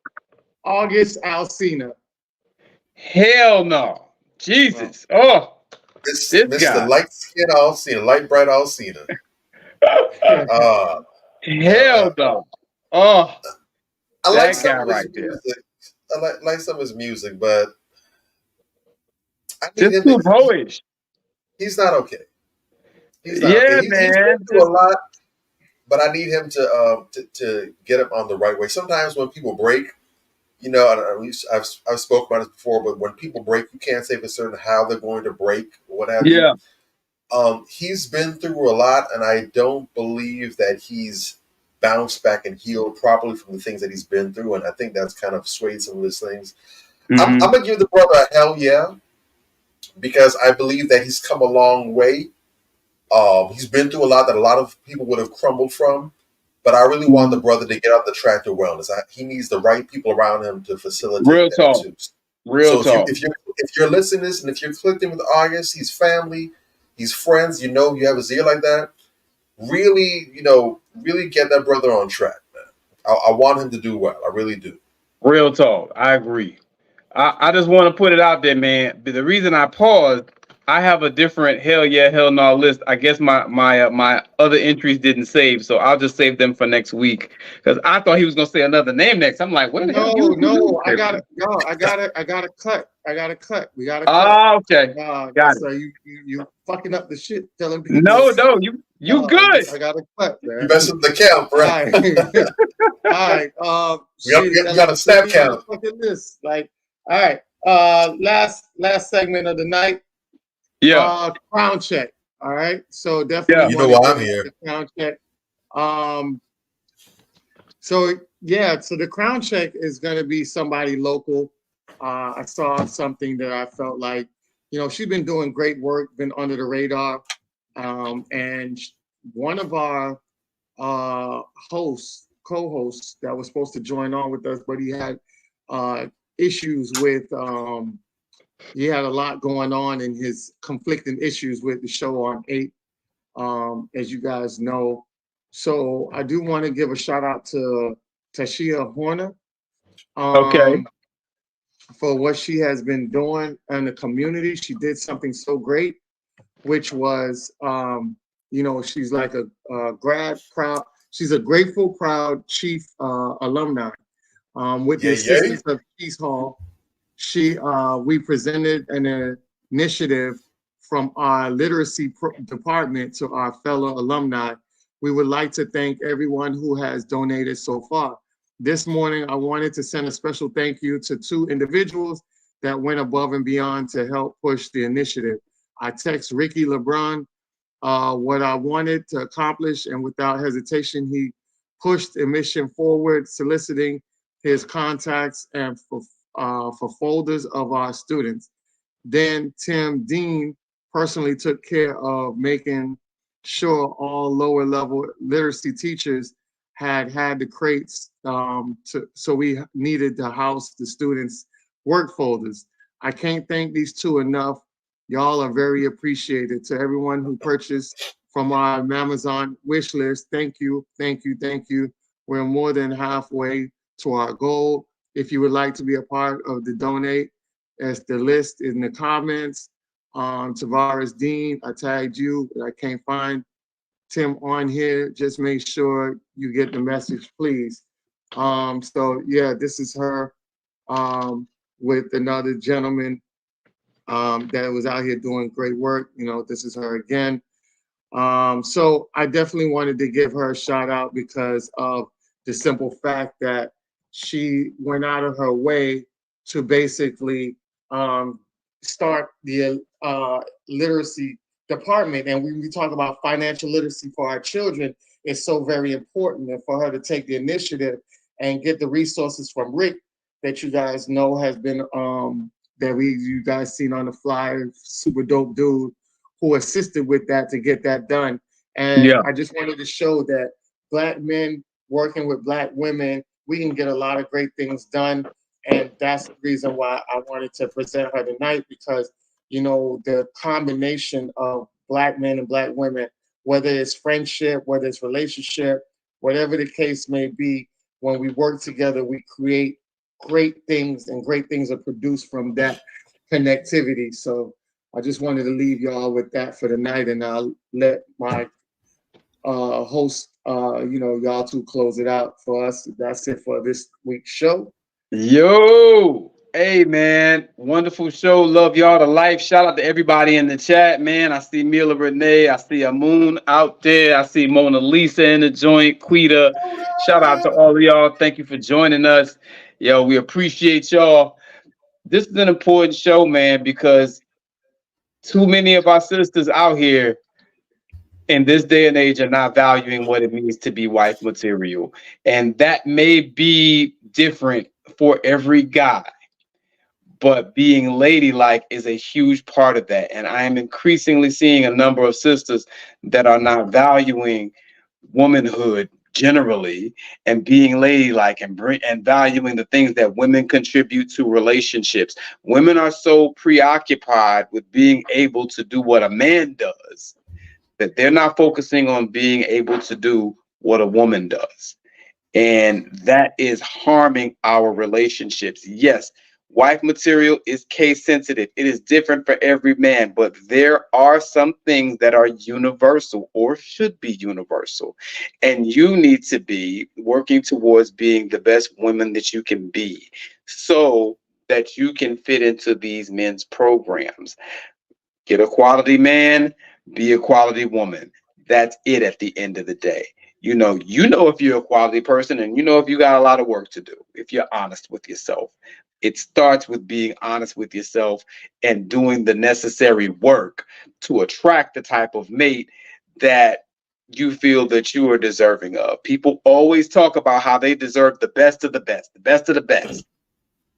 August Alsina. Hell no. Jesus. Oh. This This Mr. guy. Light Skin Alcina, Light Bright Alcina. Hell no. Oh. I like That some guy of his right there. music. I like some of his music, but I need Just him too to, boyish. he's not okay. He's not Yeah, okay. He's man. been through a lot, but I need him to get him on the right way. Sometimes when people break, you know, I've spoken about this before, but when people break, you can't say for certain how they're going to break or what have you. Yeah. He's been through a lot, and I don't believe that he's bounced back and healed properly from the things that he's been through, and I think that's kind of swayed some of his things. I'm gonna give the brother a hell yeah, because I believe that he's come a long way. He's been through a lot that a lot of people would have crumbled from, but I really want the brother to get out the track to wellness. He needs the right people around him to facilitate Real that talk. too. Real So talk. if you're listening to this, and if you're clicked in with August, he's family, he's friends, you know, you have his ear like that. Really, really get that brother on track, man. I want him to do well. I really do. Real talk. I agree. I just want to put it out there, man. But the reason I paused, I have a different hell yeah, hell no list. I guess my other entries didn't save, so I'll just save them for next week. Because I thought he was gonna say another name next. I'm like, what the hell? No, I gotta cut. We gotta cut. Oh, okay. Got it. So you fucking up the shit, telling people. No, you good. I gotta cut, man. You messed up the count, bro. All right. We got a snap count. Fucking this, like, all right. Last segment of the night. Yeah. Crown check. All right. So definitely. Yeah. You know why I'm here. The crown check. So the crown check is gonna be somebody local. I saw something that I felt like, she's been doing great work, been under the radar. And one of our co-hosts that was supposed to join on with us, but he had issues with, he had a lot going on in his conflicting issues with the show on 8, as you guys know. So I do want to give a shout out to Tashia Horner. Okay. For what she has been doing in the community. She did something so great, which was, she's like a proud, she's a grateful, proud chief alumni. With the assistance of Keys Hall, we presented an initiative from our literacy department to our fellow alumni. We would like to thank everyone who has donated so far. This morning, I wanted to send a special thank you to 2 individuals that went above and beyond to help push the initiative. I text Ricky LeBron what I wanted to accomplish, and without hesitation, he pushed the mission forward, soliciting his contacts and for folders of our students. Then Tim Dean personally took care of making sure all lower level literacy teachers had the crates, so we needed to house the students' work folders. I can't thank these 2 enough. Y'all are very appreciated. To everyone who purchased from our Amazon wish list, thank you, thank you, thank you. We're more than halfway to our goal. If you would like to be a part of the donate, as the list in the comments. Tavares Dean, I tagged you, but I can't find Tim on here. Just make sure you get the message, please. This is her with another gentleman that was out here doing great work. This is her again. So I definitely wanted to give her a shout out because of the simple fact that she went out of her way to basically start the literacy department. And when we talk about financial literacy for our children, it's so very important. And for her to take the initiative and get the resources from Rick that you guys know has been you guys seen on the flyer, super dope dude who assisted with that to get that done. And I just wanted to show that Black men working with Black women, we can get a lot of great things done. And that's the reason why I wanted to present her tonight, because the combination of Black men and Black women, whether it's friendship, whether it's relationship, whatever the case may be, when we work together, we create great things, and great things are produced from that connectivity. So I just wanted to leave y'all with that for the night, and I'll let my host, y'all two close it out for us. That's it for this week's show. Yo, hey man, wonderful show. Love y'all to life. Shout out to everybody in the chat, man. I see Mila Renee, I see Amun out there, I see Mona Lisa in the joint, Quita. Shout out to all of y'all. Thank you for joining us. Yo, we appreciate y'all. This is an important show, man, because too many of our sisters out here in this day and age are not valuing what it means to be wife material. And that may be different for every guy, but being ladylike is a huge part of that. And I am increasingly seeing a number of sisters that are not valuing womanhood generally and being ladylike and valuing the things that women contribute to relationships. Women are so preoccupied with being able to do what a man does that they're not focusing on being able to do what a woman does. And that is harming our relationships. Yes, Wife material is case sensitive. It is different for every man, but there are some things that are universal or should be universal. And you need to be working towards being the best woman that you can be so that you can fit into these men's programs. Get a quality man, be a quality woman. That's it at the end of the day. You know if you're a quality person, and you know if you got a lot of work to do, if you're honest with yourself. It starts with being honest with yourself and doing the necessary work to attract the type of mate that you feel that you are deserving of. People always talk about how they deserve the best of the best, the best of the best.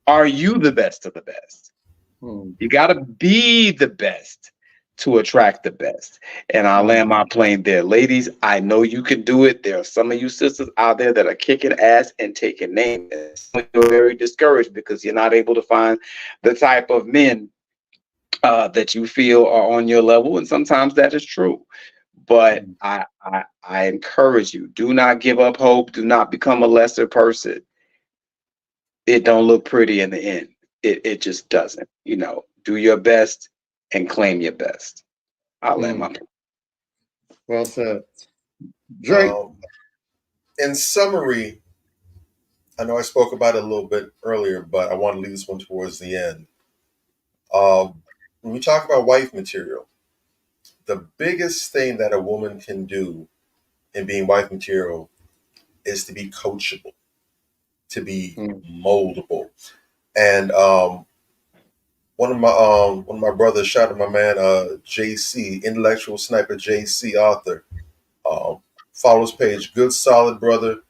Are you the best of the best? Hmm. You got to be the best to attract the best. And I'll land my plane there. Ladies, I know you can do it. There are some of you sisters out there that are kicking ass and taking names. You're very discouraged because you're not able to find the type of men that you feel are on your level. And sometimes that is true. But I encourage you, do not give up hope. Do not become a lesser person. It don't look pretty in the end. It just doesn't. Do your best and claim your best. I'll land my plane. Well said. Drake. In summary, I know I spoke about it a little bit earlier, but I want to leave this one towards the end. When we talk about wife material, the biggest thing that a woman can do in being wife material is to be coachable, to be moldable. And one of my brothers, shout out to my man JC, Intellectual Sniper JC, author. Follow his page, good solid brother,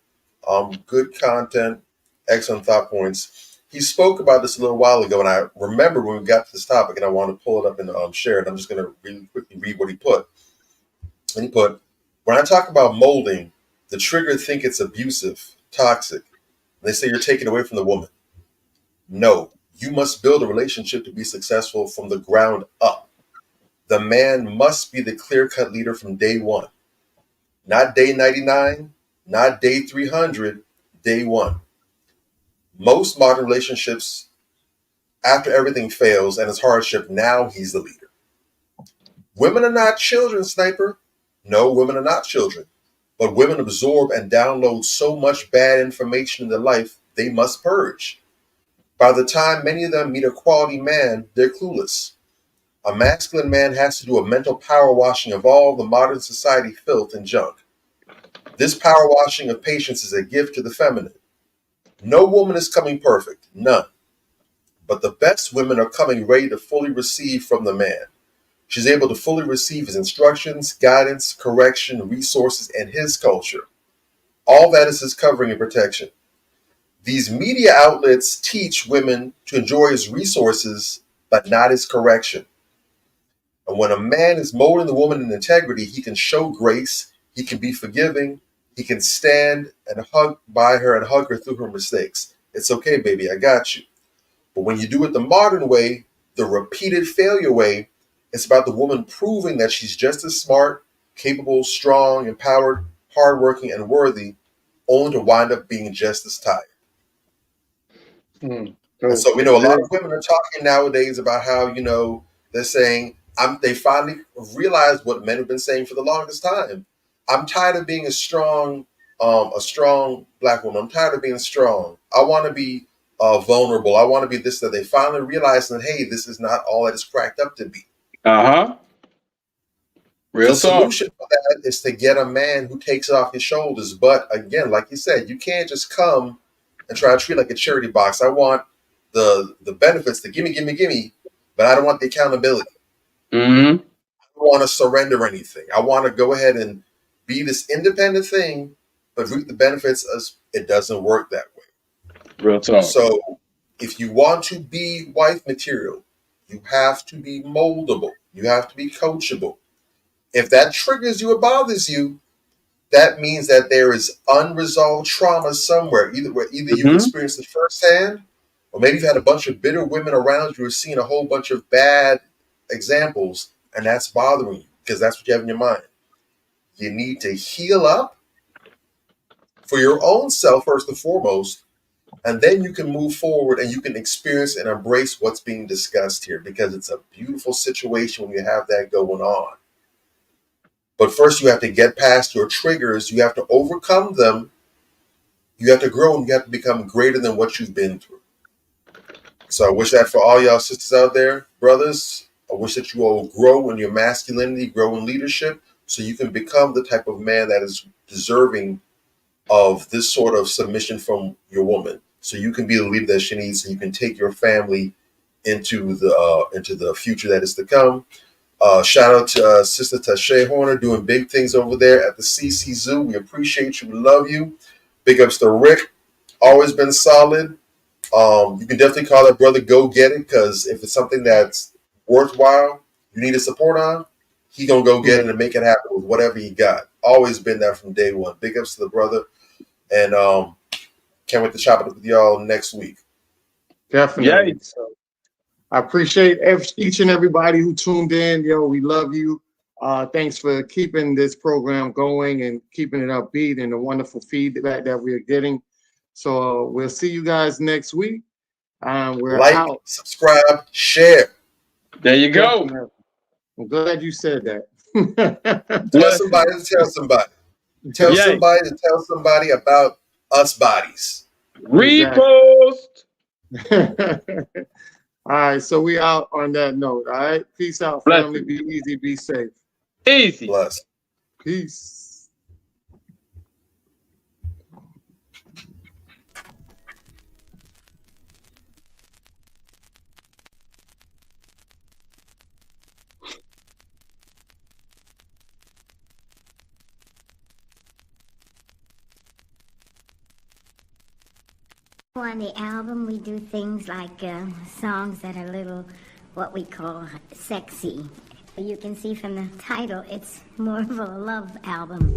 good content, excellent thought points. He spoke about this a little while ago, and I remember when we got to this topic, and I want to pull it up and share it. I'm just going to really quickly read what he put. And he put, when I talk about molding, the trigger think it's abusive, toxic. They say you're taking away from the woman. No, you must build a relationship to be successful from the ground up. The man must be the clear-cut leader from day one. Not day 99, not day 300, day one. Most modern relationships, after everything fails and it's hardship, now he's the leader. Women are not children, Sniper. No, women are not children. But women absorb and download so much bad information in their life, they must purge. By the time many of them meet a quality man, they're clueless. A masculine man has to do a mental power washing of all the modern society filth and junk. This power washing of patience is a gift to the feminine. No woman is coming perfect, none. But the best women are coming ready to fully receive from the man. She's able to fully receive his instructions, guidance, correction, resources, and his culture. All that is his covering and protection. These media outlets teach women to enjoy his resources, but not his correction. And when a man is molding the woman in integrity, he can show grace, he can be forgiving, he can stand and hug by her and hug her through her mistakes. It's okay, baby, I got you. But when you do it the modern way, the repeated failure way, it's about the woman proving that she's just as smart, capable, strong, empowered, hardworking, and worthy, only to wind up being just as tired. And so we know a lot of women are talking nowadays about how, they're saying, they finally realized what men have been saying for the longest time. I'm tired of being a strong black woman. I'm tired of being strong. I want to be vulnerable. I want to be this, that. They finally realized that, hey, this is not all that it's cracked up to be. Real the solution for that is to get a man who takes it off his shoulders. But again, like you said, you can't just come and try to treat it like a charity box. I want the benefits, the gimme, but I don't want the accountability. Mm-hmm. I don't want to surrender anything. I want to go ahead and be this independent thing, but reap the benefits as it doesn't work that way. Real talk. So if you want to be wife material, you have to be moldable. You have to be coachable. If that triggers you or bothers you, that means that there is unresolved trauma somewhere. Either you've experienced it firsthand, or maybe you've had a bunch of bitter women around you who are seeing a whole bunch of bad examples, and that's bothering you because that's what you have in your mind. You need to heal up for your own self first and foremost, And then you can move forward and you can experience and embrace what's being discussed here, because it's a beautiful situation when you have that going on. But first, you have to get past your triggers. You have to overcome them. You have to grow, and you have to become greater than what you've been through. So I wish that for all y'all sisters out there, brothers. I wish that you all grow in your masculinity, grow in leadership, so you can become the type of man that is deserving of this sort of submission from your woman. So you can be the leader that she needs, so you can take your family into the future that is to come. Shout out to Sister Tashay Horner, doing big things over there at the CC Zoo. We appreciate you. We love you. Big ups to Rick. Always been solid. You can definitely call that brother Go Get It, because if it's something that's worthwhile, you need a support on, he gonna go get it and make it happen with whatever he got. Always been that from day one. Big ups to the brother. And can't wait to chop it up with y'all next week. Definitely. Yay. So I appreciate each and everybody who tuned in. Yo, we love you. Thanks for keeping this program going and keeping it upbeat and the wonderful feedback that we're getting. So we'll see you guys next week. We're Like, out. subscribe, share. There you go. Definitely. I'm glad you said that. Tell somebody to tell somebody. Tell Yay. somebody to tell somebody about us bodies. Repost. All right, so we out on that note. All right, peace out, family. Be easy, be safe. Easy. Bless. Peace. On the album, we do things like songs that are a little, what we call sexy. You can see from the title, it's more of a love album.